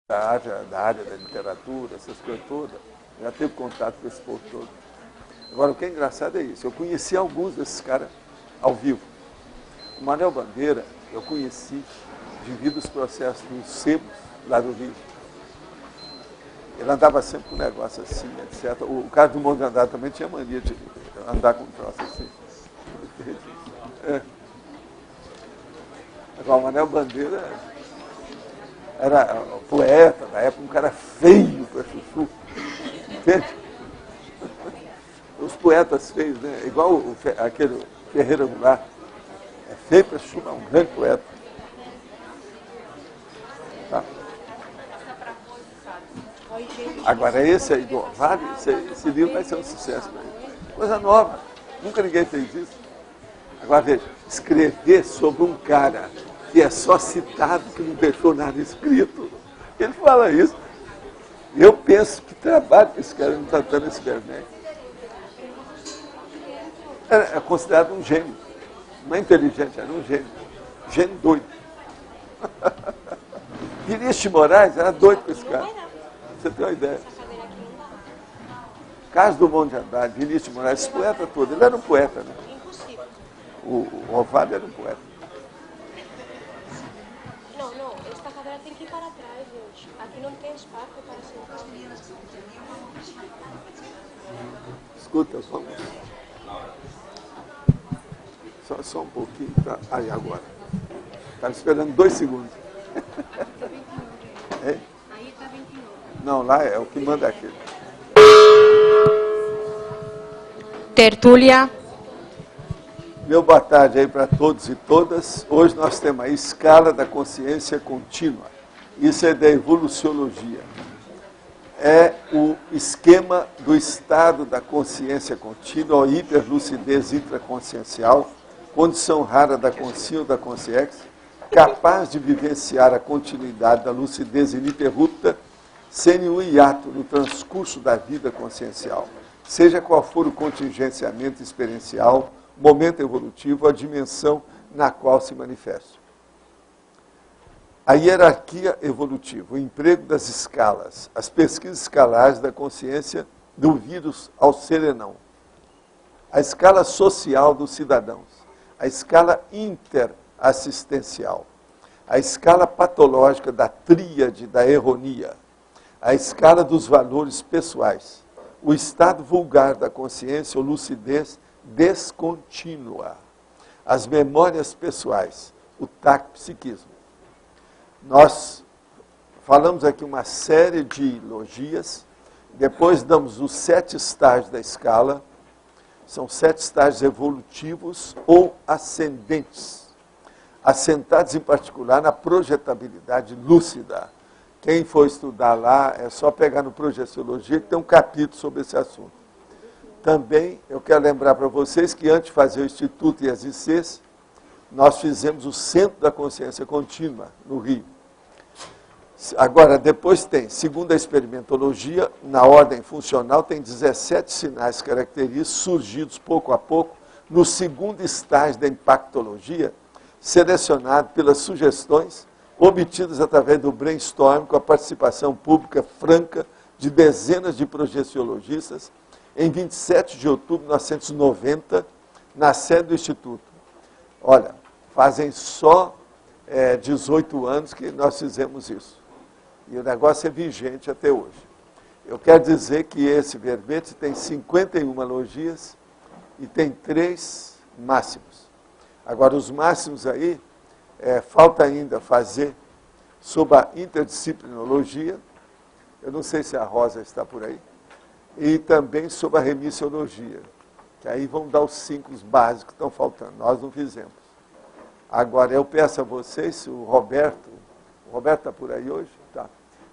da área da literatura, essas coisas todas, já teve contato com esse povo todo. Agora, o que é engraçado é isso, eu conheci alguns desses caras ao vivo. O Manuel Bandeira, eu conheci devido aos processos dos sebos lá do Rio. Ele andava sempre com um negócio assim, etc. O cara do Monte de Andar também tinha mania de andar com um troço assim. É. Agora, o Manuel Bandeira era poeta da época, um cara feio para chuchu. Entende? Os poetas feios, né? Igual aquele Ferreira Goulart. É feio para chuchu, mas um grande poeta. Tá? Agora, esse aí do Ovário, esse livro vai ser um sucesso para ele. Coisa nova. Nunca ninguém fez isso. Agora, veja, escrever sobre um cara que é só citado, que não deixou nada escrito. Ele fala isso. Eu penso que trabalho que esse cara não está dando esse vermelho. É considerado um gênio. Não é inteligente, era um gênio. Gênio doido. Vinícius de Moraes era doido com esse cara. Você tem uma ideia. Carlos Drummond de Andrade, Vinícius de Moraes, esse poeta todo. Ele era um poeta, né? O Ovário era um poeta. Não, esta cadeira tem que ir para trás, gente. Aqui não tem espaço para sentar. Escuta, só um pouquinho. Tá? Aí, agora. Estava esperando 2 segundos. É? Aí está 29. Não, lá é o que manda aquele. Tertúlia. Meu boa tarde aí para todos e todas. Hoje nós temos a escala da consciência contínua. Isso é da evoluciologia. É o esquema do estado da consciência contínua, ou hiperlucidez intraconsciencial, condição rara da consciência ou da consciência, capaz de vivenciar a continuidade da lucidez ininterrupta, sem nenhum hiato no transcurso da vida consciencial, seja qual for o contingenciamento experiencial, momento evolutivo, a dimensão na qual se manifesta. A hierarquia evolutiva, o emprego das escalas, as pesquisas escalares da consciência do vírus ao serenão, a escala social dos cidadãos, a escala interassistencial, a escala patológica da tríade da erronia, a escala dos valores pessoais, o estado vulgar da consciência ou lucidez descontínua, as memórias pessoais, o tac-psiquismo. Nós falamos aqui uma série de logias, depois damos os 7 estágios da escala, são 7 estágios evolutivos ou ascendentes, assentados em particular na projetabilidade lúcida. Quem for estudar lá, é só pegar no Projeciologia, que tem um capítulo sobre esse assunto. Também, eu quero lembrar para vocês que antes de fazer o Instituto e as ICs, nós fizemos o Centro da Consciência Contínua, no Rio. Agora, depois tem, segundo a experimentologia, na ordem funcional, tem 17 sinais característicos surgidos pouco a pouco no segundo estágio da impactologia, selecionado pelas sugestões obtidas através do brainstorm com a participação pública franca de dezenas de projeciologistas em 27 de outubro de 1990, na sede do Instituto. Olha, fazem só 18 anos que nós fizemos isso. E o negócio é vigente até hoje. Eu quero dizer que esse verbete tem 51 logias e tem 3 máximos. Agora, os máximos aí, falta ainda fazer sobre a interdisciplinologia, eu não sei se a Rosa está por aí, e também sobre a remissiologia, que aí vão dar os 5 básicos que estão faltando. Nós não fizemos. Agora, eu peço a vocês, se o Roberto está por aí hoje? Tá.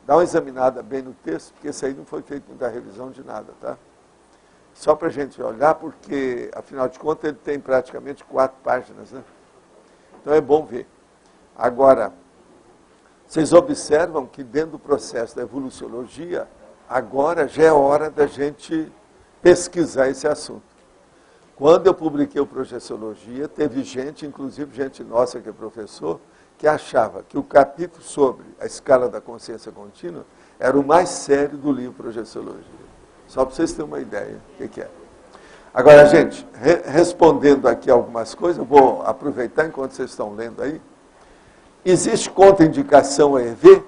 Dá uma examinada bem no texto, porque esse aí não foi feito muita revisão de nada, tá? Só para a gente olhar, porque, afinal de contas, ele tem praticamente 4 páginas, né? Então é bom ver. Agora, vocês observam que dentro do processo da evoluciologia, agora já é hora da gente pesquisar esse assunto. Quando eu publiquei o Projeciologia, teve gente, inclusive gente nossa que é professor, que achava que o capítulo sobre a escala da consciência contínua era o mais sério do livro Projeciologia. Só para vocês terem uma ideia do que é. Agora, gente, respondendo aqui algumas coisas, eu vou aproveitar enquanto vocês estão lendo aí. Existe contraindicação a EV?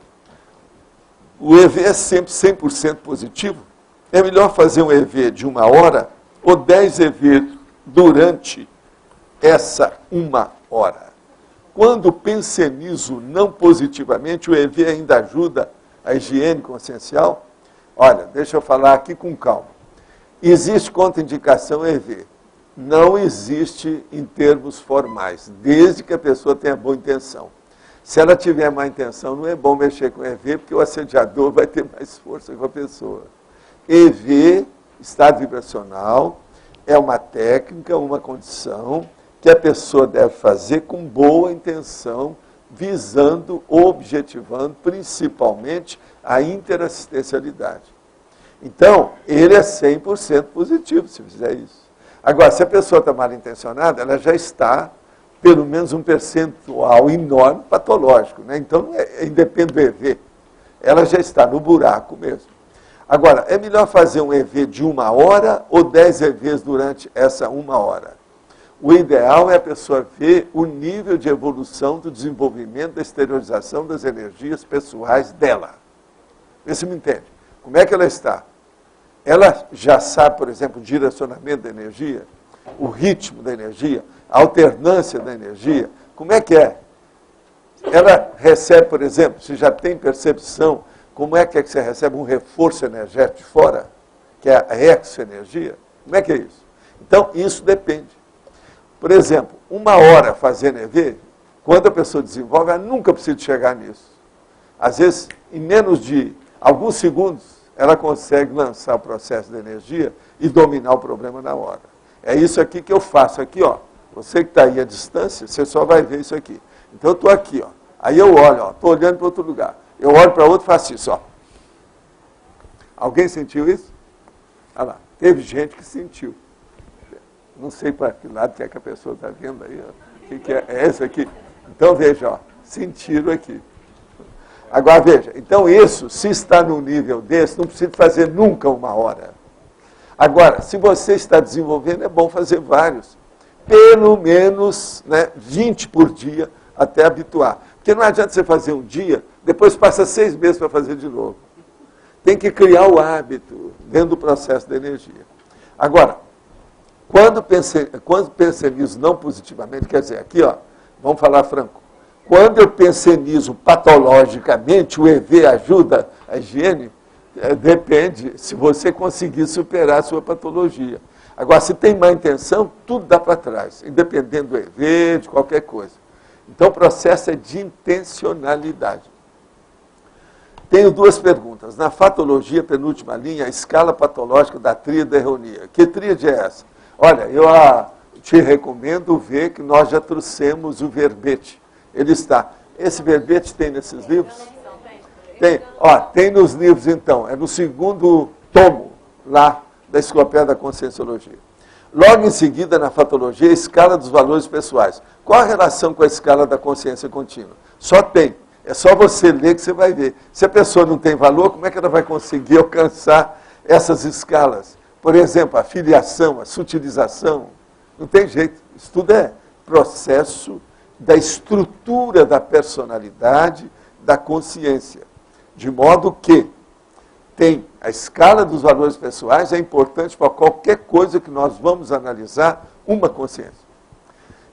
O EV é sempre 100% positivo? É melhor fazer um EV de 1 hora ou 10 EV durante essa 1 hora? Quando pensenizo não positivamente, o EV ainda ajuda a higiene consciencial? Olha, deixa eu falar aqui com calma. Existe contraindicação EV. Não existe em termos formais, desde que a pessoa tenha boa intenção. Se ela tiver má intenção, não é bom mexer com EV, porque o assediador vai ter mais força com a pessoa. EV, estado vibracional, é uma técnica, uma condição que a pessoa deve fazer com boa intenção, visando, objetivando, principalmente, a interassistencialidade. Então, ele é 100% positivo se fizer isso. Agora, se a pessoa está mal intencionada, ela já está, pelo menos um percentual enorme patológico, né? Então, independe do EV. Ela já está no buraco mesmo. Agora, é melhor fazer um EV de 1 hora ou 10 EVs durante essa 1 hora? O ideal é a pessoa ver o nível de evolução do desenvolvimento da exteriorização das energias pessoais dela. Vê se me entende. Como é que ela está? Ela já sabe, por exemplo, o direcionamento da energia, o ritmo da energia, a alternância da energia. Como é que é? Ela recebe, por exemplo, se já tem percepção, como é que você recebe um reforço energético de fora, que é a exoenergia? Como é que é isso? Então, isso depende. Por exemplo, 1 hora fazendo EV, quando a pessoa desenvolve, ela nunca precisa chegar nisso. Às vezes, em menos de alguns segundos, ela consegue lançar o processo de energia e dominar o problema na hora. É isso aqui que eu faço aqui, ó. Você que está aí à distância, você só vai ver isso aqui. Então eu estou aqui, ó. Aí eu olho, ó, estou olhando para outro lugar. Eu olho para outro e faço isso, ó. Alguém sentiu isso? Olha lá, teve gente que sentiu. Não sei para que lado que é que a pessoa está vendo aí, ó. O que é? É esse aqui. Então veja, ó, sentiram aqui. Agora veja, então isso, se está num nível desse, não precisa fazer nunca 1 hora. Agora, se você está desenvolvendo, é bom fazer vários. Pelo menos 20 por dia, até habituar. Porque não adianta você fazer um dia, depois passa 6 meses para fazer de novo. Tem que criar o hábito dentro do processo da energia. Agora, quando pensenizo não positivamente, quer dizer, aqui, ó, vamos falar franco. Quando eu pensenizo patologicamente, o EV ajuda a higiene? Depende, se você conseguir superar a sua patologia. Agora, se tem má intenção, tudo dá para trás, independente do EV, de qualquer coisa. Então, o processo é de intencionalidade. Tenho 2 perguntas. Na fatologia, penúltima linha, a escala patológica da tríade da erronia. Que tríade é essa? Olha, eu te recomendo ver que nós já trouxemos o verbete. Ele está. Esse verbete tem nesses livros? Tem. Ó, tem nos livros, então. É no 2º tomo, lá, da Enciclopédia da Conscienciologia. Logo em seguida, na fatologia, a escala dos valores pessoais. Qual a relação com a escala da consciência contínua? Só tem. É só você ler que você vai ver. Se a pessoa não tem valor, como é que ela vai conseguir alcançar essas escalas? Por exemplo, a filiação, a sutilização. Não tem jeito. Isso tudo é processo da estrutura da personalidade, da consciência. De modo que tem a escala dos valores pessoais, é importante para qualquer coisa que nós vamos analisar, uma consciência.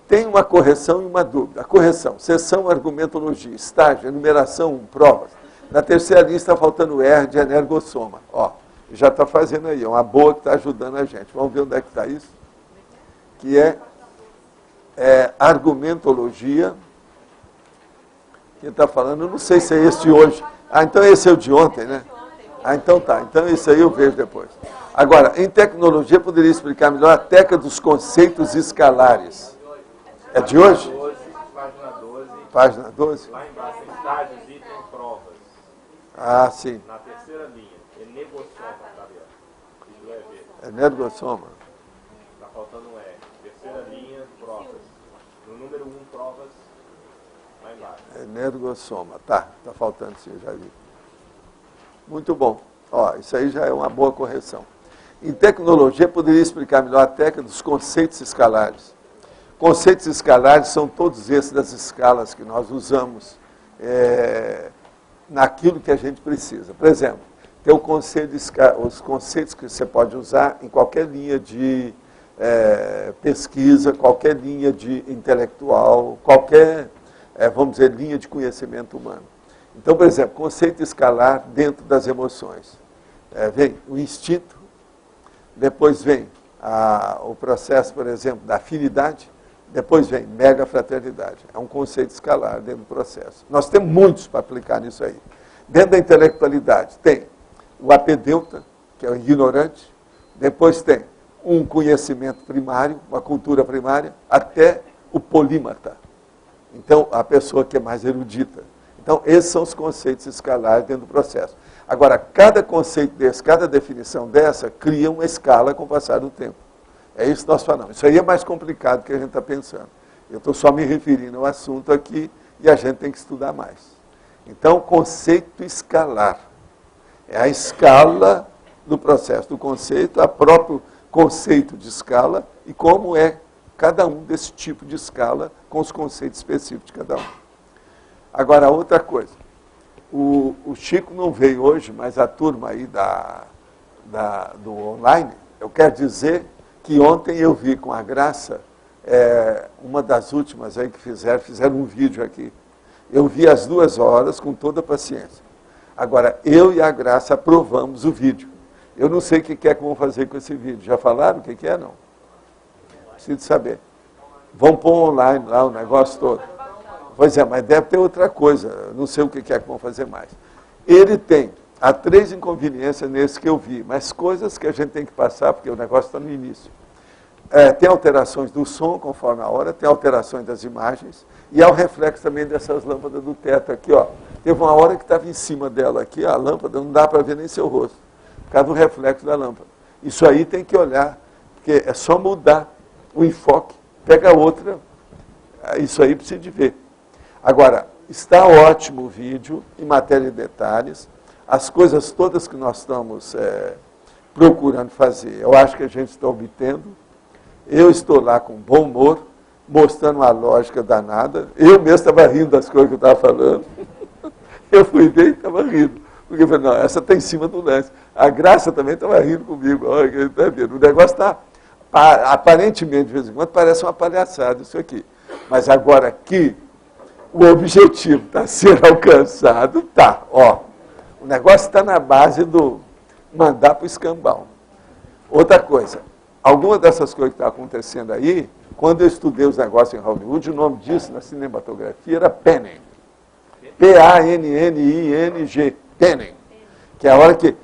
Tem uma correção e uma dúvida. A correção, seção, argumentologia, estágio, enumeração 1, provas. Na terceira linha está faltando o R de energossoma. Ó, já está fazendo aí, é uma boa que está ajudando a gente. Vamos ver onde é que está isso? Que é argumentologia. Quem está falando, eu não sei se é esse de hoje. Ah, então esse é o de ontem, né? Ah, então tá. Então esse aí eu vejo depois. Agora, em tecnologia, poderia explicar melhor a técnica dos conceitos escalares. É de hoje? 12, página 12. Página 12? Lá embaixo, estágios, item, provas. Ah, sim. Na terceira linha, energossoma, tá ali, ó. Energossoma. Tá faltando um R. Terceira linha, provas. No número 1, provas, lá embaixo. Energossoma. Tá faltando sim, eu já vi. Muito bom. Ó, isso aí já é uma boa correção. Em tecnologia, poderia explicar melhor a técnica dos conceitos escalares. Conceitos escalares são todos esses das escalas que nós usamos naquilo que a gente precisa. Por exemplo, tem os conceitos que você pode usar em qualquer linha de pesquisa, qualquer linha de intelectual, qualquer, vamos dizer, linha de conhecimento humano. Então, por exemplo, conceito escalar dentro das emoções. Vem o instinto, depois vem o processo, por exemplo, da afinidade, depois vem mega fraternidade. É um conceito escalar dentro do processo. Nós temos muitos para aplicar nisso aí. Dentro da intelectualidade tem o apedeuta, que é o ignorante, depois tem um conhecimento primário, uma cultura primária, até o polímata. Então, a pessoa que é mais erudita. Então, esses são os conceitos escalares dentro do processo. Agora, cada conceito desse, cada definição dessa, cria uma escala com o passar do tempo. É isso que nós falamos. Isso aí é mais complicado do que a gente está pensando. Eu estou só me referindo ao assunto aqui e a gente tem que estudar mais. Então, conceito escalar. É a escala do processo do conceito, o próprio conceito de escala e como é cada um desse tipo de escala com os conceitos específicos de cada um. Agora, outra coisa. O Chico não veio hoje, mas a turma aí do online, eu quero dizer que ontem eu vi com a Graça, uma das últimas aí que fizeram um vídeo aqui. Eu vi às 2 horas com toda a paciência. Agora, eu e a Graça aprovamos o vídeo. Eu não sei o que é que vão fazer com esse vídeo. Já falaram o que é, não? Preciso saber. Vão pôr online lá o negócio todo. Pois é, mas deve ter outra coisa. Não sei o que é que vão fazer mais. Há 3 inconveniências nesse que eu vi, mas coisas que a gente tem que passar, porque o negócio está no início. Tem alterações do som conforme a hora, tem alterações das imagens, e há o reflexo também dessas lâmpadas do teto aqui, ó. Teve uma hora que estava em cima dela aqui, a lâmpada, não dá para ver nem seu rosto, por causa do reflexo da lâmpada. Isso aí tem que olhar, porque é só mudar o enfoque, pega outra, isso aí precisa de ver. Agora, está ótimo o vídeo, em matéria de detalhes, as coisas todas que nós estamos procurando fazer, eu acho que a gente está obtendo. Eu estou lá com bom humor, mostrando uma lógica danada. Eu mesmo estava rindo das coisas que eu estava falando. Eu fui ver e estava rindo. Porque eu falei, não, essa está em cima do lance. A Graça também estava rindo comigo. Olha, tá vendo? O negócio está, aparentemente, de vez em quando, parece uma palhaçada isso aqui. Mas agora que o objetivo está sendo alcançado, tá, ó. O negócio está na base do mandar para o escambau. Outra coisa, alguma dessas coisas que está acontecendo aí, quando eu estudei os negócios em Hollywood, o nome disso na cinematografia era panning. P-A-N-N-I-N-G. Panning. Que é a hora que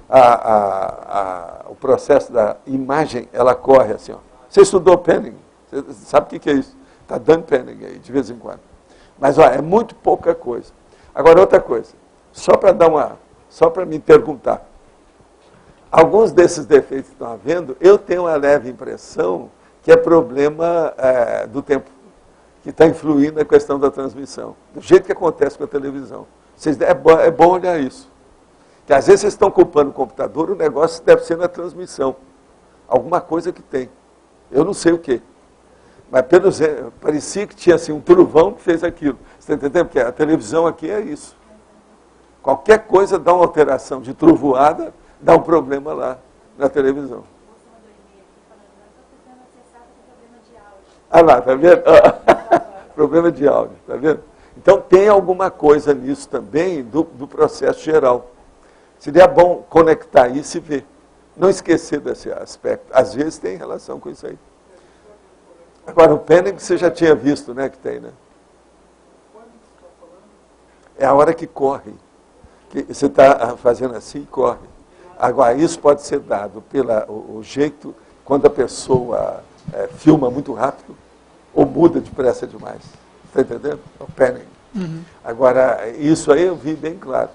o processo da imagem, ela corre assim, ó. Você estudou panning? Você sabe o que é isso? Está dando panning aí, de vez em quando. Mas, ó, é muito pouca coisa. Agora, outra coisa. Só para me perguntar. Alguns desses defeitos que estão havendo, eu tenho uma leve impressão que é problema do tempo, que está influindo na questão da transmissão. Do jeito que acontece com a televisão. É bom olhar isso. Que às vezes vocês estão culpando o computador, o negócio deve ser na transmissão. Alguma coisa que tem. Eu não sei o quê. Mas parecia que tinha assim, um trovão que fez aquilo. Você está entendendo? Porque a televisão aqui é isso. Qualquer coisa dá uma alteração de trovoada, dá um problema lá na televisão. Ah lá, tá vendo? Problema de áudio, tá vendo? Então tem alguma coisa nisso também do processo geral. Seria bom conectar isso e ver. Não esquecer desse aspecto. Às vezes tem relação com isso aí. Agora, o panning você já tinha visto, né, que tem, né? É a hora que corre. Que você está fazendo assim e corre. Agora, isso pode ser dado pelo jeito, quando a pessoa filma muito rápido, ou muda depressa demais. Está entendendo? É o panning. Uhum. Agora, isso aí eu vi bem claro.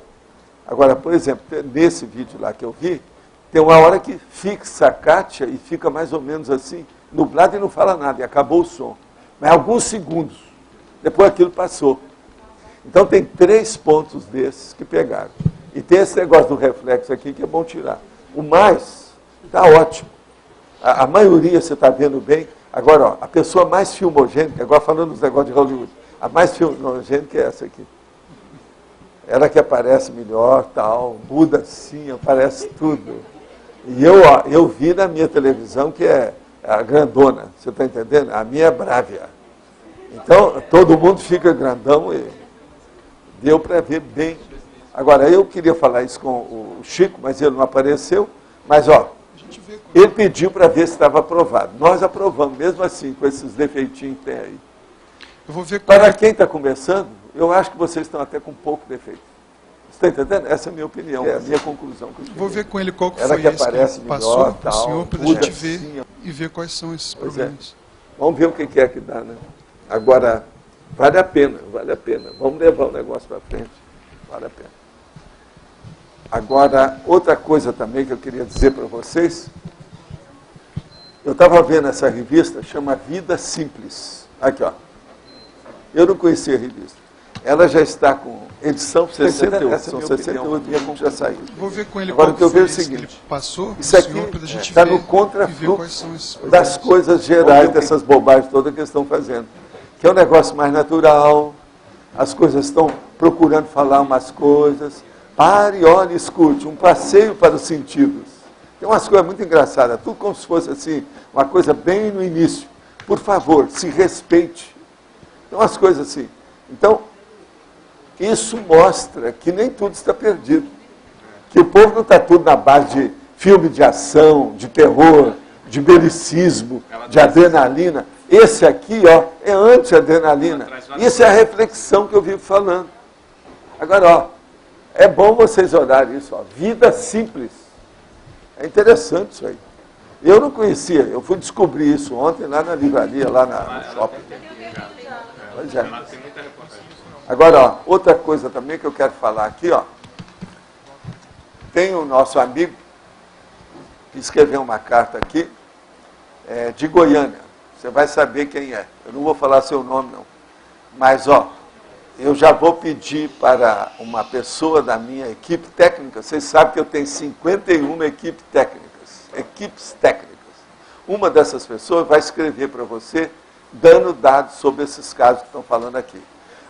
Agora, por exemplo, nesse vídeo lá que eu vi, tem uma hora que fixa a Kátia e fica mais ou menos assim, nublado e não fala nada, e acabou o som. Mas alguns segundos, depois aquilo passou. Então tem 3 pontos desses que pegaram. E tem esse negócio do reflexo aqui que é bom tirar. O mais está ótimo. A maioria você está vendo bem. Agora, ó, a pessoa mais filmogênica, agora falando dos negócios de Hollywood, a mais filmogênica é essa aqui. Ela que aparece melhor, tal, muda assim, aparece tudo. E eu vi na minha televisão que é a grandona, você está entendendo? A minha é Bravia. Então, todo mundo fica grandão e deu para ver bem. Agora, eu queria falar isso com o Chico, mas ele não apareceu. Mas, ó, ele pediu para ver se estava aprovado. Nós aprovamos, mesmo assim, com esses defeitinhos que tem aí. Eu vou ver para quem está começando, eu acho que vocês estão até com pouco defeito. Você está entendendo? Essa é a minha opinião, é a minha conclusão. Vou ver com ele qual que ela foi que esse aparece que passou melhor, para o senhor, para a gente ver assim, e ver quais são esses pois problemas. É. Vamos ver o que é que dá, né? Agora, vale a pena, vale a pena. Vamos levar o negócio para frente. Vale a pena. Agora, outra coisa também que eu queria dizer para vocês, eu estava vendo essa revista, chama Vida Simples. Aqui, ó. Eu não conhecia a revista. Ela já está com edição 68, são 68 que já saiu. Vou ver com ele agora qual o que eu foi vejo é o esse que seguinte, ele passou, isso aqui está no contrafluxo das coisas gerais dessas bobagens todas que eles estão fazendo. Que é um negócio mais natural, as coisas estão procurando falar umas coisas. Pare, olhe, escute, um passeio para os sentidos. Tem umas coisas muito engraçadas, tudo como se fosse assim, uma coisa bem no início. Por favor, se respeite. Tem umas coisas assim. Então, isso mostra que nem tudo está perdido. Que o povo não está tudo na base de filme de ação, de terror, de belicismo, de adrenalina. Esse aqui, ó, é anti-adrenalina. Isso é a reflexão que eu vivo falando. Agora, ó, é bom vocês olharem isso, ó. Vida simples. É interessante isso aí. Eu não conhecia, eu fui descobrir isso ontem lá na livraria, lá no shopping. Pois é. Agora, ó, outra coisa também que eu quero falar aqui, ó. Tem o nosso amigo que escreveu uma carta aqui, de Goiânia. Você vai saber quem é. Eu não vou falar seu nome, não. Mas, ó, eu já vou pedir para uma pessoa da minha equipe técnica. Vocês sabem que eu tenho 51 equipes técnicas. Uma dessas pessoas vai escrever para você, dando dados sobre esses casos que estão falando aqui.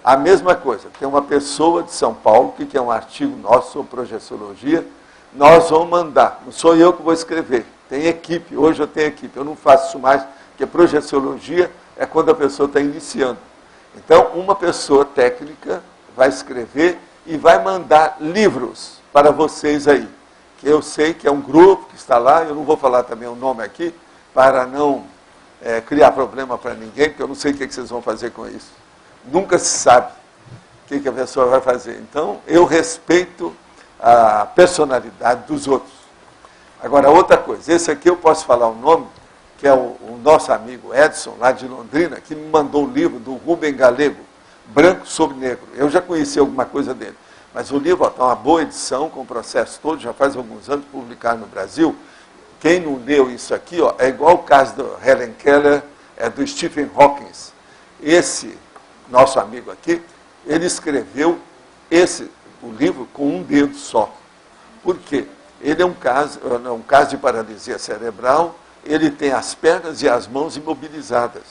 A mesma coisa, tem uma pessoa de São Paulo, que quer um artigo nosso sobre projeciologia, nós vamos mandar. Não sou eu que vou escrever, tem equipe, hoje eu tenho equipe, eu não faço isso mais, porque projeciologia é quando a pessoa está iniciando. Então, uma pessoa técnica vai escrever e vai mandar livros para vocês aí. Que eu sei que é um grupo que está lá, eu não vou falar também o nome aqui, para não criar problema para ninguém, porque eu não sei o que vocês vão fazer com isso. Nunca se sabe o que a pessoa vai fazer. Então, eu respeito a personalidade dos outros. Agora, outra coisa, esse aqui eu posso falar o nome, que é o nosso amigo Edson, lá de Londrina, que me mandou o livro do Rubem Galego, Branco sobre Negro. Eu já conheci alguma coisa dele, mas o livro está uma boa edição, com o processo todo, já faz alguns anos publicado no Brasil. Quem não leu isso aqui, ó, é igual o caso do Helen Keller, do Stephen Hawking. Esse nosso amigo aqui, ele escreveu o livro com um dedo só. Por quê? Ele é um caso de paralisia cerebral, ele tem as pernas e as mãos imobilizadas.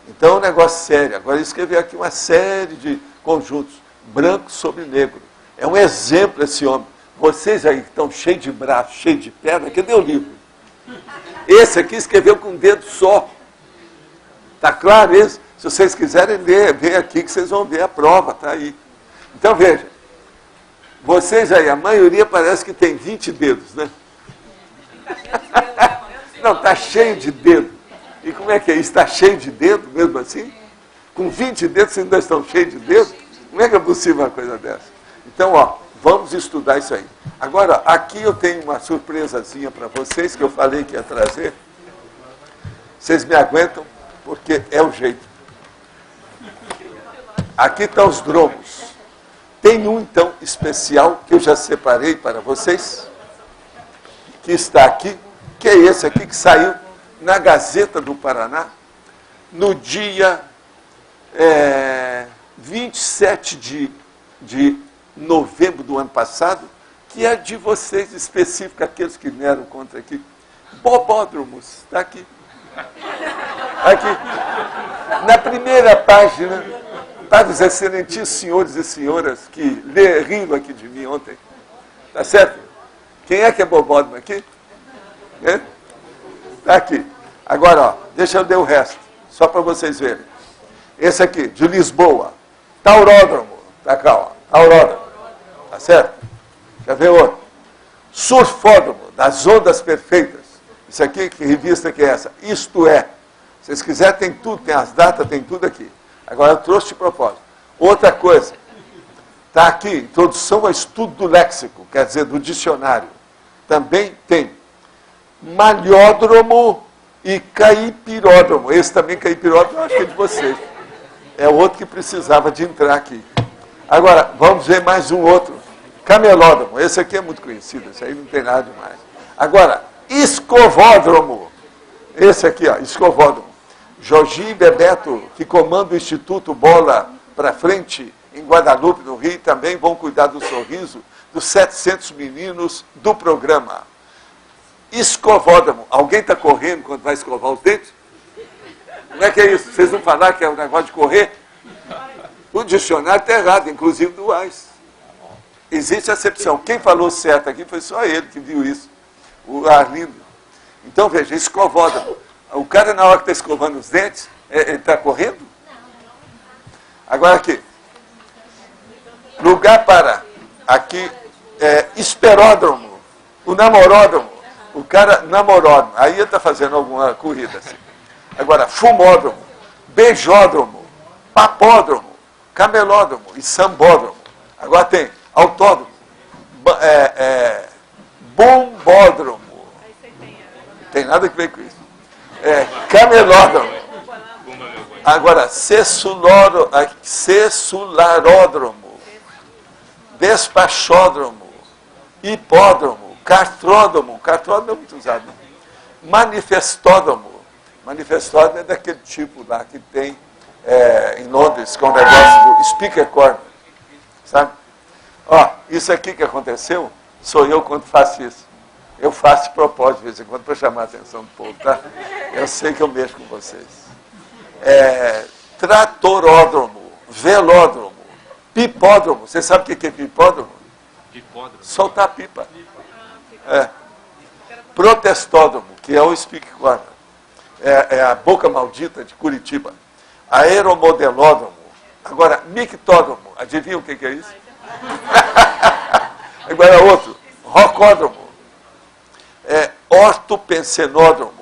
Então é um negócio sério. Agora ele escreveu aqui uma série de conjuntos, branco sobre negro. É um exemplo esse homem. Vocês aí que estão cheios de braço, cheios de perna, cadê o livro? Esse aqui escreveu com um dedo só. Está claro isso? Se vocês quiserem ler, ver aqui que vocês vão ver a prova, está aí. Então veja, vocês aí, a maioria parece que tem 20 dedos, né? Não, está cheio de dedo. E como é que é isso? Está cheio de dedo mesmo assim? Com 20 dedos vocês ainda estão cheios de dedo? Como é que é possível uma coisa dessa? Então, ó, vamos estudar isso aí. Agora, aqui eu tenho uma surpresazinha para vocês, que eu falei que ia trazer. Vocês me aguentam, porque é o jeito. Aqui estão os dromos. Tem um, então, especial, que eu já separei para vocês, que está aqui, que é esse aqui que saiu na Gazeta do Paraná, no dia 27 de novembro do ano passado, que é de vocês específico, aqueles que vieram contra aqui. Bobódromos, está aqui. Aqui. Na primeira página, para os excelentíssimos senhores e senhoras que riram aqui de mim ontem. Tá certo? Quem é que é bobódromo aqui? Está aqui. Agora, ó, deixa eu ler o resto, só para vocês verem. Esse aqui, de Lisboa. Tauródromo. Tá cá, ó. Tauródromo. Tá certo? Quer ver outro? Surfódromo, das ondas perfeitas. Isso aqui, que revista que é essa? Isto é. Se vocês quiserem, tem tudo, tem as datas, tem tudo aqui. Agora eu trouxe de propósito. Outra coisa. Está aqui, introdução ao estudo do léxico, quer dizer, do dicionário. Também tem malhódromo e caipiródromo. Esse também, caipiródromo, eu acho que é de vocês. É outro que precisava de entrar aqui. Agora, vamos ver mais um outro. Camelódromo. Esse aqui é muito conhecido, esse aí não tem nada demais. Agora, escovódromo. Esse aqui, ó, escovódromo. Jorginho Bebeto, que comanda o Instituto Bola para Frente, em Guadalupe, no Rio, também vão cuidar do sorriso dos 700 meninos do programa. Escovódromo. Alguém está correndo quando vai escovar os dentes? Como é que é isso? Vocês não falaram que é um negócio de correr? O dicionário está errado, inclusive do AIS. Existe acepção. Quem falou certo aqui foi só ele que viu isso. O Arlindo. Então, veja, escovódromo. O cara, na hora que está escovando os dentes, ele está correndo? Agora aqui. Lugar para, aqui, esperódromo. O namoródromo. O cara, namoródromo. Aí ele está fazendo alguma corrida assim. Agora, fumódromo, beijódromo, papódromo, camelódromo e sambódromo. Agora tem autódromo, bombódromo. Tem nada a ver com isso. Camelódromo. Agora, cessularódromo, despachódromo, hipódromo, cartródromo. Cartródromo é muito usado. Manifestódromo. Manifestódromo é daquele tipo lá que tem em Londres, com o negócio do speaker corner. Sabe? Ó, isso aqui que aconteceu, sou eu quando faço isso. Eu faço de propósito, de vez em quando, para chamar a atenção do povo, tá? Eu sei que eu mexo com vocês. Tratoródromo, velódromo, pipódromo. Você sabe o que é pipódromo? Pipódromo. Soltar pipa. Protestódromo, que é o speak corner. É a boca maldita de Curitiba. Aeromodelódromo. Agora, mictódromo. Adivinha o que é isso? Agora outro. Rocódromo. Ortopensenódromo.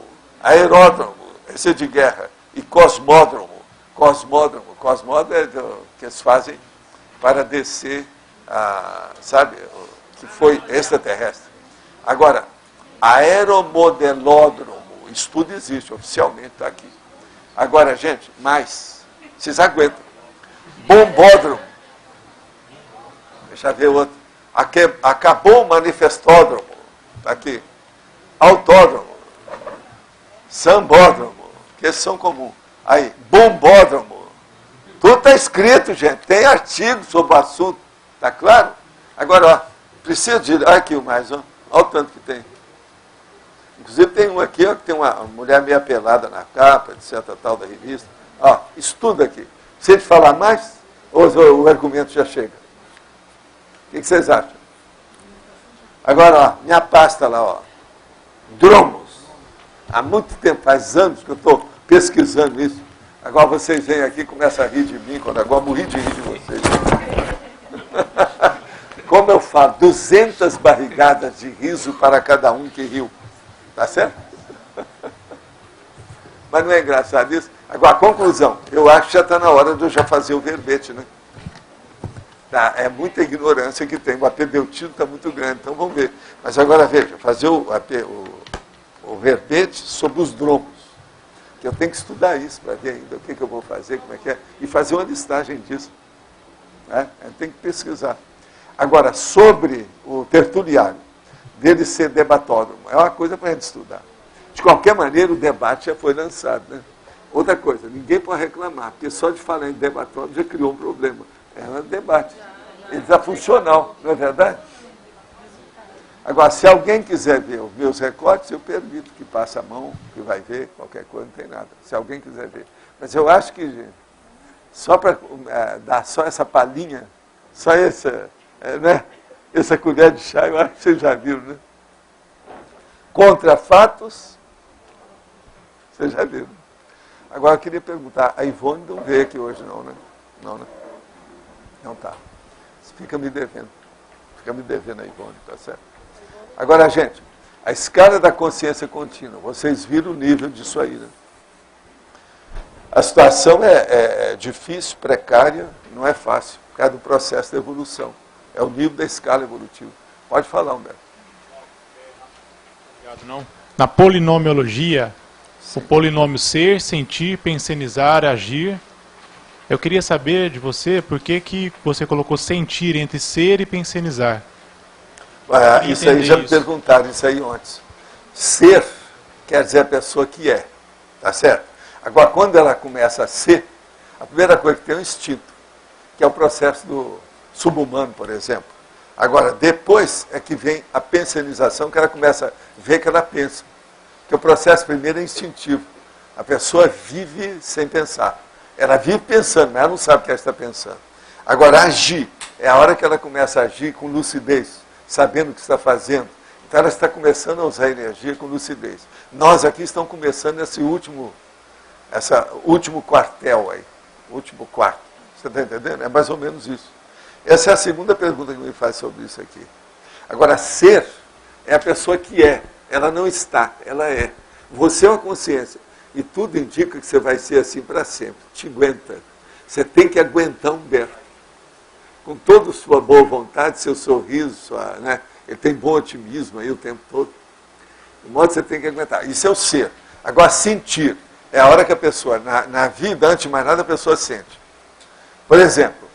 Aeródromo. Esse é de guerra. E cosmódromo. Cosmódromo. Cosmódromo é do que eles fazem para descer, sabe, que foi extraterrestre. Agora, aeromodelódromo. Isso tudo existe, oficialmente está aqui. Agora, gente, mais. Vocês aguentam. Bombódromo. Deixa eu ver outro. Acabou o manifestódromo. Está aqui. Autódromo. Sambódromo. Que esses são comuns. Aí, bombódromo. Tudo está escrito, gente. Tem artigo sobre o assunto. Está claro? Agora, ó, precisa de... Olha aqui o mais, ó. Olha o tanto que tem. Inclusive tem um aqui, ó, que tem uma mulher meio pelada na capa, etc. tal da revista. Ó, estuda aqui. Precisa de falar mais? Ou o argumento já chega? O que vocês acham? Agora, ó, minha pasta lá, ó. Dromos. Há muito tempo, faz anos que eu estou pesquisando isso. Agora vocês vêm aqui e começam a rir de mim, quando agora morri de rir de vocês. Como eu falo, 200 barrigadas de riso para cada um que riu. Tá certo? Mas não é engraçado isso? Agora, a conclusão. Eu acho que já está na hora de eu já fazer o verbete, né? Tá, é muita ignorância que tem. O apedeutismo está muito grande, então vamos ver. Mas agora veja, fazer o verbete sobre os dromos. Que eu tenho que estudar isso para ver ainda o que eu vou fazer, como é que é, e fazer uma listagem disso. Né? Eu tenho que pesquisar. Agora, sobre o tertuliário, dele ser debatódromo, é uma coisa para a gente estudar. De qualquer maneira, o debate já foi lançado, né? Outra coisa, ninguém pode reclamar, porque só de falar em debatório já criou um problema. Era debate. Ele está funcional, não é verdade? Agora, se alguém quiser ver os meus recortes, eu permito que passe a mão, que vai ver, qualquer coisa, não tem nada. Se alguém quiser ver. Mas eu acho que, gente, só para dar só essa palhinha, só essa, né, essa colher de chá, eu acho que vocês já viram, né? Contra fatos, vocês já viram. Agora, eu queria perguntar, a Ivone não veio aqui hoje não, né? Não, né? Não tá. Fica me devendo. Fica me devendo a Ivone, tá certo? Agora, gente, a escala da consciência contínua, vocês viram o nível disso aí, né? A situação é difícil, precária, não é fácil, por causa do processo de evolução. É o nível da escala evolutiva. Pode falar, Humberto. Obrigado, não. Na polinomiologia, o polinômio ser, sentir, pensenizar, agir. Eu queria saber de você por que você colocou sentir entre ser e pensenizar. Isso aí já me perguntaram isso aí antes. Ser quer dizer a pessoa que é, tá certo? Agora, quando ela começa a ser, a primeira coisa que tem é o instinto, que é o processo do subhumano, por exemplo. Agora, depois é que vem a pensenização, que ela começa a ver que ela pensa. Porque o processo primeiro é instintivo. A pessoa vive sem pensar. Ela vive pensando, mas ela não sabe o que ela está pensando. Agora, agir é a hora que ela começa a agir com lucidez, sabendo o que está fazendo. Então, ela está começando a usar a energia com lucidez. Nós aqui estamos começando esse último quartel aí, último quarto. Você está entendendo? É mais ou menos isso. Essa é a segunda pergunta que me faz sobre isso aqui. Agora, ser é a pessoa que é. Ela não está, ela é. Você é uma consciência. E tudo indica que você vai ser assim para sempre. Te aguenta. Você tem que aguentar Humberto. Com toda a sua boa vontade, seu sorriso, né? Ele tem bom otimismo aí o tempo todo. De modo que você tem que aguentar. Isso é o ser. Agora, sentir. É a hora que a pessoa, na vida, antes de mais nada, a pessoa sente. Por exemplo,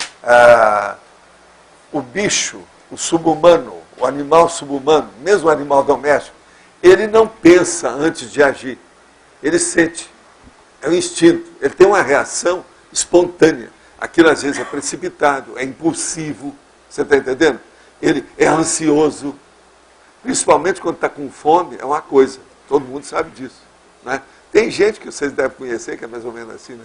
o bicho, o subhumano, o animal subhumano, mesmo o animal doméstico, ele não pensa antes de agir. Ele sente. É um instinto. Ele tem uma reação espontânea. Aquilo às vezes é precipitado, é impulsivo. Você está entendendo? Ele é ansioso. Principalmente quando está com fome, é uma coisa. Todo mundo sabe disso. Né? Tem gente que vocês devem conhecer, que é mais ou menos assim, né?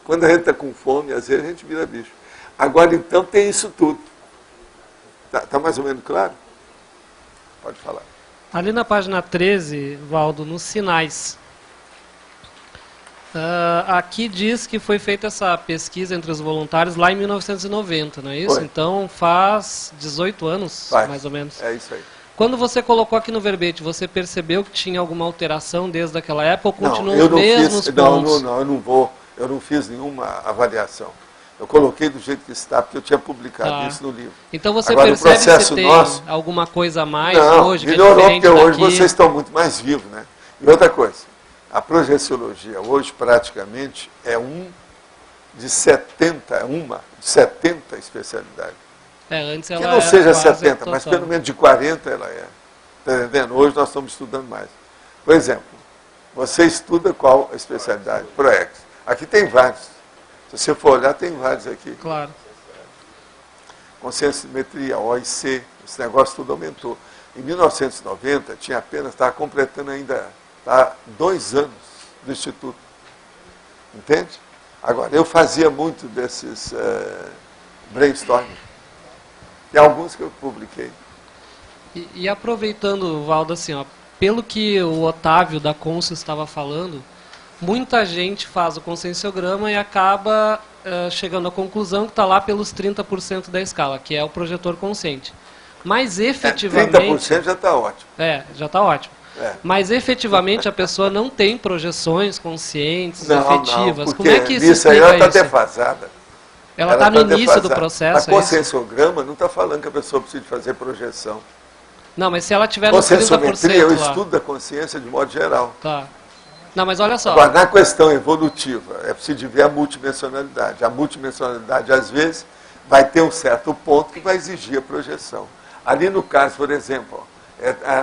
Quando a gente está com fome, às vezes a gente vira bicho. Agora, então, tem isso tudo. Tá mais ou menos claro? Pode falar. Ali na página 13, Valdo, nos sinais, aqui diz que foi feita essa pesquisa entre os voluntários lá em 1990, não é isso? Foi. Então faz 18 anos, mais ou menos. É isso aí. Quando você colocou aqui no verbete, você percebeu que tinha alguma alteração desde aquela época ou continuam eu os não mesmos fiz, pontos? Não, eu não fiz nenhuma avaliação. Eu coloquei do jeito que está, porque eu tinha publicado isso no livro. Então você Agora, percebe se tem alguma coisa a mais hoje que é melhorou, diferente porque hoje daqui? vocês estão muito mais vivos, né? E outra coisa, a projeciologia hoje praticamente é uma de 70 especialidades. Antes ela que não seja quase 70, mas total. pelo menos de 40 ela é. Está entendendo? Hoje nós estamos estudando mais. Por exemplo, você estuda qual especialidade? ProEx. Aqui tem vários. Se você for olhar, tem vários aqui. Claro. Consciência de simetria, OIC, esse negócio tudo aumentou. Em 1990, tinha apenas, estava completando ainda 2 anos do Instituto. Entende? Agora, eu fazia muito desses brainstorming. Tem alguns que eu publiquei. E aproveitando, Valdo, assim, ó, pelo que o Otávio da Consciência estava falando, muita gente faz o conscienciograma e acaba chegando à conclusão que está lá pelos 30% da escala, que é o projetor consciente. Mas efetivamente... 30% já está ótimo. Já está ótimo. Mas efetivamente a pessoa não tem projeções conscientes, efetivas. Como é que se isso aí explica ela está isso? defasada. Ela está no início do processo, A conscienciograma não está falando que a pessoa precisa fazer projeção. Não, mas se ela tiver nos 30% Conscienciometria é o lá... estudo da consciência de modo geral. Tá. Não, mas olha só. Agora, na questão evolutiva, é preciso ver a multidimensionalidade. A multidimensionalidade, às vezes, vai ter um certo ponto que vai exigir a projeção. Ali no caso, por exemplo,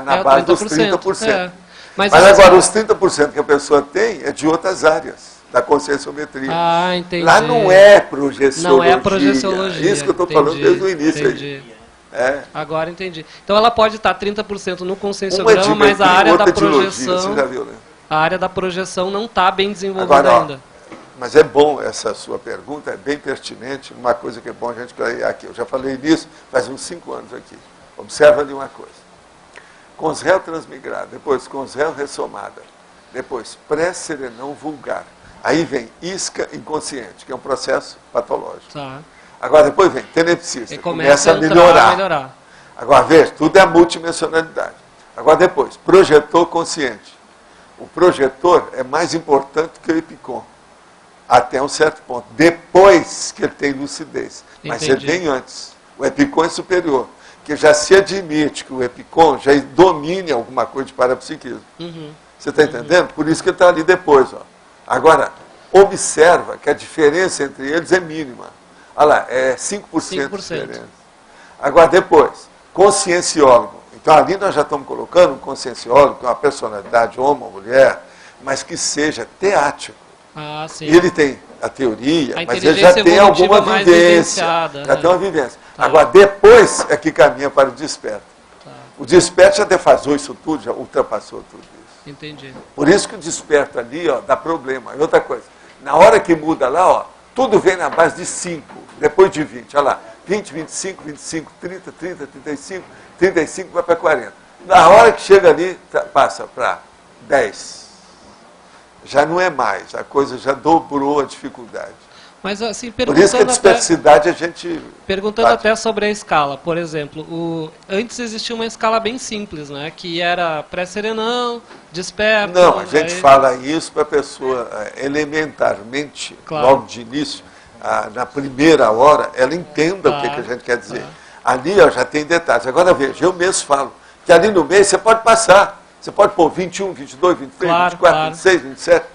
na base dos 30%. Mas agora, os 30% que a pessoa tem é de outras áreas da conscienciometria. Ah, entendi. Lá não é projeciologia. Não é projeciologia. Isso que eu estou falando desde o início. Entendi. Aí. É. Agora entendi. Então ela pode estar 30% no Uma conscienciograma, de mas a área da outra de logia, projeção... você já viu, né? A área da projeção não está bem desenvolvida Agora, ó, ainda. mas é bom essa sua pergunta, é bem pertinente, uma coisa que é bom a gente clarear aqui. Eu já falei nisso faz uns 5 anos aqui. Observa ali uma coisa. Consréu transmigrado, depois consréu ressomada, depois pré-serenão vulgar. Aí vem isca inconsciente, que é um processo patológico. Tá. Agora depois vem tenepsista, E começa a entrar, melhorar. Agora veja, tudo é a multidimensionalidade. Agora depois, projetor consciente. O projetor é mais importante que o epicom, até um certo ponto. Depois que ele tem lucidez. Mas Entendi. ele vem antes. O epicom é superior. Que já se admite que o epicom já domine alguma coisa de parapsiquismo. Uhum. Você está entendendo? Por isso que ele está ali depois. Ó. Agora, observa que a diferença entre eles é mínima. Olha lá, é 5% de diferença. Agora, depois, conscienciólogo. Então, ali nós já estamos colocando um conscienciólogo, que é uma personalidade, homem ou mulher, mas que seja teático. Ah, sim. E ele tem a teoria, A mas ele já inteligência tem alguma evolutiva mais vivência. vivenciada, Já né? tem uma vivência. Tá. Agora, depois é que caminha para o desperto. Tá. O desperto já defasou isso tudo, já ultrapassou tudo isso. Entendi. Por isso que o desperto ali, ó, dá problema. E outra coisa, na hora que muda lá, ó, tudo vem na base de 5, depois de 20. Olha lá, 20, 25, 25, 30, 30, 35, 35 vai para 40. Na hora que chega ali, passa para 10. Já não é mais, a coisa já dobrou a dificuldade. Mas assim, Por isso que a dispersidade a gente... Perguntando bate. até sobre a escala, por exemplo, antes existia uma escala bem simples, né? Que era pré-serenão, desperto... Não, a gente aí... fala isso para a pessoa elementarmente, Claro. logo de início, na primeira hora, ela entenda o que a gente quer dizer. Ali ó, já tem detalhes. Agora veja, eu mesmo falo que ali no meio você pode passar. Você pode pôr 21, 22, 23, Claro, 24, claro. 26, 27.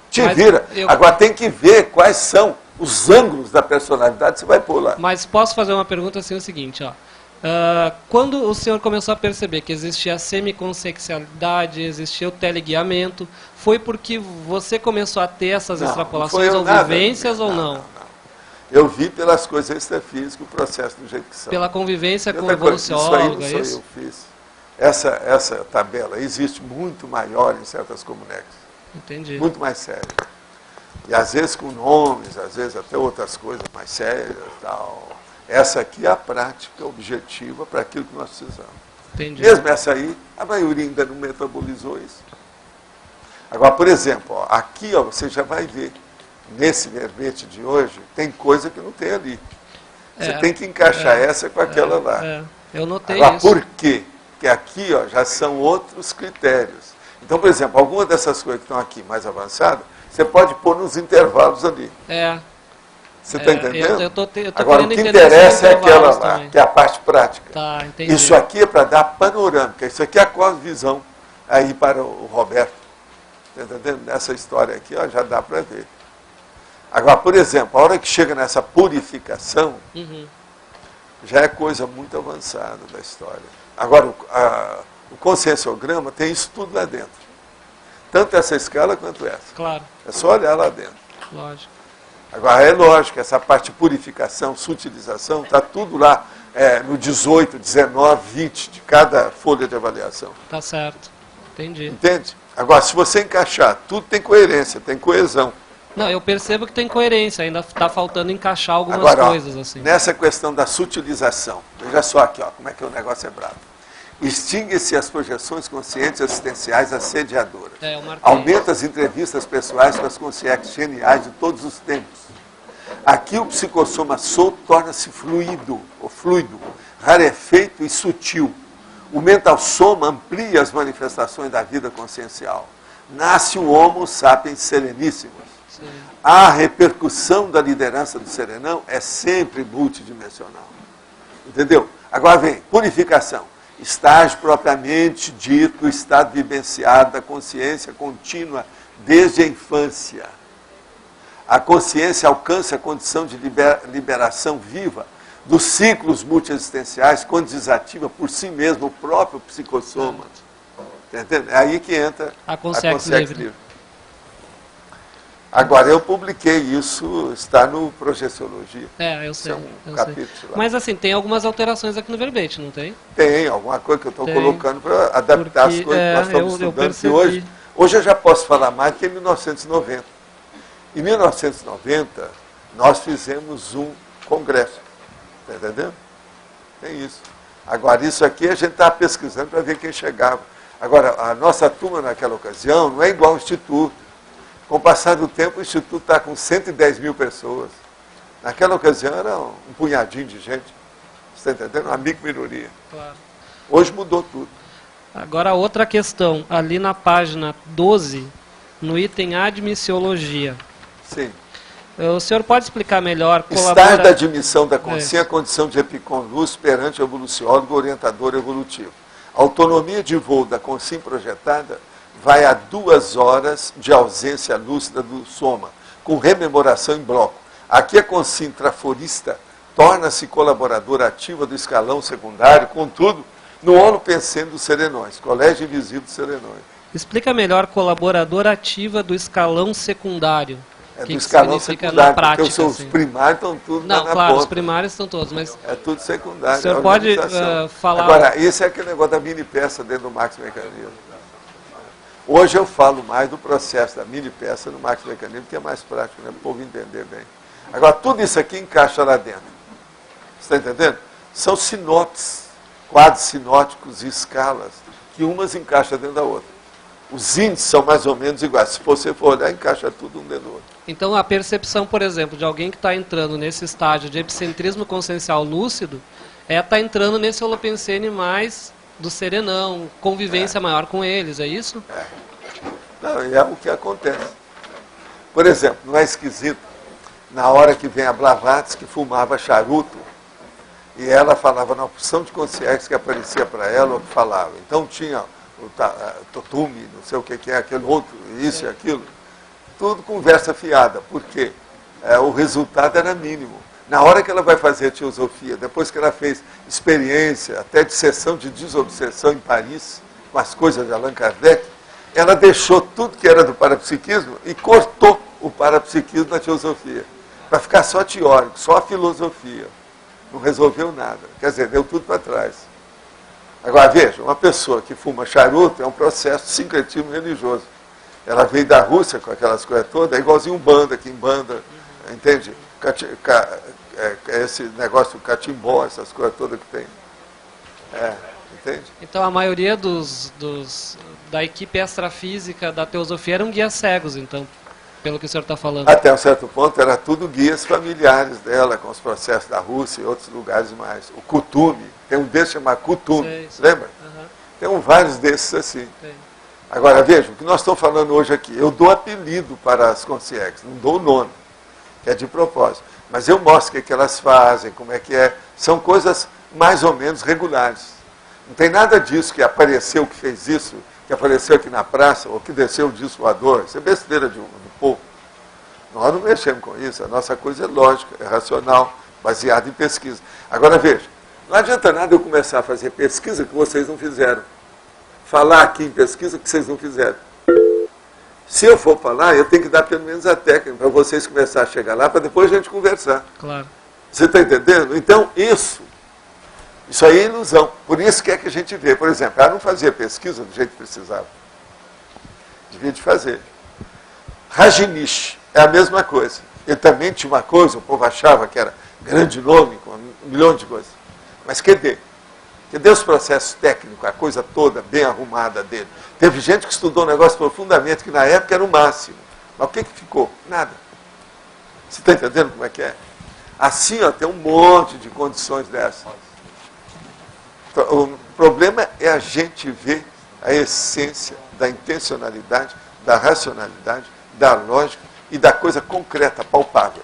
Te Mas vira. eu- Agora tem que ver quais são os ângulos da personalidade que você vai pôr lá. Mas posso fazer uma pergunta assim, o seguinte, ó. Quando o senhor começou a perceber que existia a semiconsciencialidade, existia o teleguiamento, foi porque você começou a ter essas Não, extrapolações não foi ou nada. vivências ou não? Eu vi pelas coisas extrafísicas o processo do jeito que são. Pela convivência com o Outra coisa, evoluciólogo, isso é aí isso? eu fiz. Essa tabela existe muito maior em certas comunidades. Entendi. Muito mais séria. E às vezes com nomes, às vezes até outras coisas mais sérias e tal. Essa aqui é a prática objetiva para aquilo que nós precisamos. Entendi. Mesmo essa aí, a maioria ainda não metabolizou isso. Agora, por exemplo, ó, aqui ó, você já vai ver, nesse verbete de hoje, tem coisa que não tem ali. Você tem que encaixar essa com aquela lá. Eu notei Agora, isso. por quê? Porque aqui ó, já são outros critérios. Então, por exemplo, alguma dessas coisas que estão aqui mais avançadas, você pode pôr nos intervalos ali. Você está entendendo? Eu tô Agora, o que querendo entender interessa é esses aquela intervalos lá, também. que é a parte prática. Tá, entendi. Isso aqui é para dar panorâmica, isso aqui é a cosmovisão aí para o Roberto. Está entendendo? Nessa história aqui, ó, já dá para ver. Agora, por exemplo, a hora que chega nessa purificação, já é coisa muito avançada da história. Agora, o conscienciograma tem isso tudo lá dentro. Tanto essa escala quanto essa. Claro, É só olhar lá dentro. lógico. Agora, é lógico, essa parte de purificação, sutilização, está tudo lá no 18, 19, 20 de cada folha de avaliação. Tá certo. Entendi. Entende? Agora, se você encaixar, tudo tem coerência, tem coesão. Não, eu percebo que tem coerência, ainda está faltando encaixar algumas Agora, ó, coisas assim. nessa questão da sutilização, veja só aqui, ó, como é que o negócio é bravo. Extingue-se as projeções conscientes assistenciais assediadoras. Eu marquei. Aumenta as entrevistas pessoais com as consciências geniais de todos os tempos. Aqui o psicossoma solto torna-se fluido, rarefeito e sutil. O mental soma amplia as manifestações da vida consciencial. Nasce o Homo sapiens sereníssimos. Sim. A repercussão da liderança do serenão é sempre multidimensional. Entendeu? Agora vem, purificação. Estágio propriamente dito, o estado vivenciado da consciência contínua desde a infância. A consciência alcança a condição de liberação viva dos ciclos multiexistenciais quando desativa por si mesmo o próprio psicossoma. Está entendendo? É aí que entra A Consciex Livre. Agora, eu publiquei isso, está no Projeciologia. Eu sei. Isso é um eu capítulo sei. lá. Mas assim, tem algumas alterações aqui no verbete, não tem? Tem alguma coisa que eu estou Tem. colocando para adaptar Porque, as coisas que nós estamos eu estudando. Que percebi. hoje eu já posso falar mais que em 1990. Em 1990, nós fizemos um congresso. Está entendendo? Tem isso. Agora, isso aqui a gente está pesquisando para ver quem chegava. Agora, a nossa turma naquela ocasião não é igual ao Instituto. Com o passar do tempo, o Instituto está com 110 mil pessoas. Naquela ocasião era um punhadinho de gente. Você está entendendo? Uma micro-minoria. Claro. Hoje mudou tudo. Agora, outra questão. Ali na página 12, no item Admissiologia. Sim. O senhor pode explicar melhor? Estágio da admissão da consciência, a condição de epicon-luz perante o evoluciólogo orientador evolutivo. A autonomia de voo da consciência projetada vai a 2 horas de ausência lúcida do soma, com rememoração em bloco. Aqui a consciência intraforista torna-se colaboradora ativa do escalão secundário, contudo, no ono pensando dos serenões, Colégio Invisível dos Serenões. Explica melhor colaboradora ativa do escalão secundário. É que do escalão significa secundário, na prática, porque os seus assim? primários estão tudo Não, na claro, ponta. os primários estão todos, mas É tudo secundário. o senhor é pode organização. falar... Agora, esse é aquele negócio da mini peça dentro do Max Mecanismo. Hoje eu falo mais do processo da mini peça no Max Mecanismo, que é mais prático, né, para o povo entender bem. Agora, tudo isso aqui encaixa lá dentro. Você está entendendo? São sinopses, quadros sinóticos e escalas, que umas encaixam dentro da outra. Os índices são mais ou menos iguais. Se você for olhar, encaixa tudo um dentro do outro. Então, a percepção, por exemplo, de alguém que está entrando nesse estágio de epicentrismo consciencial lúcido, está entrando nesse holopensene mais do serenão, convivência maior com eles, é isso? Não, é o que acontece. Por exemplo, não é esquisito, na hora que vem a Blavatsky, que fumava charuto, e ela falava na opção de consciência que aparecia para ela, o que falava. Então tinha o Totume, não sei o que é, aquele outro, isso e aquilo. Tudo conversa fiada, porque o resultado era mínimo. Na hora que ela vai fazer a teosofia, depois que ela fez experiência, até de sessão de desobsessão em Paris, com as coisas de Allan Kardec, ela deixou tudo que era do parapsiquismo e cortou o parapsiquismo na teosofia. Para ficar só teórico, só a filosofia. Não resolveu nada. Quer dizer, deu tudo para trás. Agora, veja, uma pessoa que fuma charuto é um processo de sincretismo religioso. Ela veio da Rússia com aquelas coisas todas, é igualzinho Umbanda, que Umbanda, entende? Esse negócio do catimbó, essas coisas todas que tem. Entende? Então, a maioria da equipe extrafísica da teosofia eram guias cegos, então, pelo que o senhor está falando. Até um certo ponto, era tudo guias familiares dela, com os processos da Rússia e outros lugares mais. O Kutume, tem um desses chamado Kutume, lembra? Uhum. Tem vários desses assim. Tem. Agora, vejam, o que nós estamos falando hoje aqui, eu dou apelido para as consciências, não dou o nome, que é de propósito. Mas eu mostro o que elas fazem, como é que é. São coisas mais ou menos regulares. Não tem nada disso que apareceu, que fez isso, que apareceu aqui na praça, ou que desceu o disco voador. Isso é besteira do povo. Nós não mexemos com isso. A nossa coisa é lógica, é racional, baseada em pesquisa. Agora, veja, não adianta nada eu começar a fazer pesquisa que vocês não fizeram. Falar aqui em pesquisa que vocês não fizeram. Se eu for falar, eu tenho que dar pelo menos a técnica para vocês começarem a chegar lá, para depois a gente conversar. Claro. Você está entendendo? Então, isso aí é ilusão. Por isso que é que a gente vê. Por exemplo, ela não fazia pesquisa do jeito que precisava. Devia de fazer. Rajneesh é a mesma coisa. Ele também tinha uma coisa, o povo achava que era grande nome, com 1 milhão de coisas. Mas cadê? Cadê os processos técnicos, a coisa toda bem arrumada dele? Teve gente que estudou o negócio profundamente, que na época era o máximo. Mas o que ficou? Nada. Você está entendendo como é que é? Assim, tem um monte de condições dessas. O problema é a gente ver a essência da intencionalidade, da racionalidade, da lógica e da coisa concreta, palpável.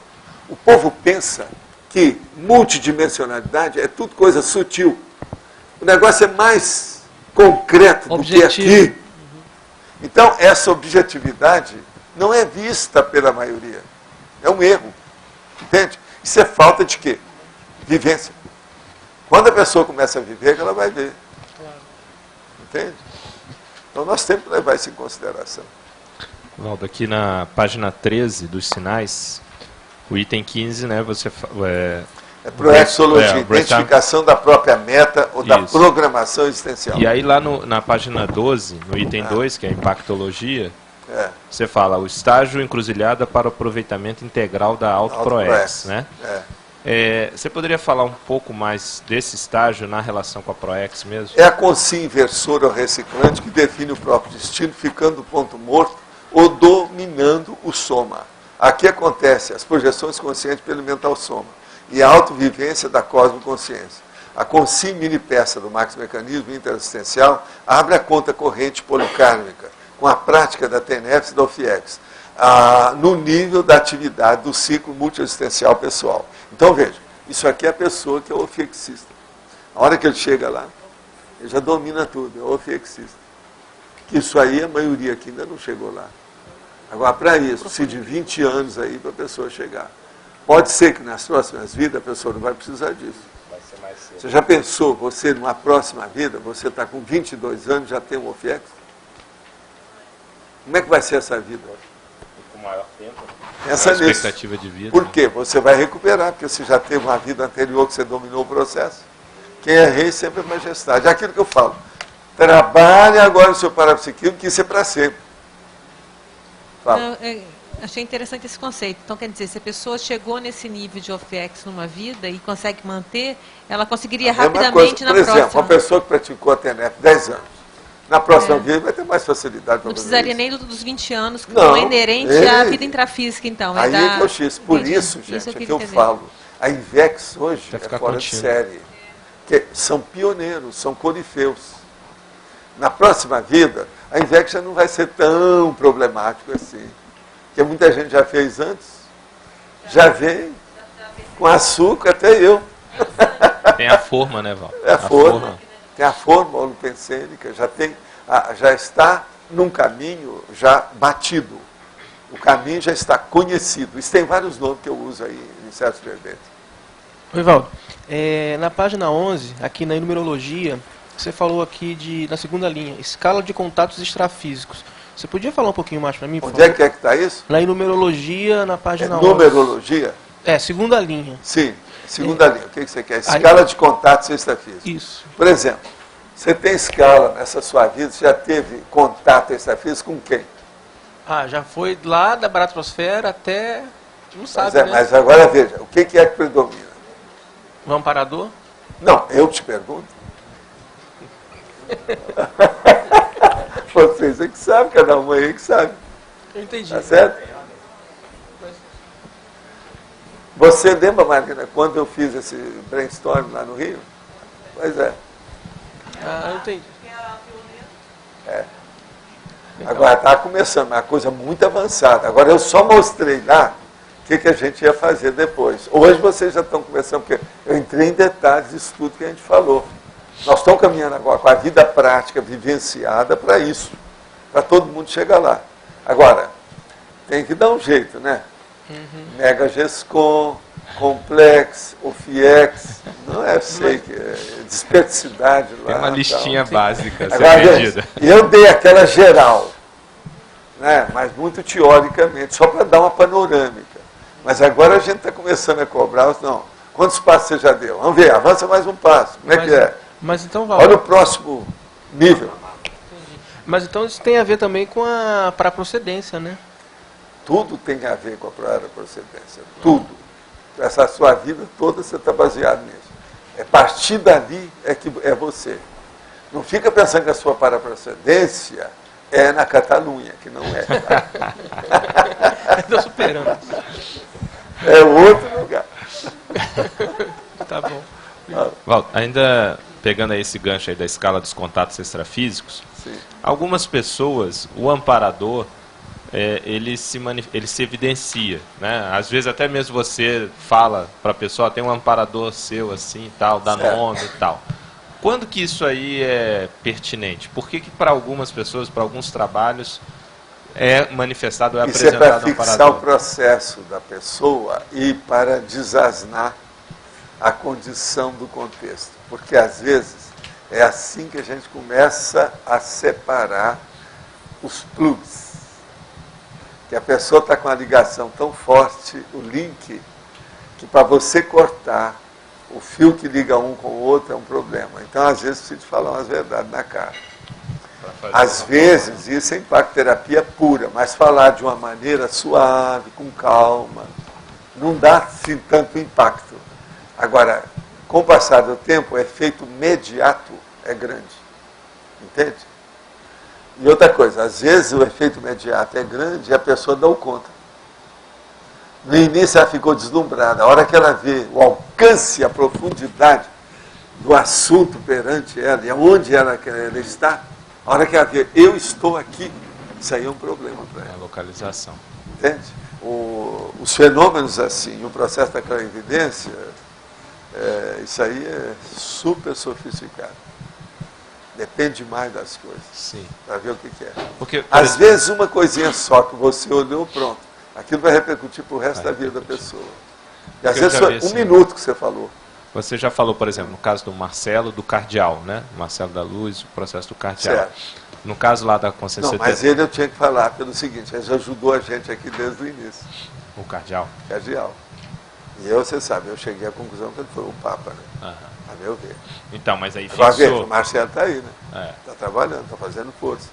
O povo pensa que multidimensionalidade é tudo coisa sutil. O negócio é mais concreto do que aqui. Então, essa objetividade não é vista pela maioria. É um erro. Entende? Isso é falta de quê? Vivência. Quando a pessoa começa a viver, ela vai ver. Entende? Então nós temos que levar isso em consideração. Valdo, aqui na página 13 dos sinais, o item 15, né, você... Proexologia, identificação da própria meta ou da programação existencial. E aí lá na página 12, no item 2, que é a impactologia, você fala o estágio encruzilhada para o aproveitamento integral da auto-proex, né? Você poderia falar um pouco mais desse estágio na relação com a proex mesmo? É a consciência inversora ou reciclante que define o próprio destino, ficando o ponto morto ou dominando o soma. Aqui acontece as projeções conscientes pelo mental soma e a autovivência da cosmoconsciência. A consciência mini-peça do maxi-mecanismo interassistencial abre a conta corrente policármica com a prática da TNF e da OFIEX, no nível da atividade do ciclo multiexistencial pessoal. Então, veja, isso aqui é a pessoa que é o ofiexista. A hora que ele chega lá, ele já domina tudo, é o ofiexista. Isso aí, a maioria aqui ainda não chegou lá. Agora, para isso, precisa de 20 anos aí para a pessoa chegar. Pode ser que nas próximas vidas a pessoa não vai precisar disso. Vai ser mais cedo. Você já pensou, você numa próxima vida, você está com 22 anos, já tem um OFIEX? Como é que vai ser essa vida? Com maior tempo. Essa a expectativa de vida. Por quê? Você vai recuperar, porque você já teve uma vida anterior que você dominou o processo. Quem é rei sempre é majestade. É aquilo que eu falo. Trabalhe agora o seu parapsiquismo, que isso é para sempre. Fala. Achei interessante esse conceito. Então, quer dizer, se a pessoa chegou nesse nível de OFIEX numa vida e consegue manter, ela conseguiria rapidamente na próxima. Por exemplo, uma pessoa que praticou a TNF 10 anos, na próxima vida vai ter mais facilidade para fazer isso. Não precisaria nem dos 20 anos, que não é inerente à vida intrafísica, então. Aí é que eu xis. Por isso, gente, é que eu falo. A INVEX hoje é fora de série. Que são pioneiros, são corifeus. Na próxima vida, a INVEX já não vai ser tão problemático assim. Porque muita gente já fez antes, já veio, com açúcar, até eu. Tem a forma, né, Val? É a forma. Tem a forma holopensênica, já está num caminho já batido. O caminho já está conhecido. Isso tem vários nomes que eu uso aí em certos verbetes. Oi, Valdo. Na página 11, aqui na numerologia, você falou aqui na segunda linha, escala de contatos extrafísicos. Você podia falar um pouquinho mais para mim, por favor? Onde é que está isso? Lá em numerologia, na página 11. Numerologia? Segunda linha. Sim, segunda linha. O que você quer? Escala de contatos extrafísicos. Isso. Por exemplo, você tem escala nessa sua vida, você já teve contato extrafísico com quem? Já foi lá da Baratrosfera até... Não sabe, né? Mas agora veja, o que é que predomina? O amparador? Não, eu te pergunto. Vocês é que sabem, cada um aí que sabe. Eu entendi. Tá certo? Você lembra, Marina, quando eu fiz esse brainstorm lá no Rio? Pois é. Eu entendi. Agora está começando, uma coisa muito avançada. Agora eu só mostrei lá o que a gente ia fazer depois. Hoje vocês já estão começando, porque eu entrei em detalhes disso tudo que a gente falou. Nós estamos caminhando agora com a vida prática, vivenciada para isso, para todo mundo chegar lá. Agora, tem que dar um jeito, né? Mega GESCOM, Complex, OFIEX, não é, sei que é desperticidade lá. Tem uma listinha básica, agora, eu dei aquela geral, né? Mas muito teoricamente, só para dar uma panorâmica. Mas agora a gente está começando a cobrar, não, quantos passos você já deu? Vamos ver, avança mais um passo, como é que é? Mas então, olha o próximo nível. Entendi. Mas então isso tem a ver também com a paraprocedência, né? Tudo tem a ver com a paraprocedência. Tudo. Essa sua vida toda você está baseado nisso. A partir dali é que é você. Não fica pensando que a sua paraprocedência é na Catalunha, que não é. Estou superando. É outro lugar. Tá bom. Valdo, ainda pegando aí esse gancho aí da escala dos contatos extrafísicos, sim, algumas pessoas, o amparador, ele se evidencia, né? Às vezes até mesmo você fala para a pessoa, tem um amparador seu assim, tal, dá nome e tal. Quando que isso aí é pertinente? Por que para algumas pessoas, para alguns trabalhos, é manifestado, é apresentado um amparador? Isso é para fixar o processo da pessoa e para desasnar a condição do contexto. Porque, às vezes, É assim que a gente começa a separar os plugs. Que a pessoa está com a ligação tão forte, o link, que para você cortar o fio que liga um com o outro é um problema. Então, às vezes, preciso te falar umas verdades na cara. Às vezes, isso é impactoterapia pura, mas falar de uma maneira suave, com calma, não dá assim, tanto impacto. Agora, com o passar do tempo, o efeito imediato é grande. Entende? E outra coisa, às vezes o efeito imediato é grande e a pessoa dá conta. No início ela ficou deslumbrada. A hora que ela vê o alcance, a profundidade do assunto perante ela e aonde ela está, a hora que ela vê, eu estou aqui, isso aí é um problema para ela. É a localização. Entende? Os fenômenos assim, o processo da clarividência, isso aí é super sofisticado. Depende mais das coisas. Sim. Para ver o que é. Porque, às vezes uma coisinha só que você olhou, pronto. Aquilo vai repercutir para o resto da vida da pessoa. E às vezes foi um minuto que você falou. Você já falou, por exemplo, no caso do Marcelo, do cardial, né? Marcelo da Luz, o processo do cardial. Certo. No caso lá da consciência... Não, mas ele eu tinha que falar pelo seguinte, ele já ajudou a gente aqui desde o início. O cardial? Cardial. E eu, você sabe, eu cheguei à conclusão que ele foi o Papa, né? Aham. A meu ver. Então, mas aí Agora, fixou... o Marcelo está aí, né? Está trabalhando, está fazendo força.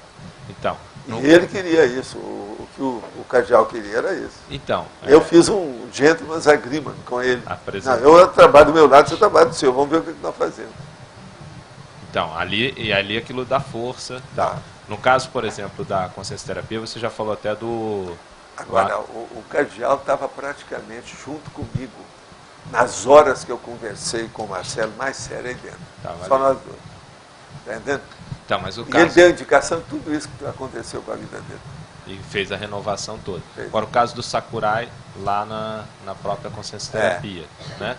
Então... E ele queria isso, o que o cardial queria era isso. Então... Eu fiz um gentleman's agreement com ele. Não, eu trabalho do meu lado, você trabalha do seu, vamos ver o que nós fazemos. Então, ali aquilo dá força. Dá. No caso, por exemplo, da consciência terapia, você já falou até do... Agora, o cardial estava praticamente junto comigo nas horas que eu conversei com o Marcelo, mais sério aí dentro. Só nós dois. Está entendendo? Então, mas o e caso... ele deu indicação de tudo isso que aconteceu com a vida dele. E fez a renovação toda. Fez. Agora, o caso do Sakurai, lá na própria consciência terapia, né?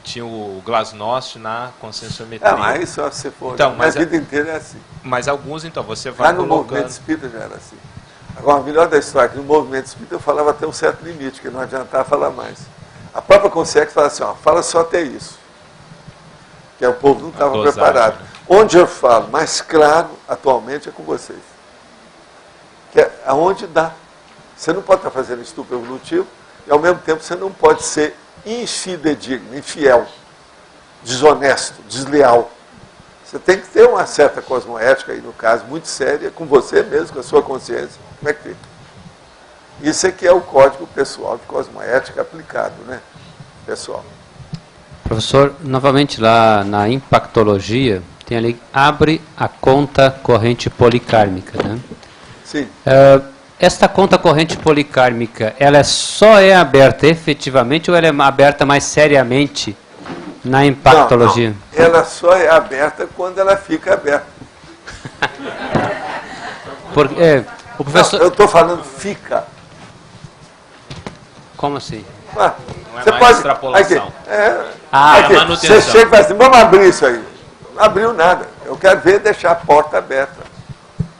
Tinha o Glasnost na conscienciometria. Mas isso você for... Então, a vida inteira é assim. Mas alguns, então, você vai lá no movimento espírita já era assim. Agora, o melhor da história é que no movimento espírita eu falava até um certo limite, que não adiantava falar mais. A própria consciência fala assim, fala só até isso. Que o povo não estava preparado. Né? Onde eu falo mais claro, atualmente, é com vocês. Que é aonde dá. Você não pode estar fazendo estupro evolutivo e, ao mesmo tempo, você não pode ser infidedigno, infiel, desonesto, desleal. Você tem que ter uma certa cosmoética, aí no caso, muito séria, com você mesmo, com a sua consciência. Como é que fica? Isso é que é o código pessoal de cosmoética aplicado, né? Pessoal. Professor, novamente lá na impactologia, tem ali, abre a conta corrente policármica, né? Sim. Esta conta corrente policármica, ela só é aberta efetivamente ou ela é aberta mais seriamente na impactologia? Não. Ela só é aberta quando ela fica aberta. O professor... Não, eu estou falando fica. Como assim? Não é você mais pode... extrapolação. Aqui, manutenção. Você chega e fala assim, vamos abrir isso aí. Não abriu nada. Eu quero ver deixar a porta aberta.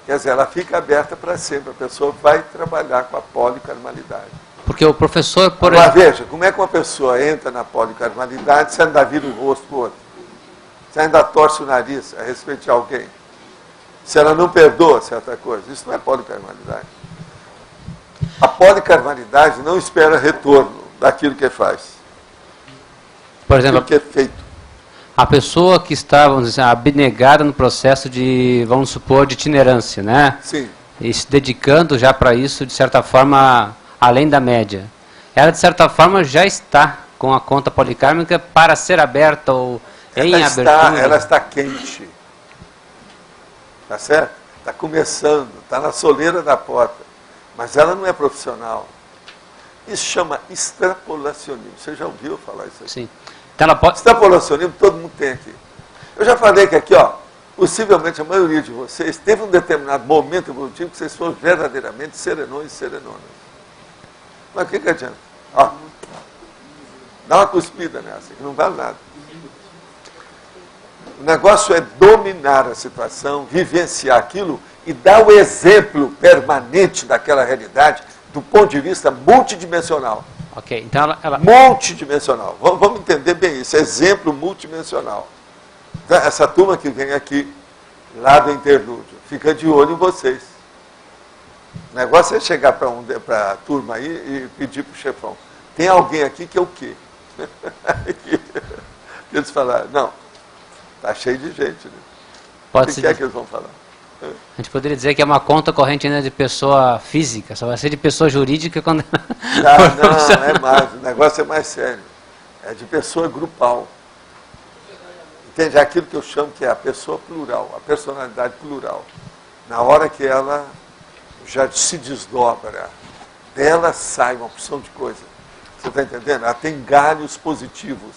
Quer dizer, ela fica aberta para sempre. A pessoa vai trabalhar com a policarmalidade. Porque o professor, por exemplo... Mas veja, como é que uma pessoa entra na policarmalidade se ainda vira o rosto para o outro? Se ainda torce o nariz a respeito de alguém? Se ela não perdoa certa coisa? Isso não é policarmalidade. A policarmalidade não espera retorno daquilo que faz. Por exemplo, que é feito. A pessoa que está, vamos dizer, abnegada no processo de, vamos supor, de itinerância, né? Sim. E se dedicando já para isso, de certa forma, além da média. Ela, de certa forma, já está com a conta policármica para ser aberta ou em abertura. Ela está quente. Tá certo? Está começando, está na soleira da porta. Mas ela não é profissional. Isso chama extrapolacionismo. Você já ouviu falar isso aqui? Sim. Então ela pode... Extrapolacionismo todo mundo tem aqui. Eu já falei que aqui, possivelmente a maioria de vocês teve um determinado momento evolutivo que vocês foram verdadeiramente serenões e serenonas. Mas o que adianta? Dá uma cuspida nessa, que não vale nada. O negócio é dominar a situação, vivenciar aquilo e dar o exemplo permanente daquela realidade do ponto de vista multidimensional. Ok, então ela... Multidimensional. Vamos entender bem isso. Exemplo multidimensional. Então, essa turma que vem aqui, lá do interlúdio, fica de olho em vocês. O negócio é chegar para a turma aí e pedir para o chefão, tem alguém aqui que é o quê? Eles falaram, não, está cheio de gente. Né? O que é que eles vão falar? A gente poderia dizer que é uma conta corrente, né, de pessoa física, só vai ser de pessoa jurídica quando... Não, é mais, o negócio é mais sério. É de pessoa grupal. Entende? É aquilo que eu chamo que é a pessoa plural, a personalidade plural. Na hora que ela já se desdobra, dela sai uma opção de coisa. Você está entendendo? Ela tem galhos positivos.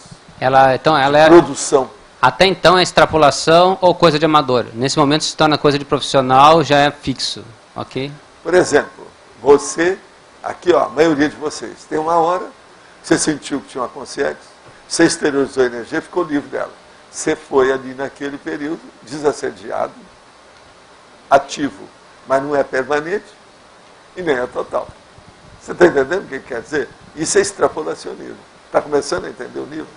Então, ela é... Produção. Até então é extrapolação ou coisa de amador. Nesse momento se torna coisa de profissional, já é fixo, ok? Por exemplo, você, aqui ó, a maioria de vocês, tem uma hora, você sentiu que tinha uma consciência, você exteriorizou a energia, ficou livre dela. Você foi ali naquele período, desassediado, ativo, mas não é permanente e nem é total. Você está entendendo o que quer dizer? Isso é extrapolacionismo. Está começando a entender o nível?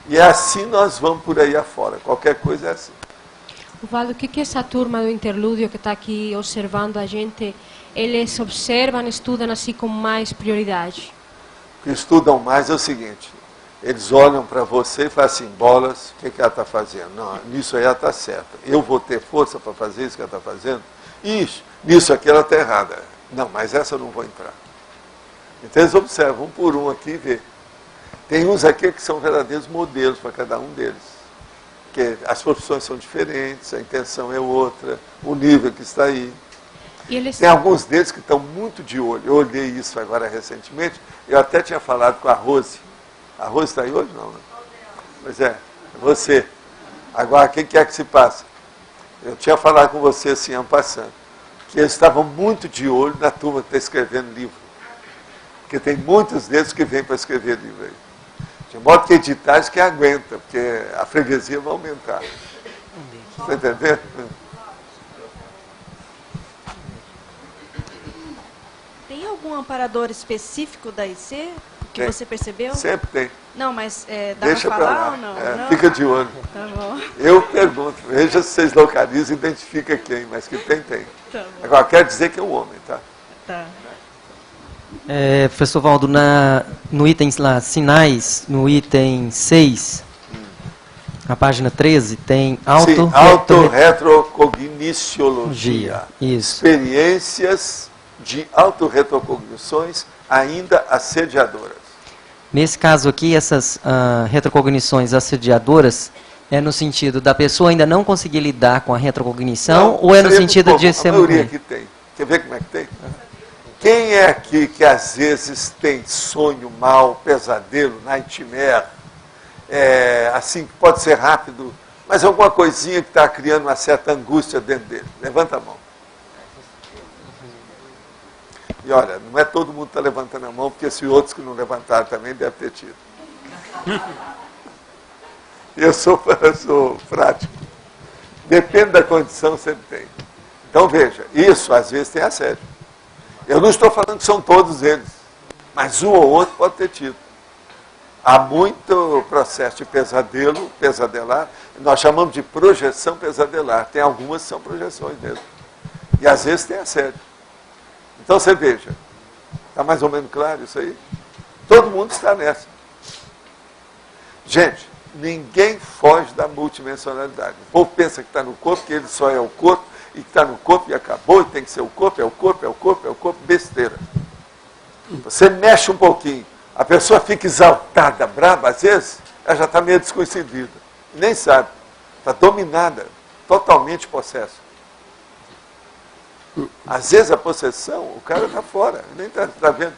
E é assim nós vamos por aí afora. Qualquer coisa é assim. Valdo, o que essa turma do interlúdio que está aqui observando a gente, eles observam, estudam assim com mais prioridade? O que estudam mais é o seguinte, eles olham para você e falam assim, Bolas, o que ela está fazendo? Não, nisso aí ela está certa. Eu vou ter força para fazer isso que ela está fazendo? Isso, nisso aqui ela está errada. Não, mas essa eu não vou entrar. Então eles observam um por um aqui e vê. Tem uns aqui que são verdadeiros modelos para cada um deles. Porque as profissões são diferentes, a intenção é outra, o nível que está aí. Tem alguns deles que estão muito de olho. Eu olhei isso agora recentemente, eu até tinha falado com a Rose. A Rose está aí hoje? Não, né? Pois é, você. Agora, o que é que se passa? Eu tinha falado com você assim, en passant, que eles estavam muito de olho na turma que está escrevendo livro. Porque tem muitos deles que vêm para escrever livro aí. De modo que editais que aguenta, porque a freguesia vai aumentar. Está entendendo? Tem algum amparador específico da IC que você percebeu? Sempre tem. Não, mas dá Deixa para falar lá. ou não? É, não? fica de olho. Tá bom. Eu pergunto, veja se vocês localizam e identificam quem, mas que tem. Tá bom. Agora, quer dizer que é um homem, tá? Tá. Professor Valdo, no item lá, sinais, no item 6, na página 13, tem autorretrocogniciologia. Isso. Experiências de autorretrocognições ainda assediadoras. Nesse caso aqui, essas retrocognições assediadoras é no sentido da pessoa ainda não conseguir lidar com a retrocognição, ou é no sentido de ser... A maioria que tem. Quer ver como é que tem? Quem é aqui que às vezes tem sonho mau, pesadelo, nightmare, assim, que pode ser rápido, mas alguma coisinha que está criando uma certa angústia dentro dele? Levanta a mão. E olha, não é todo mundo que está levantando a mão, porque esses outros que não levantaram também devem ter tido. Eu sou prático. Depende da condição, sempre tem. Então veja, isso às vezes tem assédio. Eu não estou falando que são todos eles, mas um ou outro pode ter tido. Há muito processo de pesadelo, pesadelar, nós chamamos de projeção pesadelar. Tem algumas que são projeções mesmo. E às vezes tem assédio. Então você veja, está mais ou menos claro isso aí? Todo mundo está nessa. Gente, ninguém foge da multidimensionalidade. O povo pensa que está no corpo, que ele só é o corpo, e que está no corpo e acabou, e tem que ser o corpo, é o corpo, é o corpo, é o corpo, besteira. Você mexe um pouquinho, a pessoa fica exaltada, brava, às vezes, ela já está meio descoincidida. Nem sabe. Está dominada, totalmente possessa. Às vezes a possessão, o cara está fora, nem está vendo.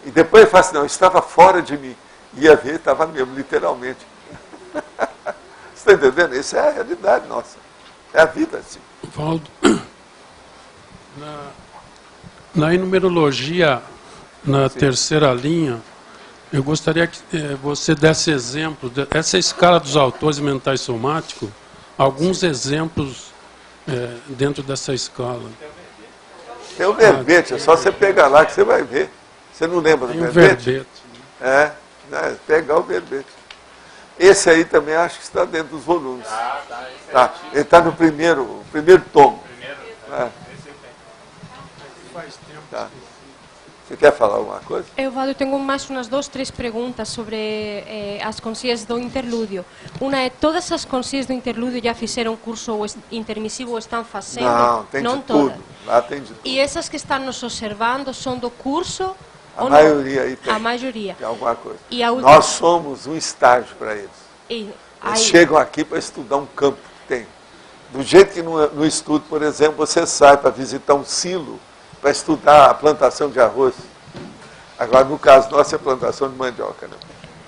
E depois ele fala assim, não, estava fora de mim. Ia ver, estava mesmo, literalmente. Você está entendendo? Isso é a realidade nossa. É a vida, assim. Valdo, na enumerologia, na terceira linha, eu gostaria que você desse exemplo, essa escala dos autores mentais somáticos, alguns exemplos dentro dessa escala. Tem o verbete, é só você pegar lá que você vai ver. Você não lembra do verbete? Verbete. Pegar o verbete. Esse aí também acho que está dentro dos volumes. Tá. Ele está no primeiro tomo. Tá. Você quer falar alguma coisa? Eu tenho mais umas 2, 3 perguntas sobre as consciências do interlúdio. Uma é, todas as consciências do interlúdio já fizeram curso intermissivo ou estão fazendo? Não, tem de tudo. Lá tem de tudo. E essas que estão nos observando são do curso? A maioria aí tem. A maioria. Tem alguma coisa. E a Nós somos um estágio para eles. Eles chegam aqui para estudar um campo que tem. Do jeito que no estudo, por exemplo, você sai para visitar um silo, para estudar a plantação de arroz. Agora, no caso nosso, é plantação de mandioca. Né?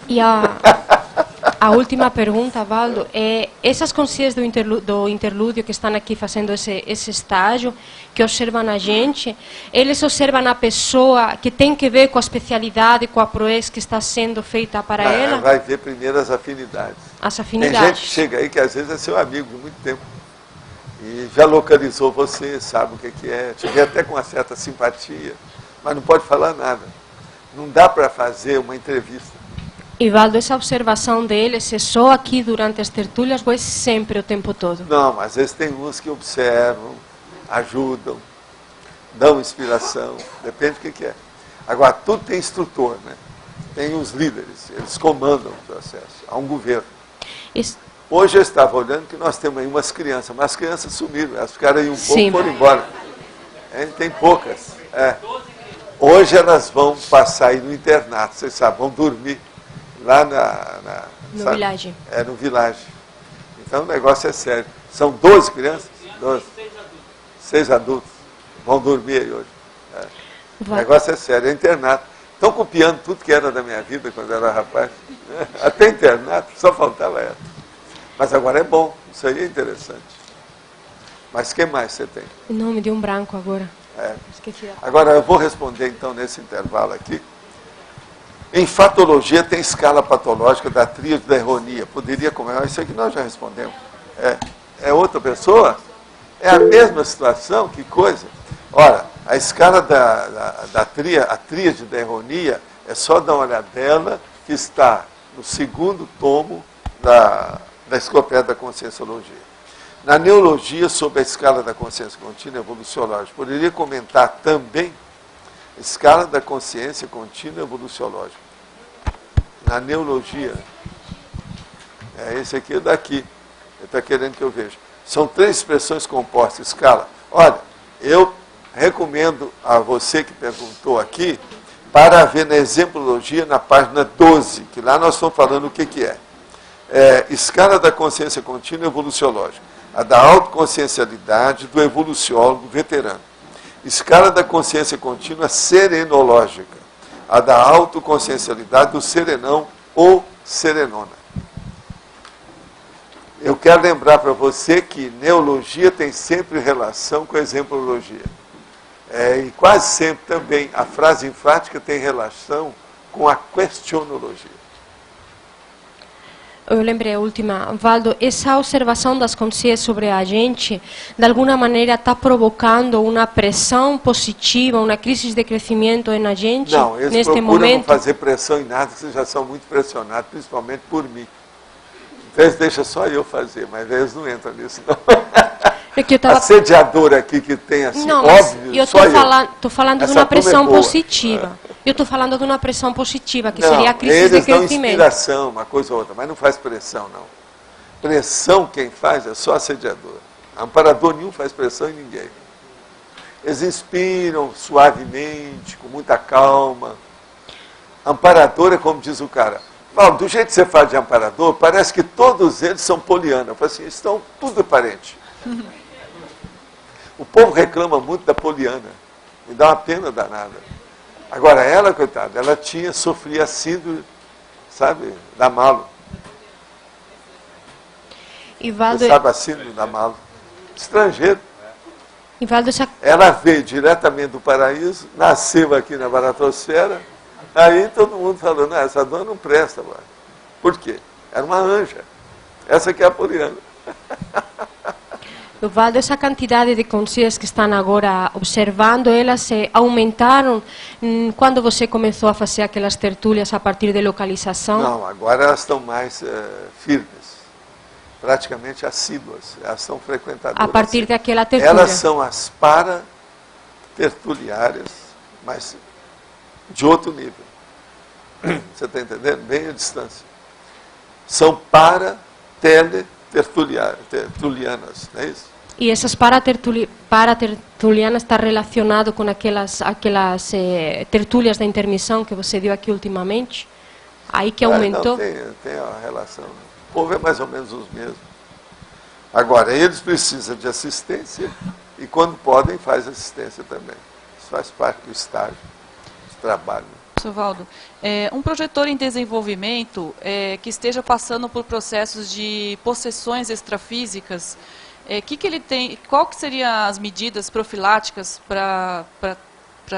E a última pergunta, Valdo, é essas consciências do interlúdio que estão aqui fazendo esse estágio, que observam a gente, eles observam a pessoa que tem que ver com a especialidade, com a proeza que está sendo feita para ela? Vai ver primeiro as afinidades. As afinidades. Tem gente que chega aí que às vezes é seu amigo de muito tempo. E já localizou você, sabe o que é, te vê até com uma certa simpatia, mas não pode falar nada. Não dá para fazer uma entrevista. E, Valdo, essa observação deles é só aqui durante as tertúlias ou é sempre o tempo todo? Não, mas às vezes tem uns que observam, ajudam, dão inspiração, depende do que é. Agora, tudo tem instrutor, né? Tem os líderes, eles comandam o processo, há um governo. Hoje eu estava olhando que nós temos aí umas crianças, mas as crianças sumiram, elas ficaram aí um pouco e foram embora. Tem poucas. Hoje elas vão passar aí no internato, vocês sabem, vão dormir lá no Village. No Village. Então o negócio é sério. São 12 crianças? 12. 6 adultos. Vão dormir aí hoje. O negócio é sério, é internato. Estão copiando tudo que era da minha vida quando eu era rapaz. Até internato, só faltava ela. Mas agora é bom, isso aí é interessante. Mas o que mais você tem? Não, me deu um branco agora. Esqueci. Agora eu vou responder então nesse intervalo aqui. Em fatologia tem escala patológica da tríade da erronia. Poderia comentar? Isso aqui nós já respondemos. É outra pessoa? É a mesma situação? Que coisa? Ora, a escala da tríade da erronia é só dar uma olhadela que está no segundo tomo da Enciclopédia da Conscienciologia. Na neurologia, sobre a escala da consciência contínua evoluciológica, poderia comentar também a escala da consciência contínua evoluciológica. Na neurologia, esse aqui é daqui, ele está querendo que eu veja. São 3 expressões compostas, escala. Olha, eu recomendo a você que perguntou aqui, para ver na exemplologia, na página 12, que lá nós estamos falando o que é. Escala da consciência contínua evoluciológica, a da autoconsciencialidade do evoluciólogo veterano. Escala da consciência contínua serenológica, a da autoconsciencialidade do serenão ou serenona. Eu quero lembrar para você que neologia tem sempre relação com a exemplologia. E quase sempre também a frase enfática tem relação com a questionologia. Eu lembrei a última, Valdo, essa observação das consciências sobre a gente, de alguma maneira está provocando uma pressão positiva, uma crise de crescimento na gente, não, eles neste procuram momento? Não fazer pressão em nada, vocês já são muito pressionados, principalmente por mim. Então eles deixam só eu fazer, mas eles não entram nisso, não. É que eu tava... Assediador aqui que tem assim, não, óbvio, eu estou falando de uma pressão positiva. Eu estou falando de uma pressão positiva, que seria a crise de crescimento. Eles dão inspiração, uma coisa ou outra, mas não faz pressão, não. Pressão quem faz é só assediador. Amparador nenhum faz pressão em ninguém. Eles inspiram suavemente, com muita calma. Amparador é como diz o cara. Paulo, do jeito que você faz de amparador, parece que todos eles são poliana. Eu falo assim, estão tudo parente. O povo reclama muito da poliana. Me dá uma pena danada. Agora, ela, coitada, ela sofria síndrome, sabe, da malo. Você sabe a síndrome da malo? Estrangeiro. Ela veio diretamente do paraíso, nasceu aqui na baratosfera, aí todo mundo falando, essa dona não presta agora. Por quê? Era uma anja. Essa aqui é a poliana. Valdo, essa quantidade de consciências que estão agora observando, elas aumentaram quando você começou a fazer aquelas tertúlias a partir de localização? Não, agora elas estão mais firmes, praticamente assíduas, elas são frequentadoras. A partir daquela tertúlia? Elas são as para-tertuliárias, mas de outro nível. Você está entendendo? Bem à distância. São para-tertulianas, não é isso? E essas para-tertulianas estão relacionadas com aquelas tertúlias da intermissão que você deu aqui ultimamente? Aí que aumentou? Não, tem a relação. O povo é mais ou menos os mesmos. Agora, eles precisam de assistência e quando podem, faz assistência também. Isso faz parte do estágio de trabalho. Professor Valdo, um projetor em desenvolvimento que esteja passando por processos de possessões extrafísicas, que ele tem, qual que seriam as medidas profiláticas para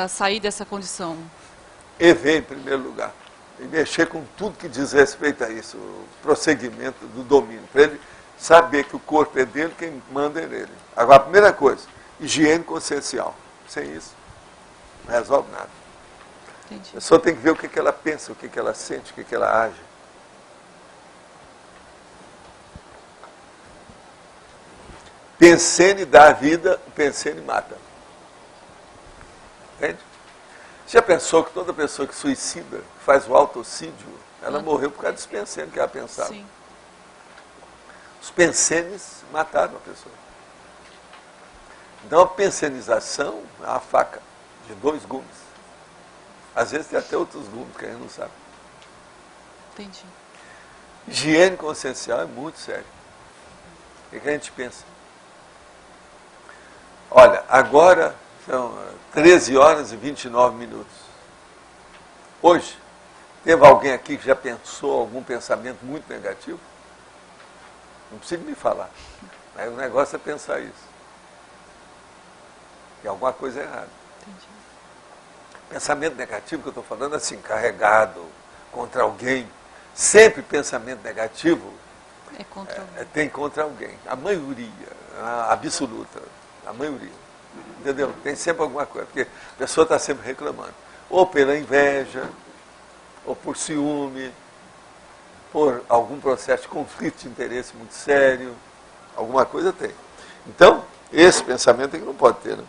sair dessa condição? EV em primeiro lugar. E mexer com tudo que diz respeito a isso, o prosseguimento do domínio, para ele saber que o corpo é dele, quem manda é ele. Agora, a primeira coisa, higiene consciencial. Sem isso, não resolve nada. Entendi. A pessoa tem que ver o que ela pensa, o que ela sente, o que ela age. Pensene dá a vida, pensene mata. Entende? Já pensou que toda pessoa que suicida, que faz o autocídio, ela morreu por causa dos pensenes que ela pensava? Sim. Os pensenes mataram a pessoa. Então a pensenização é uma faca de 2 gumes. Às vezes tem até outros gumes que a gente não sabe. Entendi. Higiene consciencial é muito sério. O que a gente pensa? Olha, agora são 13 horas e 29 minutos. Hoje, teve alguém aqui que já pensou algum pensamento muito negativo? Não precisa me falar. Mas o negócio é pensar isso. Tem alguma coisa errada. Entendi. Pensamento negativo que eu estou falando assim, carregado contra alguém. Sempre pensamento negativo tem contra alguém. A maioria, a absoluta. A maioria. Entendeu? Tem sempre alguma coisa. Porque a pessoa está sempre reclamando. Ou pela inveja, ou por ciúme, por algum processo de conflito de interesse muito sério. Alguma coisa tem. Então, esse pensamento é que não pode ter. Né?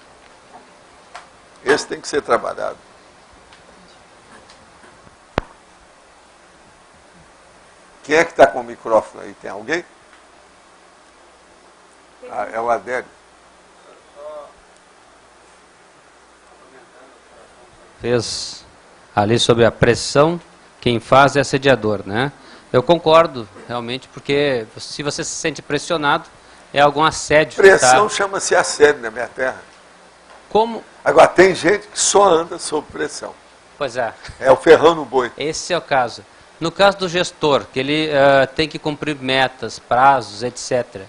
Esse tem que ser trabalhado. Quem é que está com o microfone aí? Tem alguém? Ah, é o Adélio. Fez ali sobre a pressão, quem faz é assediador, né? Eu concordo, realmente, porque se você se sente pressionado, é algum assédio. Pressão chama-se assédio na minha terra. Como? Agora, tem gente que só anda sob pressão. Pois é. É o ferrão no boi. Esse é o caso. No caso do gestor, que ele tem que cumprir metas, prazos, etc.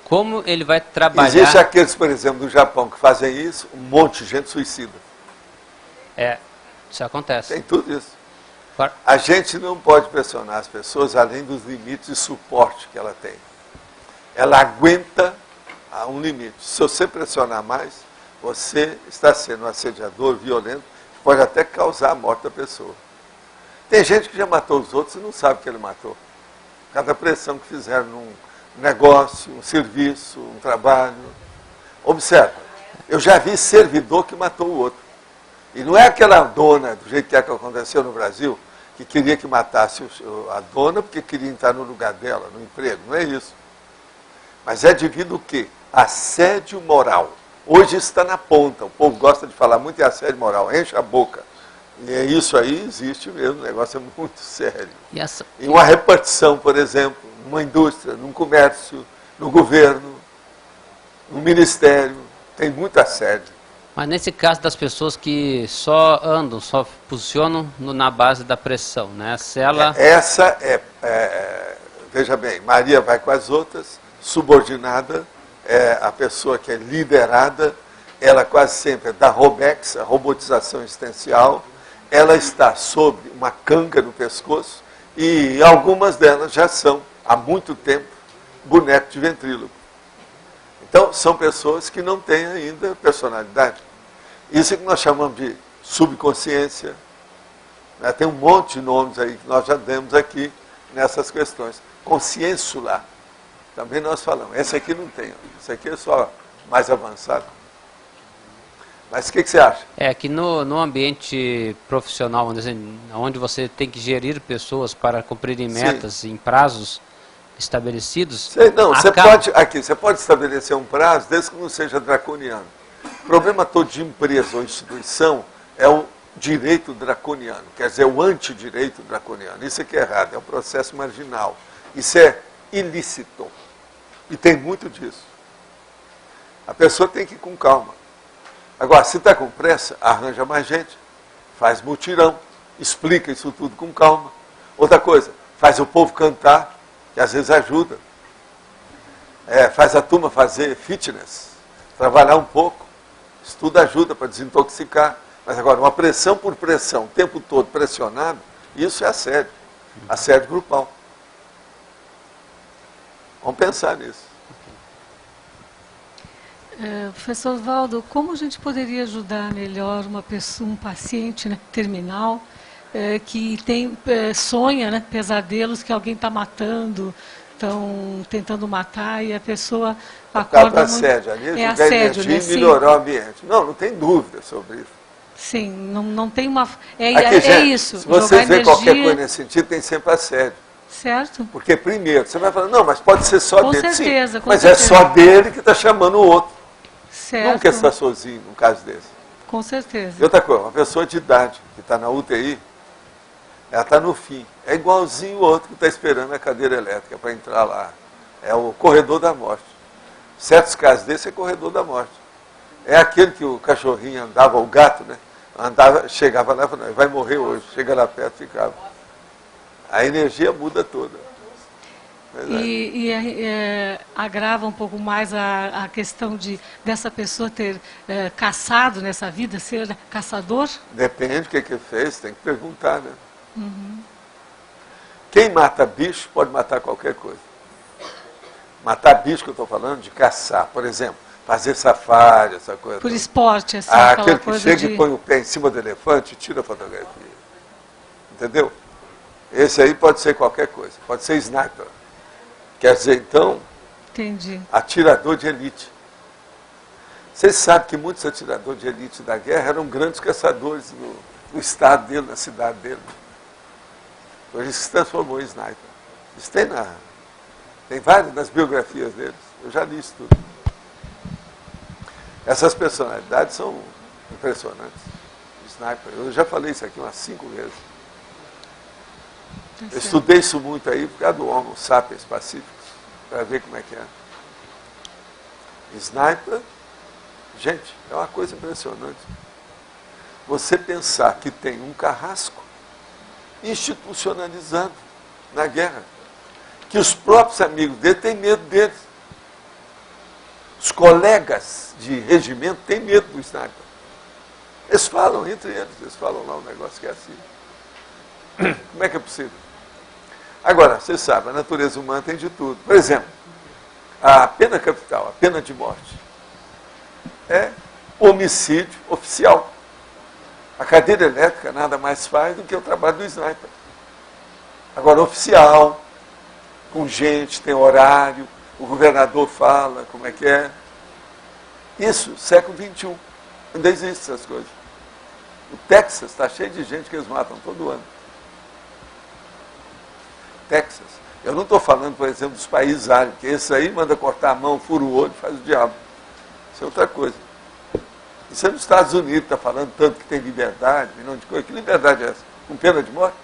Como ele vai trabalhar... Existem aqueles, por exemplo, do Japão, que fazem isso, um monte de gente suicida. Isso acontece. Tem tudo isso. A gente não pode pressionar as pessoas além dos limites de suporte que ela tem. Ela aguenta a um limite. Se você pressionar mais, você está sendo um assediador violento, que pode até causar a morte da pessoa. Tem gente que já matou os outros e não sabe que ele matou. Cada pressão que fizeram num negócio, um serviço, um trabalho. Observa, eu já vi servidor que matou o outro. E não é aquela dona, do jeito que aconteceu no Brasil, que queria que matasse a dona porque queria entrar no lugar dela, no emprego. Não é isso. Mas é devido ao quê? Assédio moral. Hoje isso está na ponta. O povo gosta de falar muito em assédio moral. Enche a boca. E isso aí existe mesmo. O negócio é muito sério. E uma repartição, por exemplo, numa indústria, num comércio, no governo, no ministério, tem muito assédio. Mas nesse caso das pessoas que só andam, só funcionam na base da pressão, né? Se ela... Veja bem, Maria vai com as outras, subordinada, a pessoa que é liderada, ela quase sempre é da ROBEX, a robotização existencial, ela está sob uma canga no pescoço e algumas delas já são, há muito tempo, boneco de ventríloco. Então, são pessoas que não têm ainda personalidade. Isso é que nós chamamos de subconsciência. Né? Tem um monte de nomes aí que nós já demos aqui nessas questões. Consciênsula, também nós falamos. Esse aqui não tem. Esse aqui é só mais avançado. Mas o que você acha? É que no ambiente profissional, onde você tem que gerir pessoas para cumprirem metas em prazos estabelecidos... Você pode estabelecer um prazo desde que não seja draconiano. O problema todo de empresa ou instituição é o direito draconiano, quer dizer, o antidireito draconiano. Isso aqui é errado, é um processo marginal. Isso é ilícito. E tem muito disso. A pessoa tem que ir com calma. Agora, se está com pressa, arranja mais gente, faz mutirão, explica isso tudo com calma. Outra coisa, faz o povo cantar, que às vezes ajuda. Faz a turma fazer fitness, trabalhar um pouco. Isso tudo ajuda para desintoxicar. Mas agora, uma pressão por pressão, o tempo todo pressionado, isso é assédio. Assédio grupal. Vamos pensar nisso. Professor Valdo, como a gente poderia ajudar melhor uma pessoa, um paciente, né, terminal, que sonha, né, pesadelos que alguém está matando, estão tentando matar e a pessoa acorda assédio, energia e melhorar o ambiente. Não tem dúvida sobre isso. Sim, não tem uma... Gente, isso. Se você vê qualquer coisa nesse sentido, tem sempre assédio. Certo. Porque primeiro, você vai falar, não, mas pode ser só dele. Certeza, sim, mas é só dele que está chamando o outro. Certo. Nunca está sozinho num caso desse. Com certeza. E outra coisa, uma pessoa de idade que está na UTI, ela está no fim. É igualzinho o outro que está esperando a cadeira elétrica para entrar lá. É o corredor da morte. Certos casos desse é corredor da morte. É aquele que o cachorrinho andava, o gato, né? Chegava lá e falava, vai morrer hoje. Chega lá perto e ficava. A energia muda toda. Agrava um pouco mais a questão dessa pessoa ter caçado nessa vida, ser caçador? Depende do que fez, tem que perguntar, né? Uhum. Quem mata bicho pode matar qualquer coisa. Matar bicho que eu estou falando de caçar, por exemplo, fazer safari, essa coisa. Por esporte, assim, aquele que chega e põe o pé em cima do elefante e tira a fotografia. Entendeu? Esse aí pode ser qualquer coisa, pode ser sniper. Quer dizer, então, entendi. Atirador de elite. Vocês sabem que muitos atiradores de elite da guerra eram grandes caçadores no estado dele, na cidade dele. Hoje ele se transformou em sniper. Isso tem várias nas biografias deles. Eu já li isso tudo. Essas personalidades são impressionantes. Sniper. Eu já falei isso aqui umas 5 vezes. Eu estudei isso muito aí por causa do Homo sapiens pacíficos, para ver como é que é. Sniper, gente, é uma coisa impressionante. Você pensar que tem um carrasco institucionalizado na guerra, que os próprios amigos dele têm medo deles. Os colegas de regimento têm medo do sniper. Eles falam entre eles falam lá um negócio que é assim. Como é que é possível? Agora, você sabe, a natureza humana tem de tudo. Por exemplo, a pena capital, a pena de morte, é homicídio oficial. A cadeira elétrica nada mais faz do que o trabalho do sniper. Agora, oficial, com gente, tem horário, o governador fala como é que é. Isso, século XXI. Ainda existem essas coisas. O Texas está cheio de gente que eles matam todo ano. Texas. Eu não estou falando, por exemplo, dos países árabes, que esse aí manda cortar a mão, fura o olho, faz o diabo. Isso é outra coisa. Isso é nos Estados Unidos, está falando tanto que tem liberdade, milhão de coisas. Que liberdade é essa? Com pena de morte?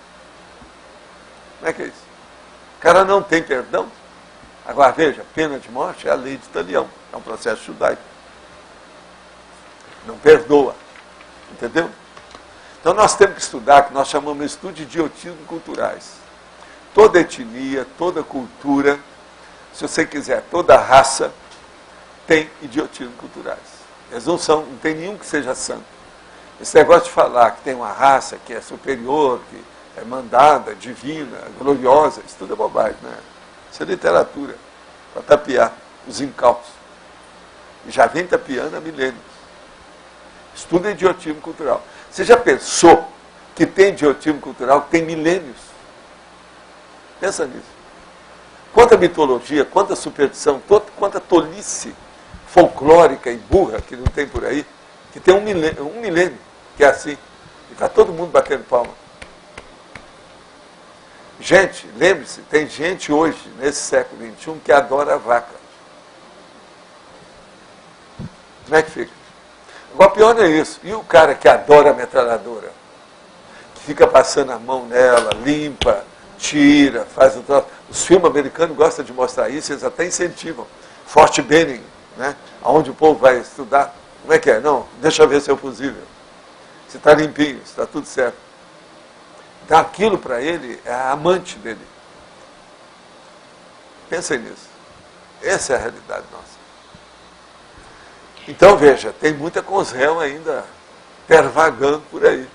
Como é que é isso? O cara não tem perdão. Agora, veja, pena de morte é a lei de Italião. É um processo judaico. Não perdoa. Entendeu? Então nós temos que estudar, que nós chamamos de estudo de idiotismo culturais. Toda etnia, toda cultura, se você quiser, toda raça, tem idiotismo culturais. Eles não tem nenhum que seja santo. Esse negócio de falar que tem uma raça que é superior, que é mandada, divina, gloriosa, isso tudo é bobagem, né? Isso é literatura, para tapear os incautos. Já vem tapeando há milênios. Isso tudo é idiotismo cultural. Você já pensou que tem idiotismo cultural que tem milênios? Pensa nisso. Quanta mitologia, quanta superstição, quanta tolice folclórica e burra que não tem por aí, que tem um milênio que é assim. E está todo mundo batendo palma. Gente, lembre-se, tem gente hoje, nesse século XXI, que adora a vaca. Como é que fica? Agora, pior não é isso. E o cara que adora a metralhadora? Que fica passando a mão nela, limpa, tira, faz o troço. Os filmes americanos gostam de mostrar isso, eles até incentivam. Fort Benning, né? Onde o povo vai estudar. Como é que é? Não, deixa eu ver se é possível. Se está limpinho, se está tudo certo. Então aquilo para ele é a amante dele. Pensem nisso. Essa é a realidade nossa. Então veja, tem muita consréu ainda pervagando por aí.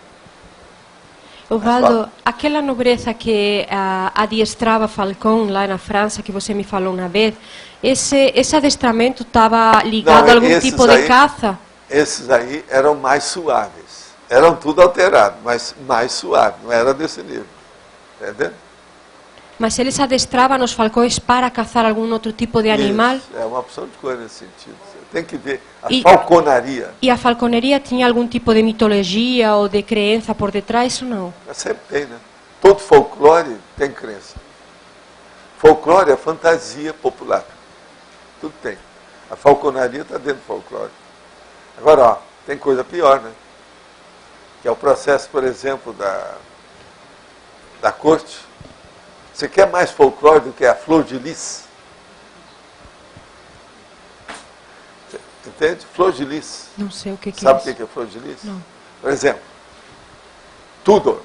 Osvaldo, aquela nobreza que adiestrava Falcão lá na França, que você me falou uma vez, esse adestramento estava ligado a algum tipo de caça? Esses aí eram mais suaves. Eram tudo alterado, mas mais suave, não era desse nível. Entendeu? Mas eles adestravam os falcões para caçar algum outro tipo de animal? Isso, é uma opção de coisa nesse sentido. Você tem que ver a falconaria. E a falconeria tinha algum tipo de mitologia ou de crença por detrás ou não? Sempre tem, né? Todo folclore tem crença. Folclore é fantasia popular. Tudo tem. A falconaria está dentro do folclore. Agora, ó, tem coisa pior, né? Que é o processo, por exemplo, da corte. Você quer mais folclore do que a flor de lis? Entende? Flor de lis. Não sei o que é. Sabe o que é flor de lis? Não. Por exemplo, Tudor.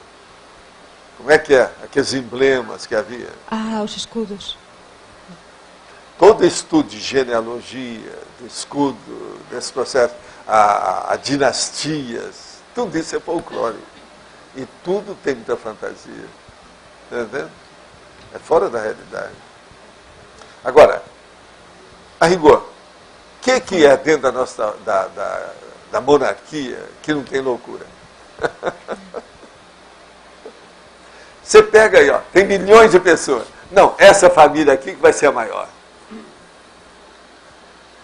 Como é que é? Aqueles emblemas que havia. Ah, os escudos. Todo estudo de genealogia, do escudo, desse processo, a dinastias, tudo isso é folclore. E tudo tem muita fantasia. Está entendendo? É fora da realidade. Agora, a rigor, o que é dentro da nossa da monarquia que não tem loucura? Você pega aí, ó, tem milhões de pessoas. Não, essa família aqui que vai ser a maior.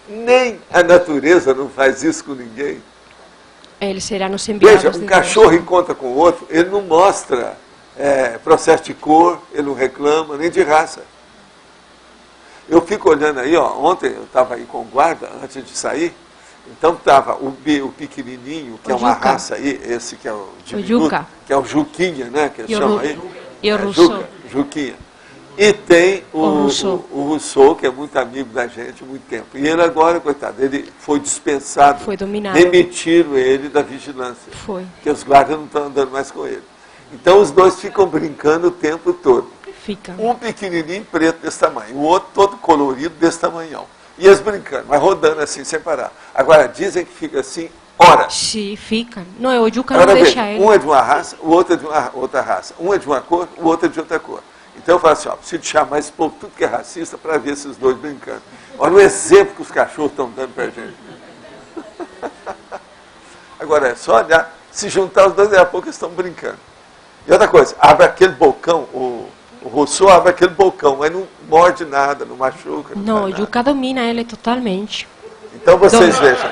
Nem a natureza não faz isso com ninguém. Eles serão os enviados. Veja, um cachorro encontra com o outro, ele não mostra processo de cor, ele não reclama, nem de raça. Eu fico olhando aí, ó, ontem eu estava aí com guarda, antes de sair, então estava o pequenininho, que é uma raça aí, esse que é o diminuto, que é o Juquinha, né, que eles chamam aí. E o Rousseau. Juquinha. E tem o Rousseau, que é muito amigo da gente há muito tempo. E ele agora, coitado, ele foi dispensado. Foi dominado. Demitiram ele da vigilância. Foi. Porque os guardas não estão andando mais com ele. Então os dois ficam brincando o tempo todo. Fica. Um pequenininho preto desse tamanho, o outro todo colorido desse tamanhão. E eles brincando, mas rodando assim, sem parar. Agora, dizem que fica assim horas. Sim, fica. Não, o Juca não deixa ele. Um é de uma raça, o outro é de uma outra raça. Um é de uma cor, o outro é de outra cor. Então eu falo assim, ó, preciso chamar esse povo tudo que é racista para ver esses dois brincando. Olha o exemplo que os cachorros estão dando para a gente. Agora, é só olhar, se juntar os dois, daqui a pouco eles estão brincando. E outra coisa, abre aquele bocão, o Rousseau abre aquele bocão, mas não morde nada, não machuca. Não, o Juca domina ele totalmente. Então vocês vejam.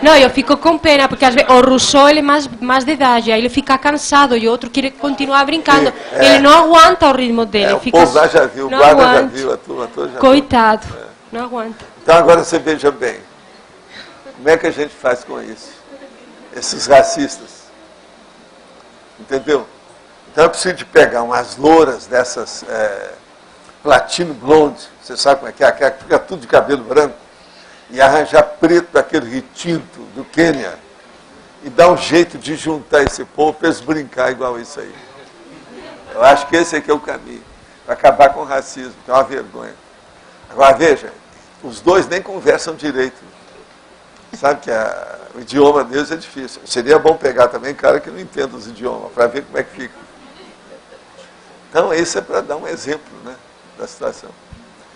Não, eu fico com pena, porque às vezes o Rousseau ele é mais de idade, aí ele fica cansado e o outro quer continuar brincando. Sim, ele não aguanta o ritmo dele. O povo lá já viu, o guarda já viu, a turma toda já viu. Coitado, não aguenta. Então agora você veja bem, como é que a gente faz com isso? Esses racistas. Entendeu? Então eu preciso de pegar umas louras dessas platino blonde, você sabe como é que é? Que fica tudo de cabelo branco, e arranjar preto daquele retinto do Quênia, e dar um jeito de juntar esse povo para eles brincar igual isso aí. Eu acho que esse aqui é o caminho, para acabar com o racismo, que é uma vergonha. Agora veja, os dois nem conversam direito. Sabe que o idioma deles é difícil. Seria bom pegar também cara que não entenda os idiomas, para ver como é que fica. Então, isso é para dar um exemplo, né, da situação.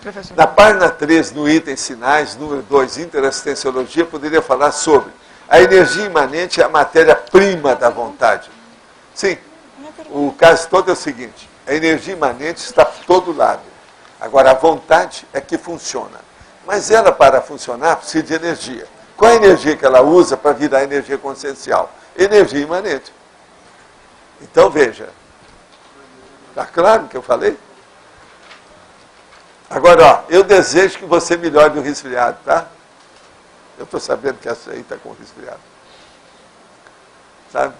Professor. Na página 3, no item sinais, número 2, interassistenciologia, poderia falar sobre a energia imanente é a matéria-prima da vontade. Sim, o caso todo é o seguinte, a energia imanente está por todo lado. Agora, a vontade é que funciona. Mas ela, para funcionar, precisa de energia. Qual é a energia que ela usa para virar energia consciencial? Energia imanente. Então, veja. Está claro o que eu falei? Agora, ó, eu desejo que você melhore do resfriado, tá? Eu estou sabendo que essa aí está com resfriado. Sabe?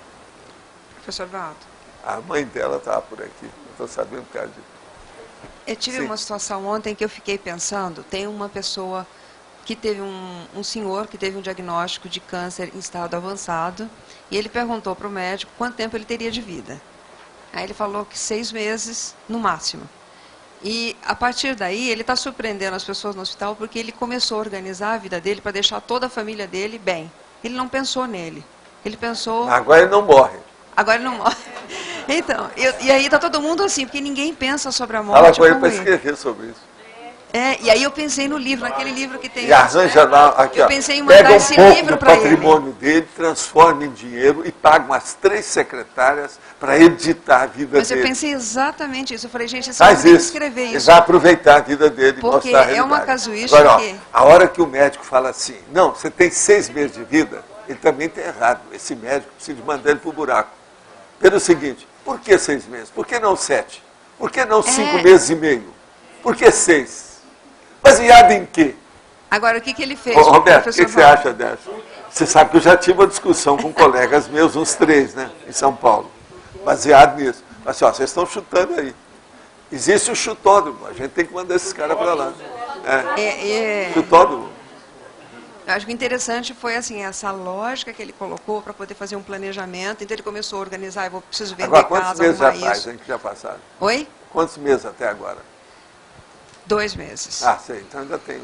Professor Valdo. A mãe dela estava por aqui. Eu estou sabendo por causa disso. Eu tive Sim. uma situação ontem que eu fiquei pensando, tem uma pessoa que teve um senhor que teve um diagnóstico de câncer em estado avançado, e ele perguntou para o médico quanto tempo ele teria de vida. Aí ele falou que 6 meses no máximo. E a partir daí ele está surpreendendo as pessoas no hospital porque ele começou a organizar a vida dele para deixar toda a família dele bem. Ele não pensou nele. Ele pensou... Agora ele não morre. Agora ele não morre. Então, e aí está todo mundo assim, porque ninguém pensa sobre a morte. Fala com ele para escrever sobre isso. E aí eu pensei no livro, naquele livro que tem... E arranja lá, aqui, eu ó, pensei em mandar pega esse pouco livro do para ele. patrimônio dele, transforma em dinheiro e paga umas 3 secretárias para editar a vida Mas dele. eu pensei exatamente isso. Eu falei, gente, esse Faz homem tem que isso. escrever Ele isso. vai aproveitar a vida dele e Porque mostrar a é uma realidade. casuística Agora, ó, que... a hora que o médico fala assim, não, você tem 6 meses de vida, ele também está errado. Esse médico precisa mandar ele para o buraco. Pelo seguinte, por que 6 meses? Por que não 7? Por que não 5 meses e meio? Por que 6? Baseado em quê? Agora, o que ele fez? Ô, Roberto, o que você Valdo? acha dessa? Você sabe que eu já tive uma discussão com colegas meus, uns 3, né, em São Paulo, baseado nisso. Mas assim, ó, vocês estão chutando aí. Existe o chutódromo, a gente tem que mandar esses caras para lá. Chutódromo. Eu acho que o interessante foi assim, essa lógica que ele colocou para poder fazer um planejamento. Então ele começou a organizar, eu preciso vender Agora, quantos casa, meses já arrumar faz, isso. hein, que já passaram? Oi? Quantos meses até agora? 2 meses. Ah, sei, então ainda tem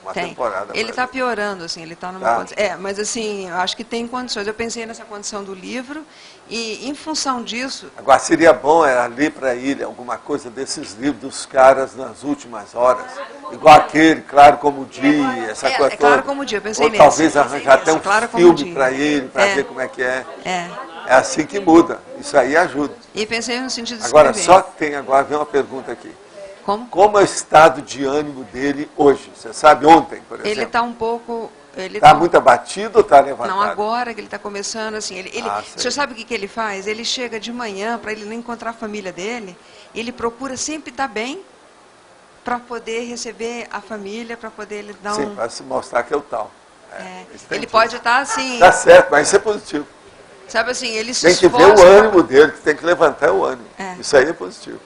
uma Tem. temporada. Ele está piorando, assim, ele está numa condição... mas assim, eu acho que tem condições. Eu pensei nessa condição do livro e, em função disso... Agora, seria bom ler para ele alguma coisa desses livros dos caras nas últimas horas. Igual aquele, Claro Como o Dia, essa coisa toda. Claro Como o Dia, eu pensei Ou nesse. talvez arranjar até um Claro Como filme Dia. para ele, para ver como é que é. É assim que muda. Isso aí ajuda. E pensei no sentido de Agora, escrever. agora vem uma pergunta aqui. Como é o estado de ânimo dele hoje? Você sabe, ontem, por exemplo? Ele está um pouco... Está muito abatido ou está levantado? Não, agora que ele está começando, assim, o senhor sabe o que ele faz? Ele chega de manhã, para ele não encontrar a família dele, ele procura sempre estar bem, para poder receber a família, para poder ele dar Sim, para se mostrar que é o tal. Ele pode estar assim... Está certo, mas isso é positivo. Sabe assim, ele se tem que ver o ânimo dele, que tem que levantar o ânimo. Isso aí é positivo.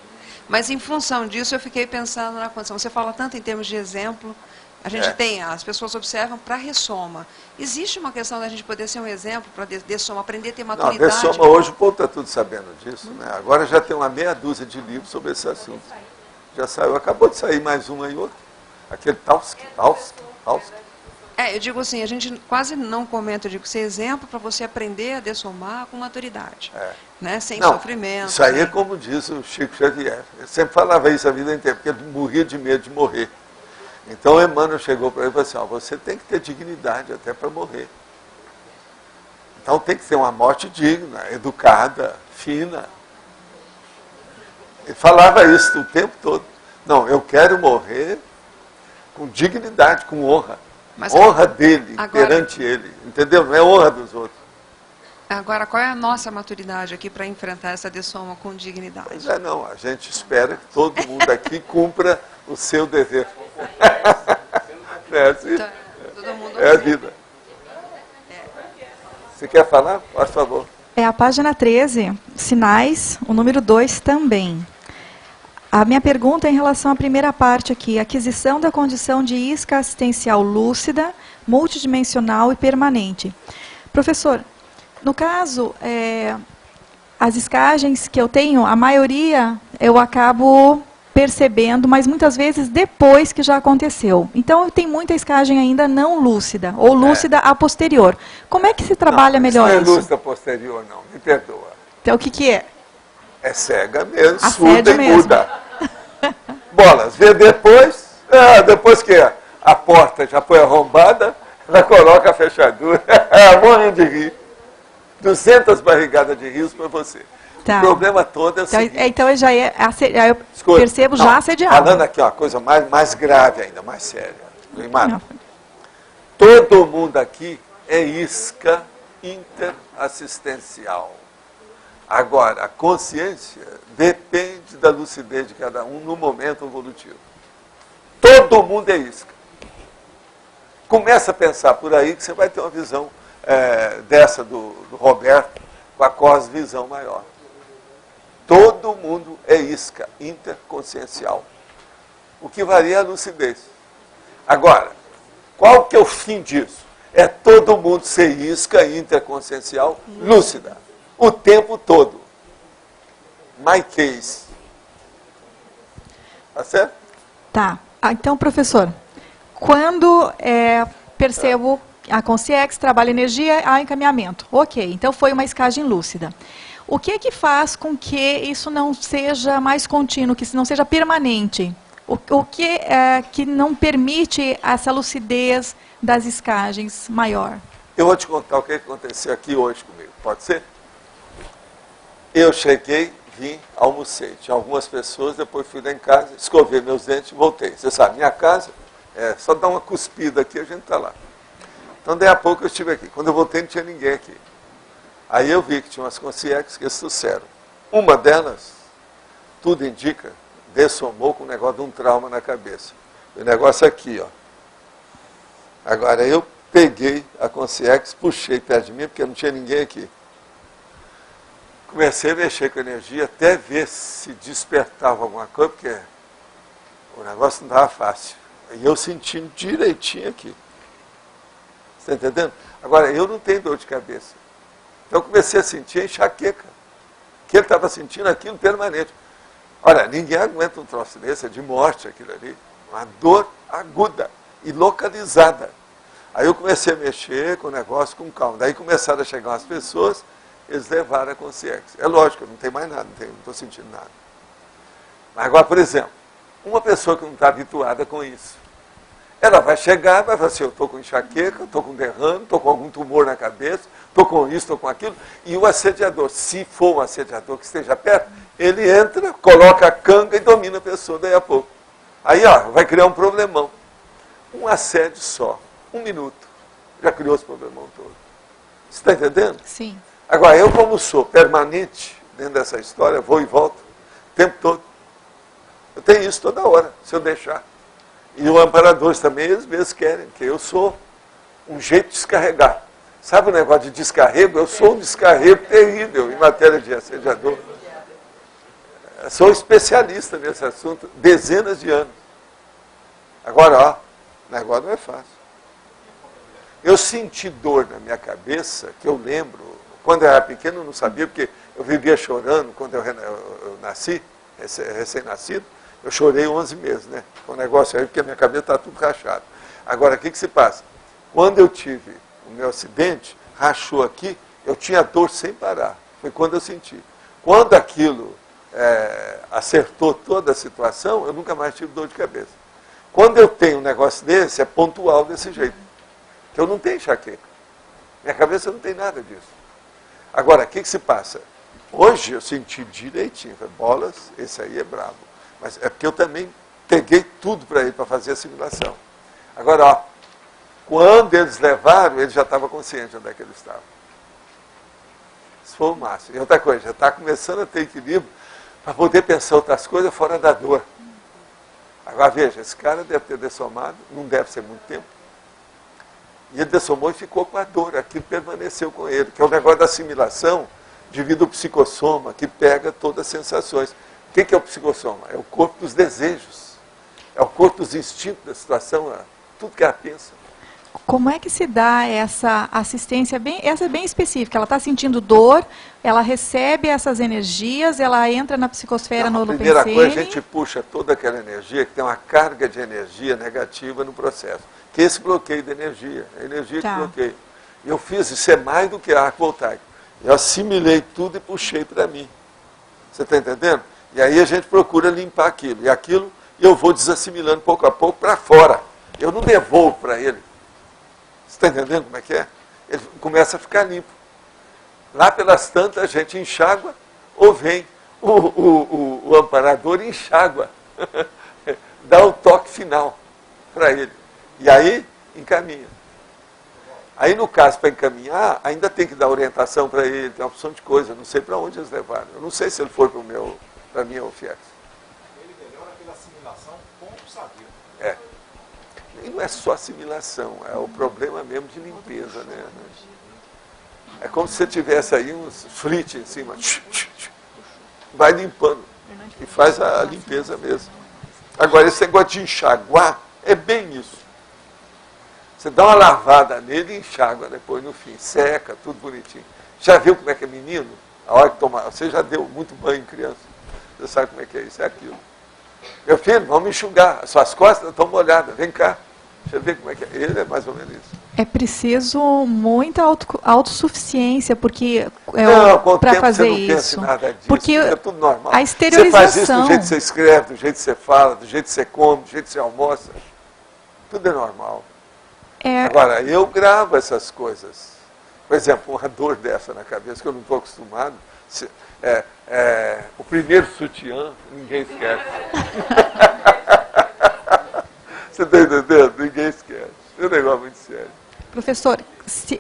Mas em função disso, eu fiquei pensando na condição. Você fala tanto em termos de exemplo, a gente tem, as pessoas observam para ressoma. Existe uma questão da gente poder ser um exemplo para dessoma, aprender a ter maturidade? Não, dessoma hoje o povo está tudo sabendo disso. Né? Agora já tem uma meia dúzia de livros sobre esse assunto. Já saiu, acabou de sair mais um aí outro. Aquele Tauski. Eu digo assim, a gente quase não comenta, eu digo, ser exemplo para você aprender a dessomar com maturidade. Né? Sem sofrimento. Isso aí é como diz o Chico Xavier. Ele sempre falava isso a vida inteira, porque ele morria de medo de morrer. Então o Emmanuel chegou para ele e falou assim, você tem que ter dignidade até para morrer. Então tem que ter uma morte digna, educada, fina. Ele falava isso o tempo todo. Não, eu quero morrer com dignidade, com honra. Mas honra dele, perante ele. Entendeu? Não é honra dos outros. Agora, qual é a nossa maturidade aqui para enfrentar essa dessoma com dignidade? Pois não, a gente espera que todo mundo aqui cumpra o seu dever. É assim? Então, todo mundo é a vida. Você quer falar? Por favor. É a página 13, sinais, o número 2 também. A minha pergunta é em relação à primeira parte aqui, aquisição da condição de isca assistencial lúcida, multidimensional e permanente. Professor, no caso, as escagens que eu tenho, a maioria eu acabo percebendo, mas muitas vezes depois que já aconteceu. Então, eu tenho muita escagem ainda não lúcida, ou lúcida a posterior. Como é que se trabalha melhor isso? Não é lúcida posterior, não. Me perdoa. Então, o que é? É cega mesmo, A surda sede e mesmo. muda. Bolas, vê depois, Depois que a porta já foi arrombada, ela coloca a fechadura. Morrendo de rir. 200 barrigadas de rios para você. Tá. O problema todo é o seguinte. Então eu percebo já assediado. Falando aqui, uma coisa mais grave ainda, mais séria. Todo mundo aqui é isca interassistencial. Agora, a consciência depende da lucidez de cada um no momento evolutivo. Todo mundo é isca. Começa a pensar por aí que você vai ter uma visão dessa do Roberto, com a cosvisão maior. Todo mundo é isca interconsciencial. O que varia é a lucidez. Agora, qual que é o fim disso? É todo mundo ser isca interconsciencial lúcida. O tempo todo. My case. Tá certo? Tá. Então, professor, quando percebo a Consciex, trabalha energia, há encaminhamento. Ok, então foi uma escagem lúcida. O que é que faz com que isso não seja mais contínuo, que isso não seja permanente? O que que não permite essa lucidez das escagens maior? Eu vou te contar o que aconteceu aqui hoje comigo, pode ser? Eu cheguei, vim, almocei. Tinha algumas pessoas, depois fui lá em casa, escovei meus dentes e voltei. Você sabe, minha casa, só dar uma cuspida aqui, a gente está lá. Então, daí a pouco eu estive aqui. Quando eu voltei, não tinha ninguém aqui. Aí eu vi que tinha umas consciências que trouxeram. Uma delas, tudo indica, dessomou com um negócio de um trauma na cabeça. O negócio aqui, ó. Agora, eu peguei a consciência, puxei perto de mim, porque não tinha ninguém aqui. Comecei a mexer com a energia, até ver se despertava alguma coisa, porque o negócio não estava fácil. E eu sentindo direitinho aqui. Você está entendendo? Agora, eu não tenho dor de cabeça. Então, eu comecei a sentir a enxaqueca. Que ele estava sentindo aquilo permanente. Olha, ninguém aguenta um troço desse, é de morte aquilo ali. Uma dor aguda e localizada. Aí eu comecei a mexer com o negócio com calma. Daí começaram a chegar umas pessoas, eles levaram a consciência. É lógico, não tem mais nada, não estou sentindo nada. Mas agora, por exemplo, uma pessoa que não está habituada com isso, ela vai chegar e vai falar assim, eu estou com enxaqueca, estou com derrame, estou com algum tumor na cabeça, estou com isso, estou com aquilo. E o assediador, se for um assediador que esteja perto, ele entra, coloca a canga e domina a pessoa daí a pouco. Aí, ó, vai criar um problemão. Um assédio só, 1 minuto, já criou esse problemão todo. Você está entendendo? Sim. Agora, eu como sou permanente dentro dessa história, vou e volto, o tempo todo. Eu tenho isso toda hora, se eu deixar. E os amparadores também, eles mesmos querem, que eu sou um jeito de descarregar. Sabe o negócio de descarrego? Eu sou um descarrego terrível em matéria de assediador. Eu sou especialista nesse assunto, dezenas de anos. Agora, ó, o negócio não é fácil. Eu senti dor na minha cabeça, que eu lembro, quando eu era pequeno eu não sabia, porque eu vivia chorando quando eu nasci, recém-nascido. Eu chorei 11 meses, né? Com o negócio aí, porque a minha cabeça está tudo rachada. Agora, o que se passa? Quando eu tive o meu acidente, rachou aqui, eu tinha dor sem parar. Foi quando eu senti. Quando aquilo acertou toda a situação, eu nunca mais tive dor de cabeça. Quando eu tenho um negócio desse, é pontual desse jeito. Que eu não tenho enxaqueca. Minha cabeça não tem nada disso. Agora, o que se passa? Hoje eu senti direitinho. Falei, bolas, esse aí é brabo. Mas é porque eu também peguei tudo para ele, para fazer a simulação. Agora, ó, quando eles levaram, ele já estava consciente de onde é que ele estava. Isso foi o máximo. E outra coisa, já está começando a ter equilíbrio para poder pensar outras coisas fora da dor. Agora, veja, esse cara deve ter dessomado, não deve ser muito tempo. E ele dessomou e ficou com a dor, aquilo permaneceu com ele, que é o negócio da assimilação devido ao psicossoma, que pega todas as sensações. O que é o psicossoma? É o corpo dos desejos, é o corpo dos instintos da situação, tudo que ela pensa. Como é que se dá essa assistência essa é bem específica? Ela está sentindo dor, ela recebe essas energias, ela entra na psicosfera no holopensene. A primeira coisa, a gente puxa toda aquela energia, que tem uma carga de energia negativa no processo, que é esse bloqueio de energia, a energia que bloqueia. Eu fiz isso, é mais do que arco voltaico. Eu assimilei tudo e puxei para mim. Você está entendendo? E aí a gente procura limpar aquilo. E aquilo e eu vou desassimilando pouco a pouco para fora. Eu não devolvo para ele. Você está entendendo como é que é? Ele começa a ficar limpo. Lá pelas tantas, a gente enxágua, ou vem o amparador e enxágua. Dá o toque final para ele. E aí, encaminha. Aí, no caso, para encaminhar, ainda tem que dar orientação para ele, tem uma opção de coisa, não sei para onde eles levaram. Eu não sei se ele foi para a minha OFIEX. Ele melhora pela assimilação com o saber. É. E não é só assimilação, é o problema mesmo de limpeza, né? É como se você tivesse aí uns flit em cima. Vai limpando. E faz a limpeza mesmo. Agora, esse negócio de enxaguar é bem isso. Você dá uma lavada nele e enxágua depois no fim. Seca, tudo bonitinho. Já viu como é que é menino? A hora que toma. Você já deu muito banho em criança. Você sabe como é que é isso, é aquilo. Meu filho, vamos enxugar. As suas costas estão molhadas. Vem cá. Deixa eu ver como é que é. Ele é mais ou menos isso. É preciso muita autossuficiência, porque para fazer você não isso. Pensa nada disso, porque é tudo normal. A exteriorização. Você faz isso do jeito que você escreve, do jeito que você fala, do jeito que você come, do jeito que você almoça. Tudo é normal. Agora, eu gravo essas coisas. Por exemplo, uma dor dessa na cabeça, que eu não estou acostumado. O primeiro sutiã, ninguém esquece. Você está entendendo? Ninguém esquece. É um negócio muito sério. Professor,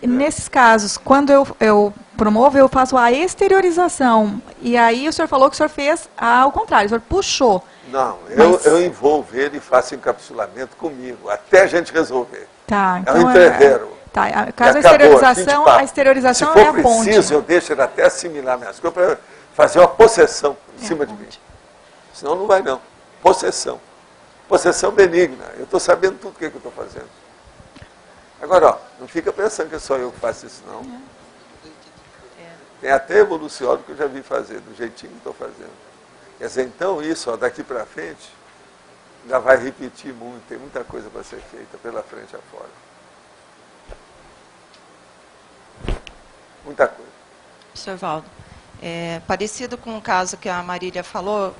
nesses casos, quando eu promovo, eu faço a exteriorização. E aí o senhor falou que o senhor fez ao contrário, o senhor puxou. Não, eu envolvo ele e faço encapsulamento comigo, até a gente resolver. Tá, então é um entrevero. Caso a exteriorização é a ponte. Se for preciso, eu deixo ele até assimilar minhas coisas para fazer uma possessão em cima de mim. Senão não vai não. Possessão. Possessão benigna. Eu estou sabendo tudo o que eu estou fazendo. Agora, ó, não fica pensando que é só eu que faço isso, não. Tem até evoluciólogo que eu já vi fazer, do jeitinho que estou fazendo. Quer dizer, então isso, ó, daqui para frente, ainda vai repetir muito, tem muita coisa para ser feita pela frente afora. Muita coisa. Professor Valdo, parecido com o caso que a Marília falou,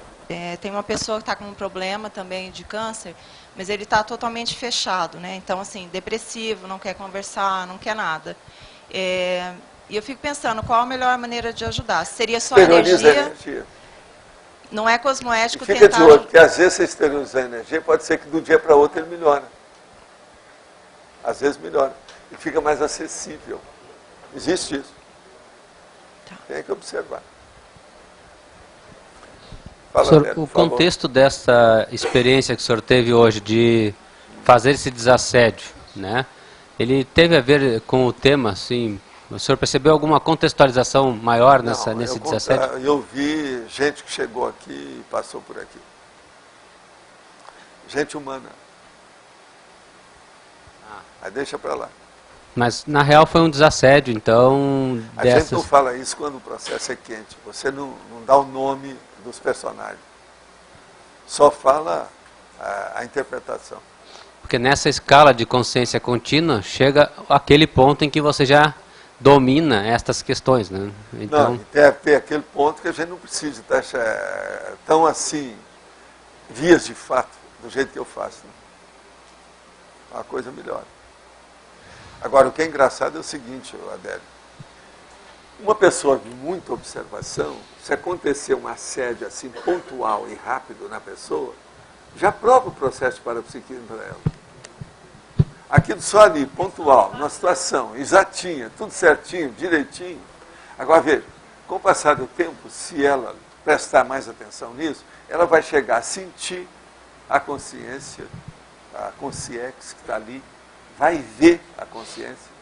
tem uma pessoa que está com um problema também de câncer, mas ele está totalmente fechado, né? Então, assim, depressivo, não quer conversar, não quer nada. E eu fico pensando, qual a melhor maneira de ajudar? Seria só energia? Não é cosmoético fica tentar... de olho, porque às vezes você exteriorizar a energia, pode ser que do dia para outro ele melhora. Às vezes melhora. E fica mais acessível. Existe isso. Tá. Tem que observar. Senhor, o contexto dessa experiência que o senhor teve hoje de fazer esse desassédio, né? Ele teve a ver com o tema, assim, o senhor percebeu alguma contextualização maior nesse desassédio? Eu vi gente que chegou aqui e passou por aqui. Gente humana. Aí deixa para lá. Mas, na real, foi um desassédio, então... A gente não fala isso quando o processo é quente. Você não dá o nome dos personagens. Só fala a interpretação. Porque nessa escala de consciência contínua, chega aquele ponto em que você já domina estas questões, né? Então... Não, deve ter aquele ponto que a gente não precisa estar tão assim, vias de fato, do jeito que eu faço. Né? A coisa melhora. Agora, o que é engraçado é o seguinte, Adélio. Uma pessoa de muita observação, se acontecer um assédio assim pontual e rápido na pessoa, já prova o processo de parapsiquismo para ela. Aquilo só ali, pontual, numa situação exatinha, tudo certinho, direitinho. Agora veja, com o passar do tempo, se ela prestar mais atenção nisso, ela vai chegar a sentir a consciência, a consciex que está ali, vai ver a consciência,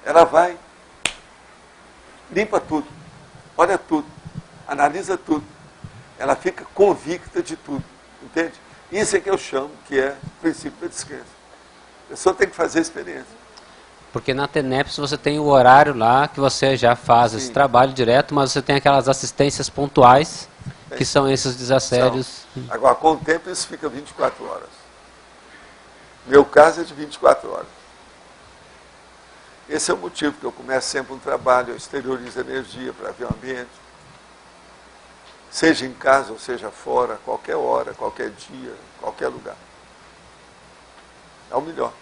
ela vai, limpa tudo, olha tudo, analisa tudo, ela fica convicta de tudo, entende? Isso é que eu chamo que é o princípio da descrença. A pessoa tem que fazer a experiência. Porque na TENEPS você tem o horário lá que você já faz esse trabalho direto, mas você tem aquelas assistências pontuais, que são esses desassédios. Agora, com o tempo, isso fica 24 horas. Meu caso é de 24 horas. Esse é o motivo que eu começo sempre um trabalho, eu exteriorizo energia para ver o ambiente. seja em casa ou seja fora, qualquer hora, qualquer dia, qualquer lugar. É o melhor.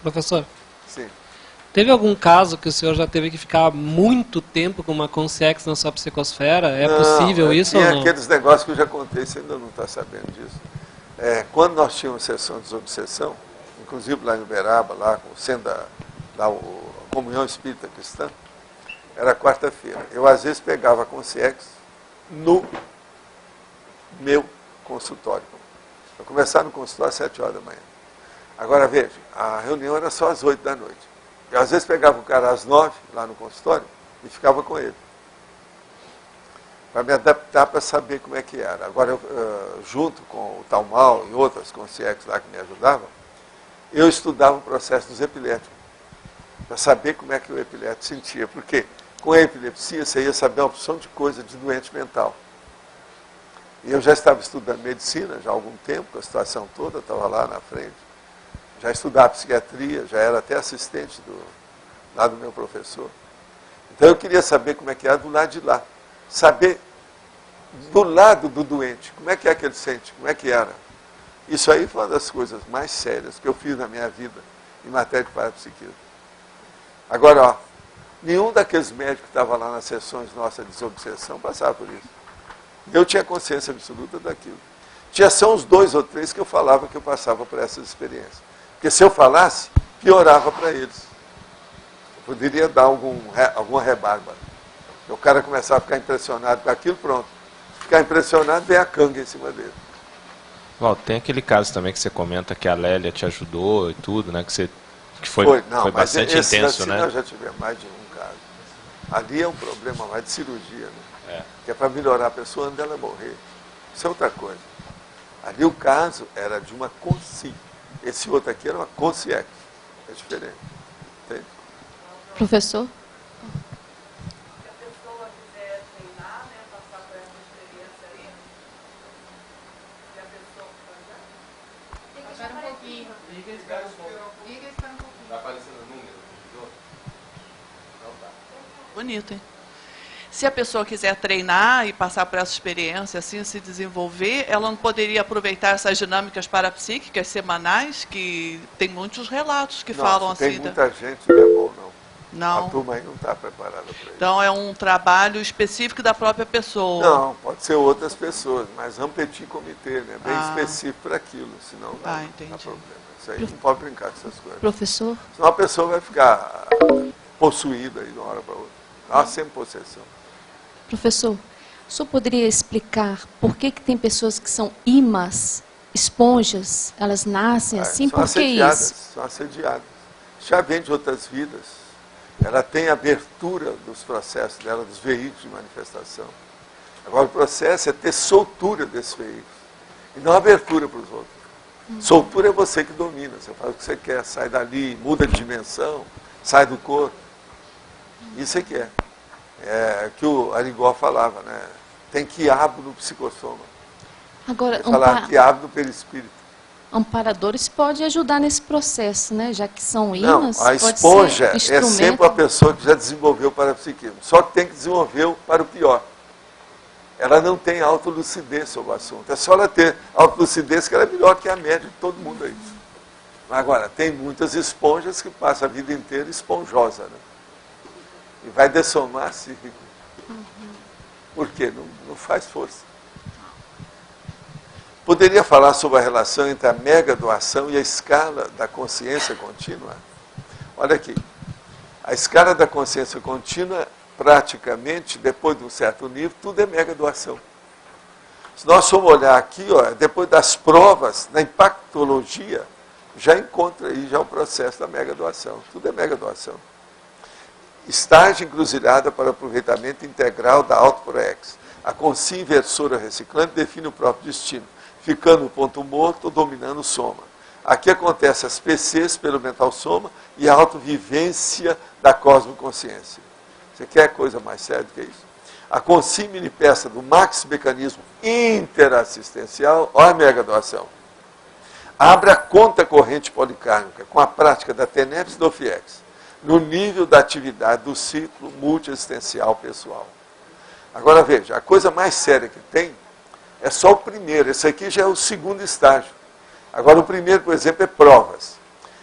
Professor? Sim. Teve algum caso que o senhor já teve que ficar muito tempo com uma consciência na sua psicosfera? É possível isso ou não? Aqueles negócios que eu já contei, você ainda não está sabendo disso. Quando nós tínhamos sessão de desobsessão, inclusive lá em Uberaba, lá sendo a Comunhão Espírita Cristã, era quarta-feira. Eu às vezes pegava a consciência no meu consultório. Eu começava no consultório às 7 horas da manhã. Agora veja, a reunião era só às 8 da noite. Eu às vezes pegava o cara às 9 lá no consultório e ficava com ele. Para me adaptar para saber como é que era. Agora, junto com o Talmal e outras consciências lá que me ajudavam, eu estudava o processo dos epiléticos. Para saber como é que o epilético sentia. Porque com a epilepsia você ia saber uma opção de coisa de doente mental. E eu já estava estudando medicina já há algum tempo, com a situação toda, estava lá na frente. Já estudava psiquiatria, já era até assistente lá do meu professor. Então eu queria saber como é que era do lado de lá. Saber do lado do doente, como é que ele sente, como é que era. Isso aí foi uma das coisas mais sérias que eu fiz na minha vida em matéria de parapsiquismo. Agora, ó, nenhum daqueles médicos que estavam lá nas sessões nossas de desobsessão passava por isso. Eu tinha consciência absoluta daquilo. Tinha só uns 2 ou 3 que eu falava que eu passava por essas experiências. Porque se eu falasse, piorava para eles. Eu poderia dar alguma rebarba. O cara começava a ficar impressionado com aquilo, pronto. Ficar impressionado, vem a canga em cima dele. Val, tem aquele caso também que você comenta que a Lélia te ajudou e tudo, né? Que foi bastante intenso, assim, né? Nós já tivemos mais de um caso. Ali é um problema mais de cirurgia, né? Que é para melhorar a pessoa antes dela morrer. Isso é outra coisa. Ali o caso era de uma consciência. Esse outro aqui era uma consciência. É diferente. Entende? Professor? Bonito, hein? Se a pessoa quiser treinar e passar por essa experiência, assim, se desenvolver, ela não poderia aproveitar essas dinâmicas parapsíquicas semanais, que tem muitos relatos que falam assim. Tem muita gente, não é bom, não. Não. A turma aí não está preparada para isso. Então é um trabalho específico da própria pessoa. Não, pode ser outras pessoas, mas um petit comitê, né? Bem específico para aquilo, senão não dá problema. Isso aí não pode brincar com essas coisas. Professor? Senão a pessoa vai ficar possuída aí de uma hora para outra. Há sempre possessão. Professor, o senhor poderia explicar por que tem pessoas que são imãs, esponjas, elas nascem assim? Por que isso? São assediadas. Já vem de outras vidas. Ela tem abertura dos processos dela, dos veículos de manifestação. Agora o processo é ter soltura desses veículos. E não abertura para os outros. Soltura é você que domina. Você faz o que você quer, sai dali, muda de dimensão, sai do corpo. Isso é que é. É que o Arigó falava, né? Tem quiabo no psicossoma. Agora, falar quiabo no perispírito. Amparadores podem ajudar nesse processo, né? Já que são imãs, a esponja é sempre a pessoa que já desenvolveu o parapsiquismo. Só que tem que desenvolver para o pior. Ela não tem autolucidez sobre o assunto. É só ela ter autolucidez que ela é melhor que a média de todo mundo aí. Agora, tem muitas esponjas que passam a vida inteira esponjosa, né? E vai dessomar-se. Por quê? Não faz força. Poderia falar sobre a relação entre a mega doação e a escala da consciência contínua? Olha aqui. A escala da consciência contínua, praticamente, depois de um certo nível, tudo é mega doação. Se nós formos olhar aqui, ó, depois das provas, na impactologia, já encontra aí já o processo da mega doação. Tudo é mega doação. Estágio encruzilhada para o aproveitamento integral da autoproex. A consciência inversora reciclante define o próprio destino, ficando o ponto morto ou dominando o soma. Aqui acontece as PCs pelo mental soma e a autovivência da cosmoconsciência. Você quer coisa mais séria do que isso? A consciência mini-peça do maxi mecanismo interassistencial, olha a mega doação. Abre a conta corrente policármica com a prática da TENEPS e do FIEX, no nível da atividade do ciclo multiexistencial pessoal. Agora veja, a coisa mais séria que tem é só o primeiro. Esse aqui já é o segundo estágio. Agora o primeiro, por exemplo, é provas.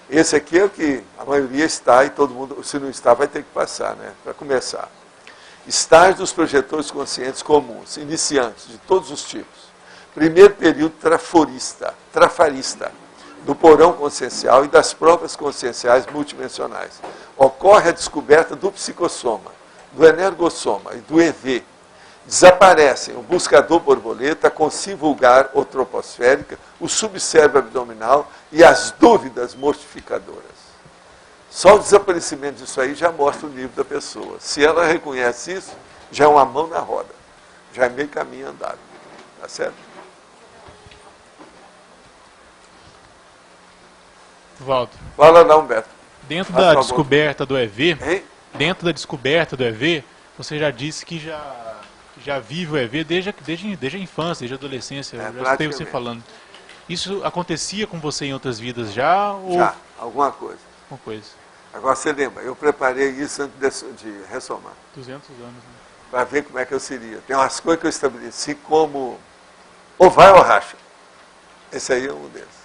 Esse aqui é o que a maioria está e todo mundo, se não está, vai ter que passar, né? Para começar. Estágio dos projetores conscientes comuns, iniciantes, de todos os tipos. Primeiro período trafarista, do porão consciencial e das provas conscienciais multidimensionais. Ocorre a descoberta do psicossoma, do energossoma e do EV. Desaparecem o buscador borboleta, a consciência vulgar ou troposférica, o subcérebro abdominal e as dúvidas mortificadoras. Só o desaparecimento disso aí já mostra o nível da pessoa. Se ela reconhece isso, já é uma mão na roda. Já é meio caminho andado. Tá certo? Valdo. Fala lá, Humberto. Dentro da descoberta do EV, você já disse que já vive o EV desde a infância, desde a adolescência. Eu já escutei você falando. Isso acontecia com você em outras vidas já? Ou... Já, alguma coisa. Alguma coisa. Agora você lembra, eu preparei isso antes de ressomar. 200 anos. Né? Para ver como é que eu seria. Tem umas coisas que eu estabeleci como ou vai ou racha. Esse aí é um deles.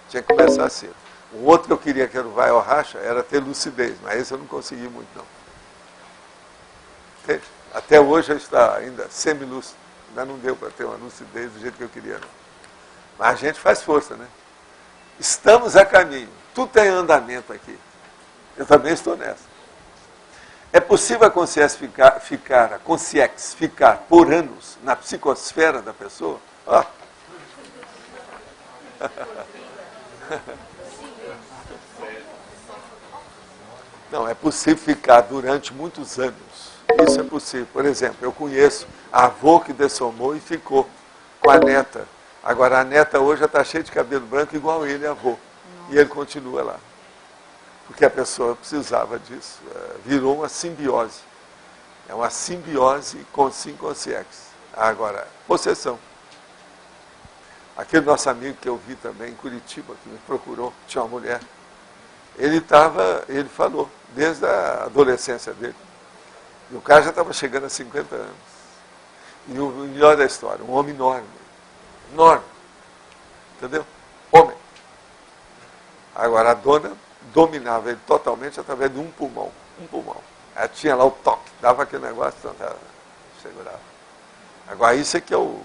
Tinha que começar assim. O outro que eu queria que era o vai ou racha era ter lucidez, mas esse eu não consegui muito não. Entende? Até hoje eu estou ainda semi-lúcido. Ainda não deu para ter uma lucidez do jeito que eu queria não. Mas a gente faz força, né? Estamos a caminho. Tudo tem andamento aqui. Eu também estou nessa. É possível a consciência ficar por anos na psicosfera da pessoa? Ó. Não, é possível ficar durante muitos anos. Isso é possível. Por exemplo, eu conheço a avó que dessomou e ficou com a neta. Agora, a neta hoje já está cheia de cabelo branco, igual ele, a avó. E ele continua lá. Porque a pessoa precisava disso. Virou uma simbiose. É uma simbiose com consciex. Agora, possessão. Aquele nosso amigo que eu vi também em Curitiba, que me procurou, tinha uma mulher. Ele falou, desde a adolescência dele. E o cara já estava chegando a 50 anos. E o melhor da história, um homem enorme. Enorme. Entendeu? Homem. Agora, a dona dominava ele totalmente através de um pulmão. Ela tinha lá o toque, dava aquele negócio, então ela segurava. Agora, isso é que é o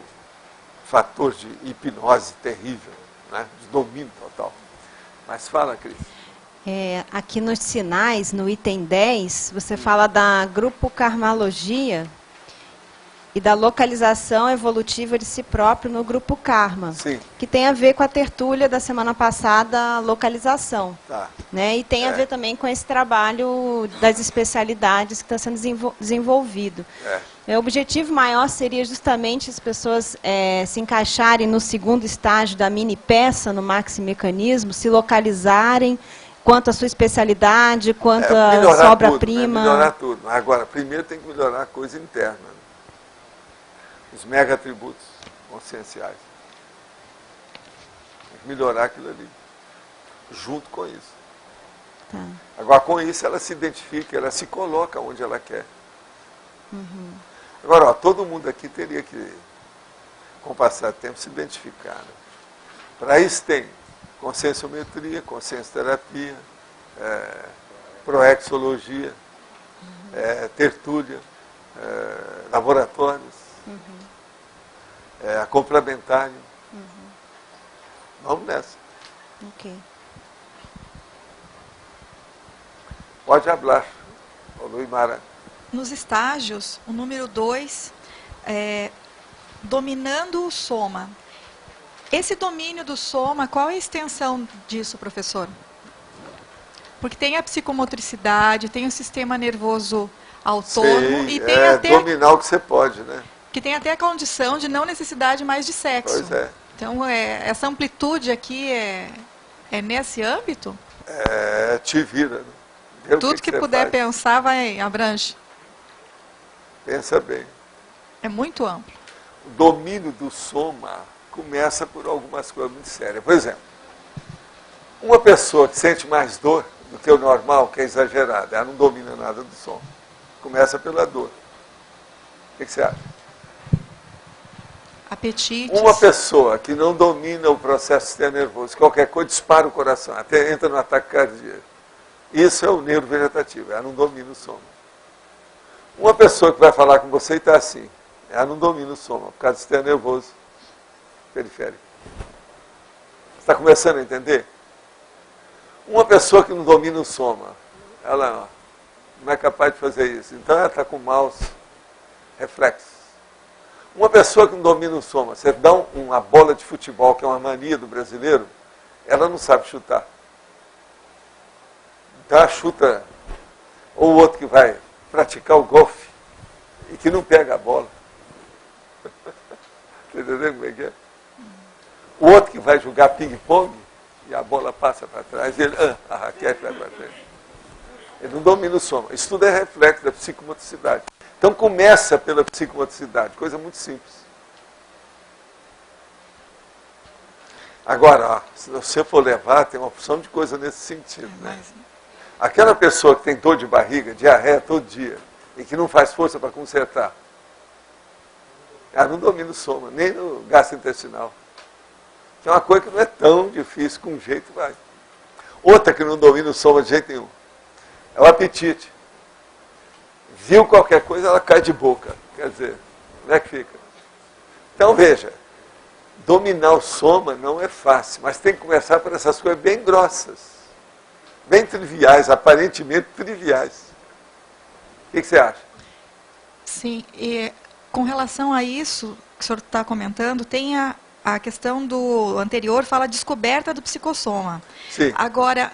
fator de hipnose terrível, né? De domínio total. Mas fala, Cris. Aqui nos sinais, no item 10, você fala da grupo karmalogia e da localização evolutiva de si próprio no grupo karma. Sim. Que tem a ver com a tertúlia da semana passada, localização. Tá. Né? E tem a ver também com esse trabalho das especialidades que está sendo desenvolvido. O objetivo maior seria justamente as pessoas se encaixarem no segundo estágio da mini peça, no maximecanismo, se localizarem quanto à sua especialidade, quanto à sua obra-prima. Né? Melhorar tudo. Agora, primeiro tem que melhorar a coisa interna. Né? Os mega atributos conscienciais. Tem que melhorar aquilo ali. Junto com isso. Tá. Agora, com isso, ela se identifica, ela se coloca onde ela quer. Uhum. Agora, todo mundo aqui teria que, com o passar do tempo, se identificar. Né? Para isso tem conscienciometria, consciência-terapia, proexologia, tertúlia, laboratórios, a complementário. Vamos nessa. Ok. Pode falar, Luimara. Nos estágios, o número 2, dominando o soma. Esse domínio do soma, qual é a extensão disso, professor? Porque tem a psicomotricidade, tem o sistema nervoso autônomo e tem até... dominar o que você pode, né? Que tem até a condição de não necessidade mais de sexo. Pois é. Então, essa amplitude aqui é nesse âmbito? Te vira. Né? Vê Tudo que puder pensar vai abrange. Pensa bem. É muito amplo. O domínio do soma começa por algumas coisas muito sérias. Por exemplo, uma pessoa que sente mais dor do que o normal, que é exagerada, ela não domina nada do soma. Começa pela dor. O que você acha? Apetites. Uma pessoa que não domina o processo sistema nervoso, qualquer coisa dispara o coração, até entra no ataque cardíaco. Isso é o neurovegetativo, ela não domina o soma. Uma pessoa que vai falar com você e está assim, ela não domina o soma, por causa do sistema nervoso periférico. Você está começando a entender? Uma pessoa que não domina o soma, ela não é capaz de fazer isso. Então ela está com maus reflexos. Uma pessoa que não domina o soma, você dá uma bola de futebol, que é uma mania do brasileiro, ela não sabe chutar. Então ela chuta, ou o outro que vai praticar o golfe e que não pega a bola. Está entendendo como é que é? O outro que vai jogar ping-pong e a bola passa para trás, e ele, a raquete vai para frente. Ele não domina o soma. Isso tudo é reflexo da psicomotricidade. Então começa pela psicomotricidade, coisa muito simples. Agora, ó, se você for levar, tem uma opção de coisa nesse sentido. Né? Aquela pessoa que tem dor de barriga, diarreia todo dia, e que não faz força para consertar, ela não domina o soma, nem no gastrointestinal. É uma coisa que não é tão difícil, com jeito vai. Outra que não domina o soma de jeito nenhum é o apetite. Viu qualquer coisa, ela cai de boca. Quer dizer, como é que fica? Então veja, dominar o soma não é fácil, mas tem que começar por essas coisas bem grossas, bem triviais, aparentemente triviais. O que você acha? Sim, e com relação a isso que o senhor está comentando, tem a questão do anterior, fala descoberta do psicossoma. Sim. Agora,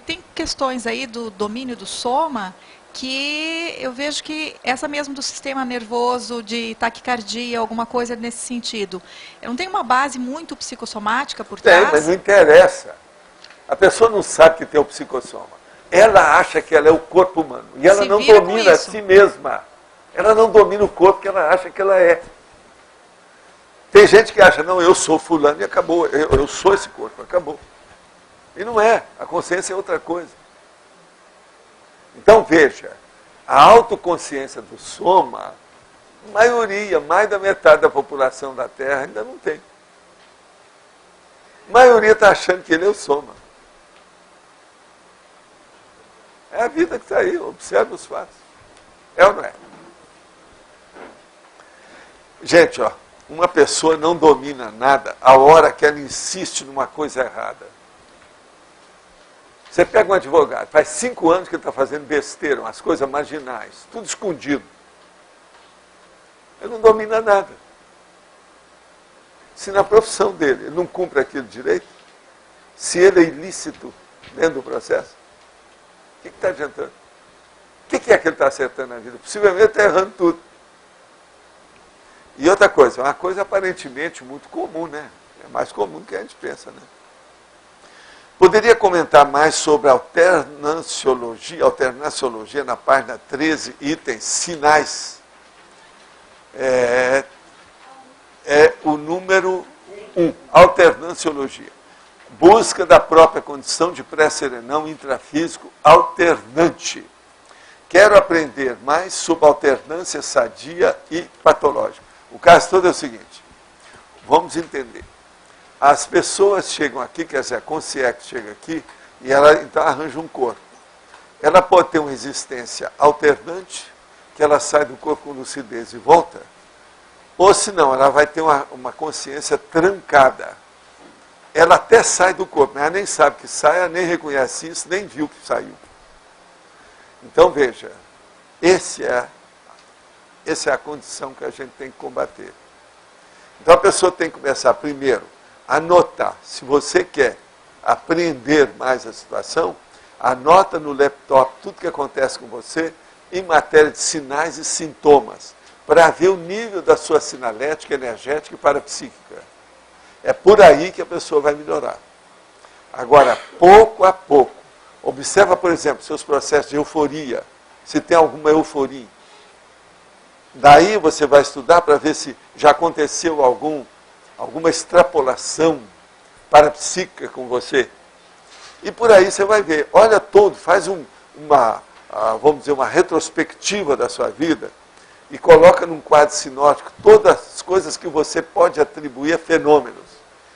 tem questões aí do domínio do soma que eu vejo que essa mesmo do sistema nervoso, de taquicardia, alguma coisa nesse sentido, não tem uma base muito psicossomática por trás? Tem, mas não interessa. A pessoa não sabe que tem o psicossoma. Ela acha que ela é o corpo humano. E ela não domina a si mesma. Ela não domina o corpo que ela acha que ela é. Tem gente que acha, não, eu sou fulano e acabou. Eu sou esse corpo, acabou. E não é. A consciência é outra coisa. Então veja, a autoconsciência do soma, a maioria, mais da metade da população da Terra ainda não tem. A maioria está achando que ele é o soma. É a vida que está aí, observe os fatos. É ou não é? Gente, ó, uma pessoa não domina nada a hora que ela insiste numa coisa errada. Você pega um advogado, faz 5 anos que ele está fazendo besteira, umas coisas marginais, tudo escondido. Ele não domina nada. Se na profissão dele ele não cumpre aquilo direito, se ele é ilícito dentro do processo, o que está adiantando? O que é que ele está acertando na vida? Possivelmente está errando tudo. E outra coisa, uma coisa aparentemente muito comum, né? É mais comum do que a gente pensa, né? Poderia comentar mais sobre a alternanciologia na página 13, itens, sinais. É o número 1, alternanciologia. Busca da própria condição de pré-serenão intrafísico alternante. Quero aprender mais sobre alternância sadia e patológica. O caso todo é o seguinte, vamos entender. As pessoas chegam aqui, quer dizer, a consciência chega aqui, e ela então arranja um corpo. Ela pode ter uma existência alternante, que ela sai do corpo com lucidez e volta, ou senão, ela vai ter uma consciência trancada. Ela até sai do corpo, mas ela nem sabe que sai, ela nem reconhece isso, nem viu que saiu. Então veja, essa é a condição que a gente tem que combater. Então a pessoa tem que começar primeiro a notar. Se você quer aprender mais a situação, anota no laptop tudo que acontece com você em matéria de sinais e sintomas, para ver o nível da sua sinalética, energética e parapsíquica. É por aí que a pessoa vai melhorar. Agora, pouco a pouco, observa, por exemplo, seus processos de euforia, se tem alguma euforia. Daí você vai estudar para ver se já aconteceu alguma extrapolação parapsíquica com você. E por aí você vai ver, olha todo, faz vamos dizer, uma retrospectiva da sua vida e coloca num quadro sinótico todas as coisas que você pode atribuir a fenômenos,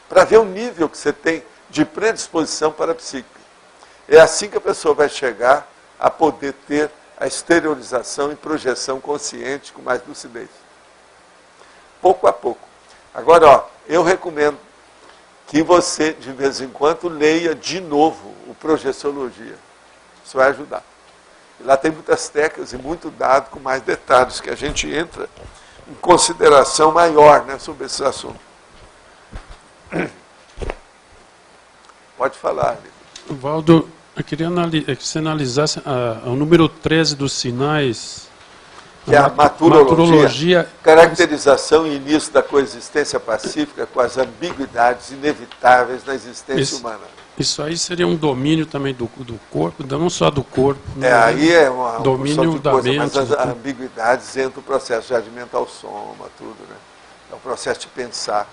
para ver o nível que você tem de predisposição para a psique. É assim que a pessoa vai chegar a poder ter a exteriorização e projeção consciente com mais lucidez. Pouco a pouco. Agora, ó, eu recomendo que você, de vez em quando, leia de novo o Projeciologia. Isso vai ajudar. E lá tem muitas técnicas e muito dado com mais detalhes, que a gente entra em consideração maior, né, sobre esse assunto. Pode falar, Nico. Valdo, eu queria que você analisasse o número 13 dos sinais. Que é a maturologia, caracterização e início da coexistência pacífica com as ambiguidades inevitáveis na existência humana. Isso aí seria um domínio também do corpo, não só do corpo. Aí é uma domínio da coisa, mente. mas as ambiguidades entram no processo já de mental soma, tudo, né? É o processo de pensar.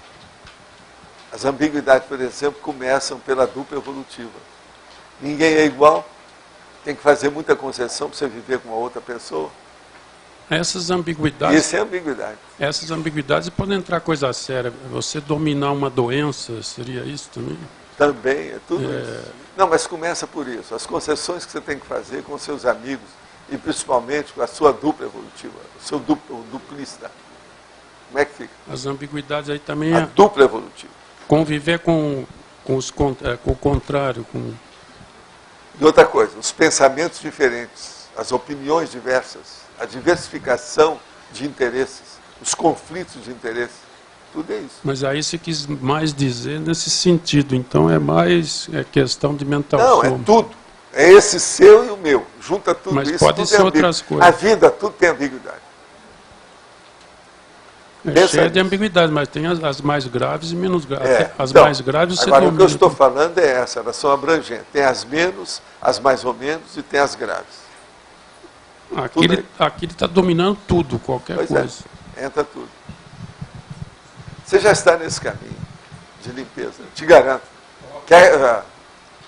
As ambiguidades, por exemplo, começam pela dupla evolutiva. Ninguém é igual, tem que fazer muita concessão para você viver com uma outra pessoa. Essas ambiguidades. Isso é ambiguidade. Essas ambiguidades podem entrar coisa séria. Você dominar uma doença, seria isso também? Também, é tudo isso. Não, mas começa por isso. As concessões que você tem que fazer com seus amigos, e principalmente com a sua dupla evolutiva, o seu duplista. Como é que fica? As ambiguidades aí também a dupla evolutiva. Conviver com o contrário. E outra coisa, os pensamentos diferentes, as opiniões diversas, a diversificação de interesses, os conflitos de interesse, tudo é isso. Mas aí você quis mais dizer nesse sentido, então é mais questão de mental soma. Não, é tudo. É esse seu e o meu. Junta tudo mas isso. Pode tudo ser outras coisas. A vida, tudo tem ambiguidade. É cheia de ambiguidade, mas tem as mais graves e menos graves. As então, mais graves você agora, domina. o que eu estou falando é essa, elas são abrangentes. Tem as menos, as mais ou menos e tem as graves. Aqui ele está dominando tudo, qualquer coisa. Entra tudo. Você já está nesse caminho de limpeza, te garanto. Quer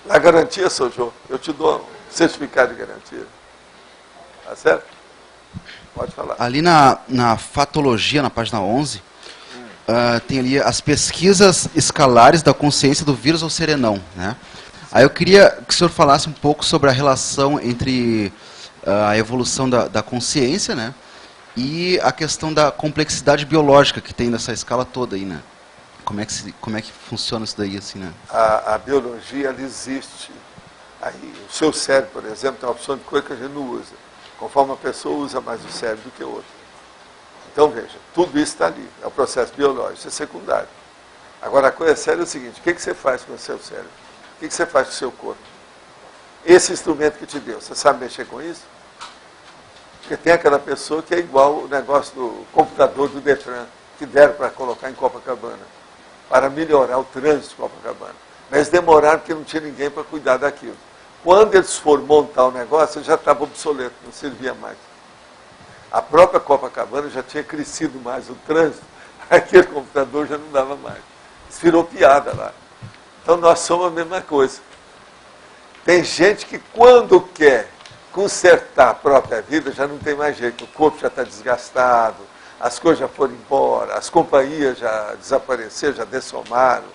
a garantia, Sojo? Eu te dou um certificado de garantia. Tá certo? Pode falar. Ali na fatologia, na página 11, tem ali as pesquisas escalares da consciência do vírus ao serenão, né? Aí eu queria que o senhor falasse um pouco sobre a relação entre a evolução da consciência, né? E a questão da complexidade biológica que tem nessa escala toda aí, né? Como é que funciona isso daí, assim, né? A biologia, ela existe. Aí, o seu cérebro, por exemplo, tem uma opção de coisa que a gente não usa. Conforme a pessoa usa mais o cérebro do que o outro. Então, veja, tudo isso está ali. É o processo biológico, isso é secundário. Agora, a coisa séria é o seguinte, o que você faz com o seu cérebro? O que você faz com o seu corpo? Esse instrumento que te deu, você sabe mexer com isso? Porque tem aquela pessoa que é igual o negócio do computador do Detran, que deram para colocar em Copacabana, para melhorar o trânsito de Copacabana. Mas demoraram porque não tinha ninguém para cuidar daquilo. Quando eles foram montar o negócio, já estava obsoleto, não servia mais. A própria Copacabana já tinha crescido mais o trânsito, aquele computador já não dava mais. Isso virou piada lá. Então nós somos a mesma coisa. Tem gente que quando quer consertar a própria vida, já não tem mais jeito. O corpo já está desgastado, as coisas já foram embora, as companhias já desapareceram, já dessomaram.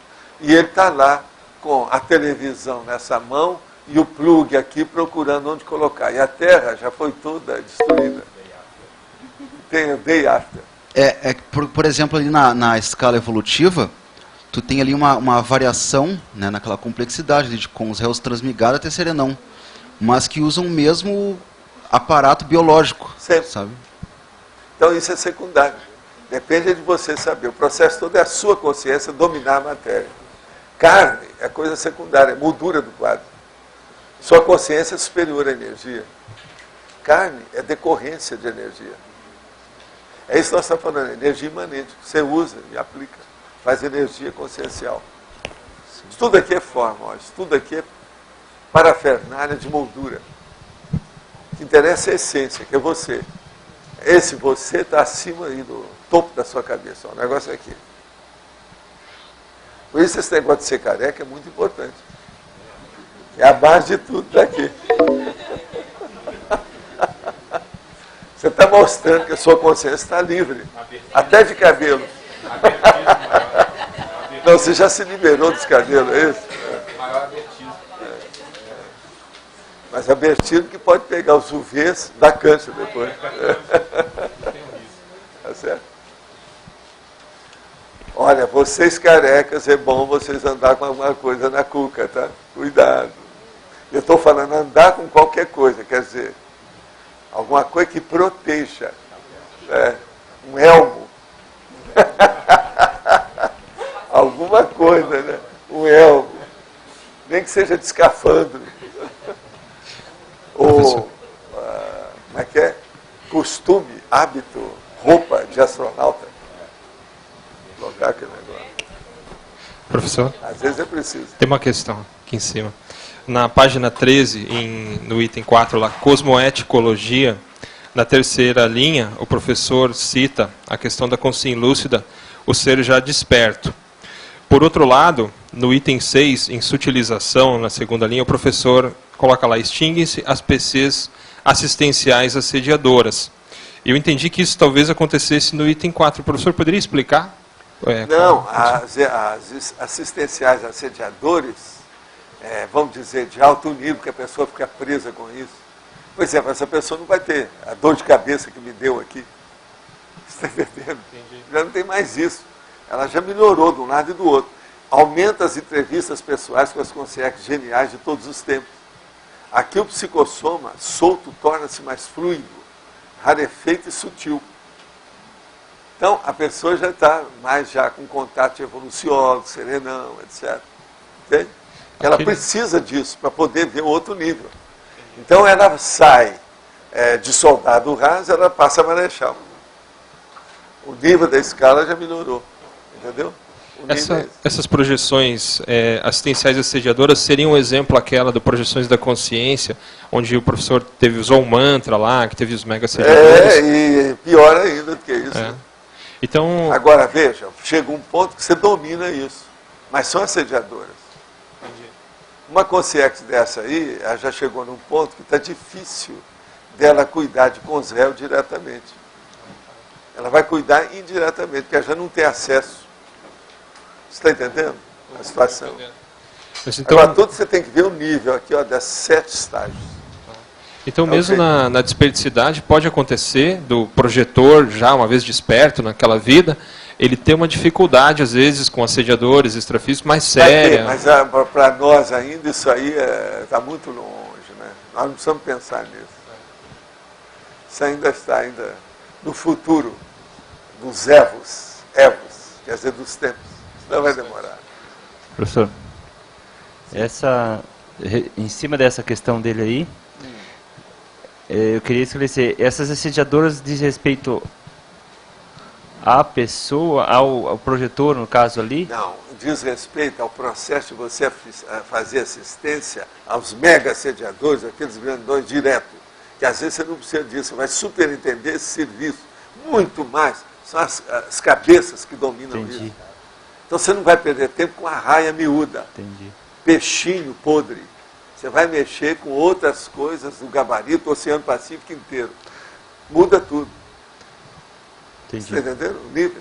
E ele está lá com a televisão nessa mão e o plug aqui procurando onde colocar. E a Terra já foi toda destruída. Tem o day after. Por exemplo, ali na escala evolutiva, tu tem ali uma variação, né, naquela complexidade, com os réus transmigrados até serenão, mas que usam o mesmo aparato biológico, sabe? Então isso é secundário. Depende de você saber. O processo todo é a sua consciência dominar a matéria. Carne é coisa secundária, é moldura do quadro. Sua consciência é superior à energia. Carne é decorrência de energia. É isso que nós estamos falando, energia imanente. Você usa e aplica. Faz energia consciencial. Isso tudo aqui é forma, ó. Isso tudo aqui é parafernália de moldura. O que interessa é a essência, que é você. Esse você está acima aí do topo da sua cabeça. Ó. O negócio é aqui. Por isso esse negócio de ser careca é muito importante. É a base de tudo daqui. Você está mostrando que a sua consciência está livre. Até de cabelo. Não, você já se liberou dos cabelos, é isso? Mas abertismo que pode pegar os UVs da câncer depois. Tá certo? Olha, vocês carecas, é bom vocês andar com alguma coisa na cuca, tá? Cuidado. Eu estou falando andar com qualquer coisa, quer dizer, alguma coisa que proteja. Né? Um elmo. Alguma coisa, né? Um elmo. Nem que seja de escafandro. Ou, como é que é? Costume, hábito, roupa de astronauta. Colocar aquele negócio. Professor? Às vezes é preciso. Tem uma questão aqui em cima. Na página 13, no item 4 lá, cosmoeticologia, na terceira linha, o professor cita a questão da consciência lúcida, o ser já desperto. Por outro lado, no item 6, em sutilização, na segunda linha, o professor coloca lá, extinguem-se as PCs assistenciais assediadoras. Eu entendi que isso talvez acontecesse no item 4. O professor poderia explicar? Não, as assistenciais assediadores, vamos dizer, de alto nível, que a pessoa fica presa com isso. Por exemplo, essa pessoa não vai ter a dor de cabeça que me deu aqui. Você está entendendo? Entendi. Já não tem mais isso. Ela já melhorou de um lado e do outro. Aumenta as entrevistas pessoais com as consciências geniais de todos os tempos. Aqui o psicossoma solto torna-se mais fluido, rarefeito e sutil. Então, a pessoa já está mais já com contato evoluciólogo, serenão, etc. Entende? Ela precisa disso para poder ver outro nível. Então, ela sai de soldado raso, ela passa a marechal. O nível da escala já melhorou. Entendeu? Essas projeções assistenciais assediadoras seriam um exemplo aquela do projeções da consciência, onde o professor usou um mantra lá, que teve os mega assediadores. E pior ainda do que isso. Né? Então... Agora, veja, chega um ponto que você domina isso, mas são assediadoras. Entendi. Uma consciência dessa aí, ela já chegou num ponto que está difícil dela cuidar de consréu diretamente. Ela vai cuidar indiretamente, porque ela já não tem acesso. Você está entendendo a situação? Então, agora, tudo você tem que ver o nível aqui, ó, das 7 estágios. Então, mesmo na desperticidade, pode acontecer do projetor, já uma vez desperto naquela vida, ele ter uma dificuldade, às vezes, com assediadores extrafísicos mais séria. Mas para nós ainda, isso aí está muito longe. Né? Nós não precisamos pensar nisso. Isso ainda está no futuro dos evos, quer dizer, dos tempos. Não vai demorar. Professor, em cima dessa questão dele aí, eu queria esclarecer, essas assediadoras diz respeito à pessoa, ao projetor, no caso ali? Não, diz respeito ao processo de você fazer assistência aos mega assediadores, aqueles grandões direto, que às vezes você não precisa disso, você vai superintender esse serviço. Muito mais, são as cabeças que dominam isso. Então você não vai perder tempo com a raia miúda. Entendi. Peixinho podre. Você vai mexer com outras coisas do gabarito, Oceano Pacífico inteiro. Muda tudo. Entendi. Você está entendendo o nível?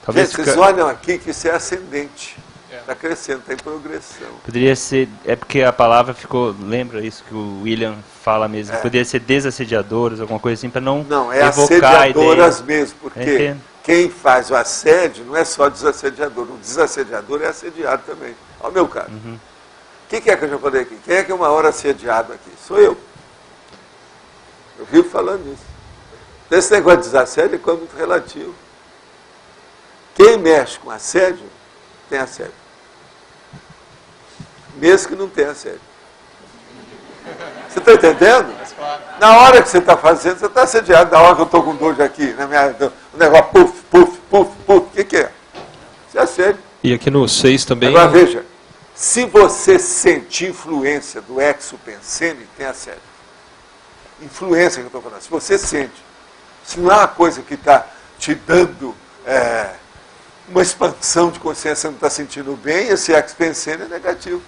Talvez gente, vocês olham aqui que isso é ascendente. Está crescendo, tem progressão. Poderia ser, porque a palavra ficou, lembra isso que o William fala mesmo, poderia ser desassediadoras, alguma coisa assim, para não evocar assediadoras mesmo, porque quem faz o assédio não é só desassediador, o desassediador é assediado também. Olha o meu caso. O que é que eu já falei aqui? Quem é que é uma hora assediado aqui? Sou eu. Eu vivo falando isso. Esse negócio de desassédio é muito relativo. Quem mexe com assédio, tem assédio. Mesmo que não tenha assédio. Você está entendendo? Na hora que você está fazendo, você está assediado. Na hora que eu estou com dor aqui, o negócio puf, puf, puf, puf. O que é? Isso é assédio. E aqui no 6 também... Agora veja, se você sentir influência do exopensene, tem assédio. Influência que eu estou falando. Se você sente, se não é uma coisa que está te dando uma expansão de consciência, você não está sentindo bem, esse exopensene é negativo.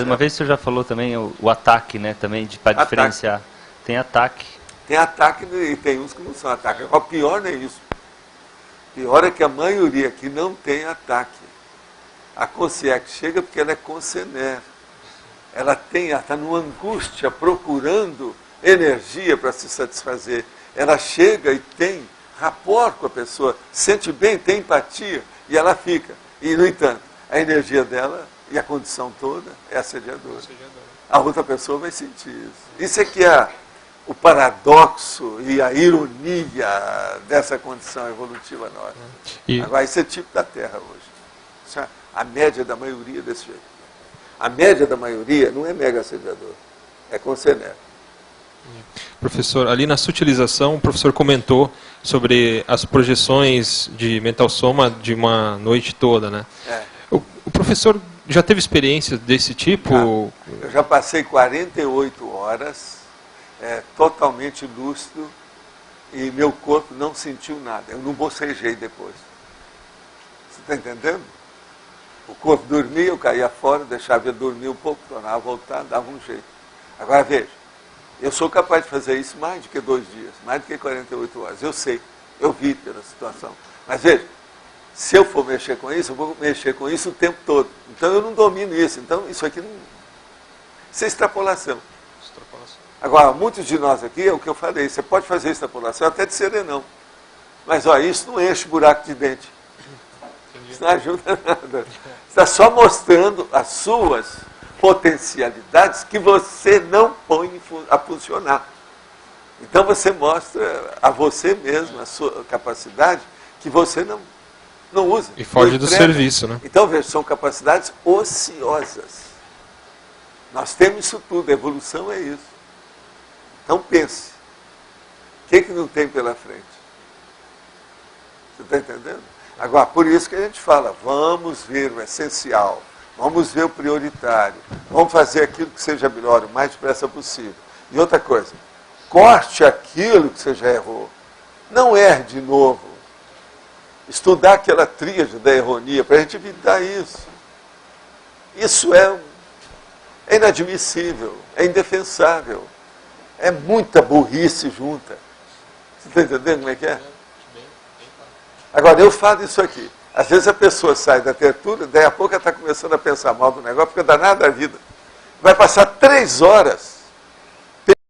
Uma vez o senhor já falou também o ataque, né, também, para diferenciar. Tem ataque. Tem ataque e tem uns que não são ataque. O pior não é isso. Pior é que a maioria que não tem ataque. A consciência chega porque ela é concener. Ela está numa angústia procurando energia para se satisfazer. Ela chega e tem rapport com a pessoa, sente bem, tem empatia, e ela fica. E, no entanto, a energia dela e a condição toda é assediadora. A outra pessoa vai sentir isso. Isso é que é o paradoxo e a ironia dessa condição evolutiva nossa. Agora, isso é tipo da Terra hoje. Isso é a média da maioria desse jeito. A média da maioria não é mega assediador, é concener. Professor, ali na sutilização, o professor comentou sobre as projeções de mental soma de uma noite toda, né? O professor já teve experiências desse tipo? Eu já passei 48 horas totalmente lúcido e meu corpo não sentiu nada. Eu não bocejei depois. Você está entendendo? O corpo dormia, eu caía fora, deixava ele dormir um pouco, tornava a voltar, dava um jeito. Agora veja, eu sou capaz de fazer isso mais do que 2 dias, mais do que 48 horas. Eu sei, eu vi pela situação. Mas veja, se eu for mexer com isso, eu vou mexer com isso o tempo todo. Então eu não domino isso. Então isso aqui não... Isso é extrapolação. Agora, muitos de nós aqui, é o que eu falei, você pode fazer extrapolação até de serenão. Mas olha, isso não enche buraco de dente. Isso não ajuda nada. Está só mostrando as suas potencialidades que você não põe a funcionar. Então você mostra a você mesmo a sua capacidade que você não usa. E foge do serviço, né? Então veja, são capacidades ociosas. Nós temos isso tudo, a evolução é isso. Então pense, o que não tem pela frente? Você está entendendo? Agora, por isso que a gente fala, vamos ver o essencial, vamos ver o prioritário, vamos fazer aquilo que seja melhor, o mais depressa possível. E outra coisa, corte aquilo que você já errou. Não erre de novo. Estudar aquela tríade da erronia para a gente evitar isso. Isso é inadmissível, é indefensável. É muita burrice junta. Você está entendendo como é que é? Agora, eu falo isso aqui. Às vezes a pessoa sai da tertúlia, daí a pouco ela está começando a pensar mal do negócio, fica danada da vida. Vai passar 3 horas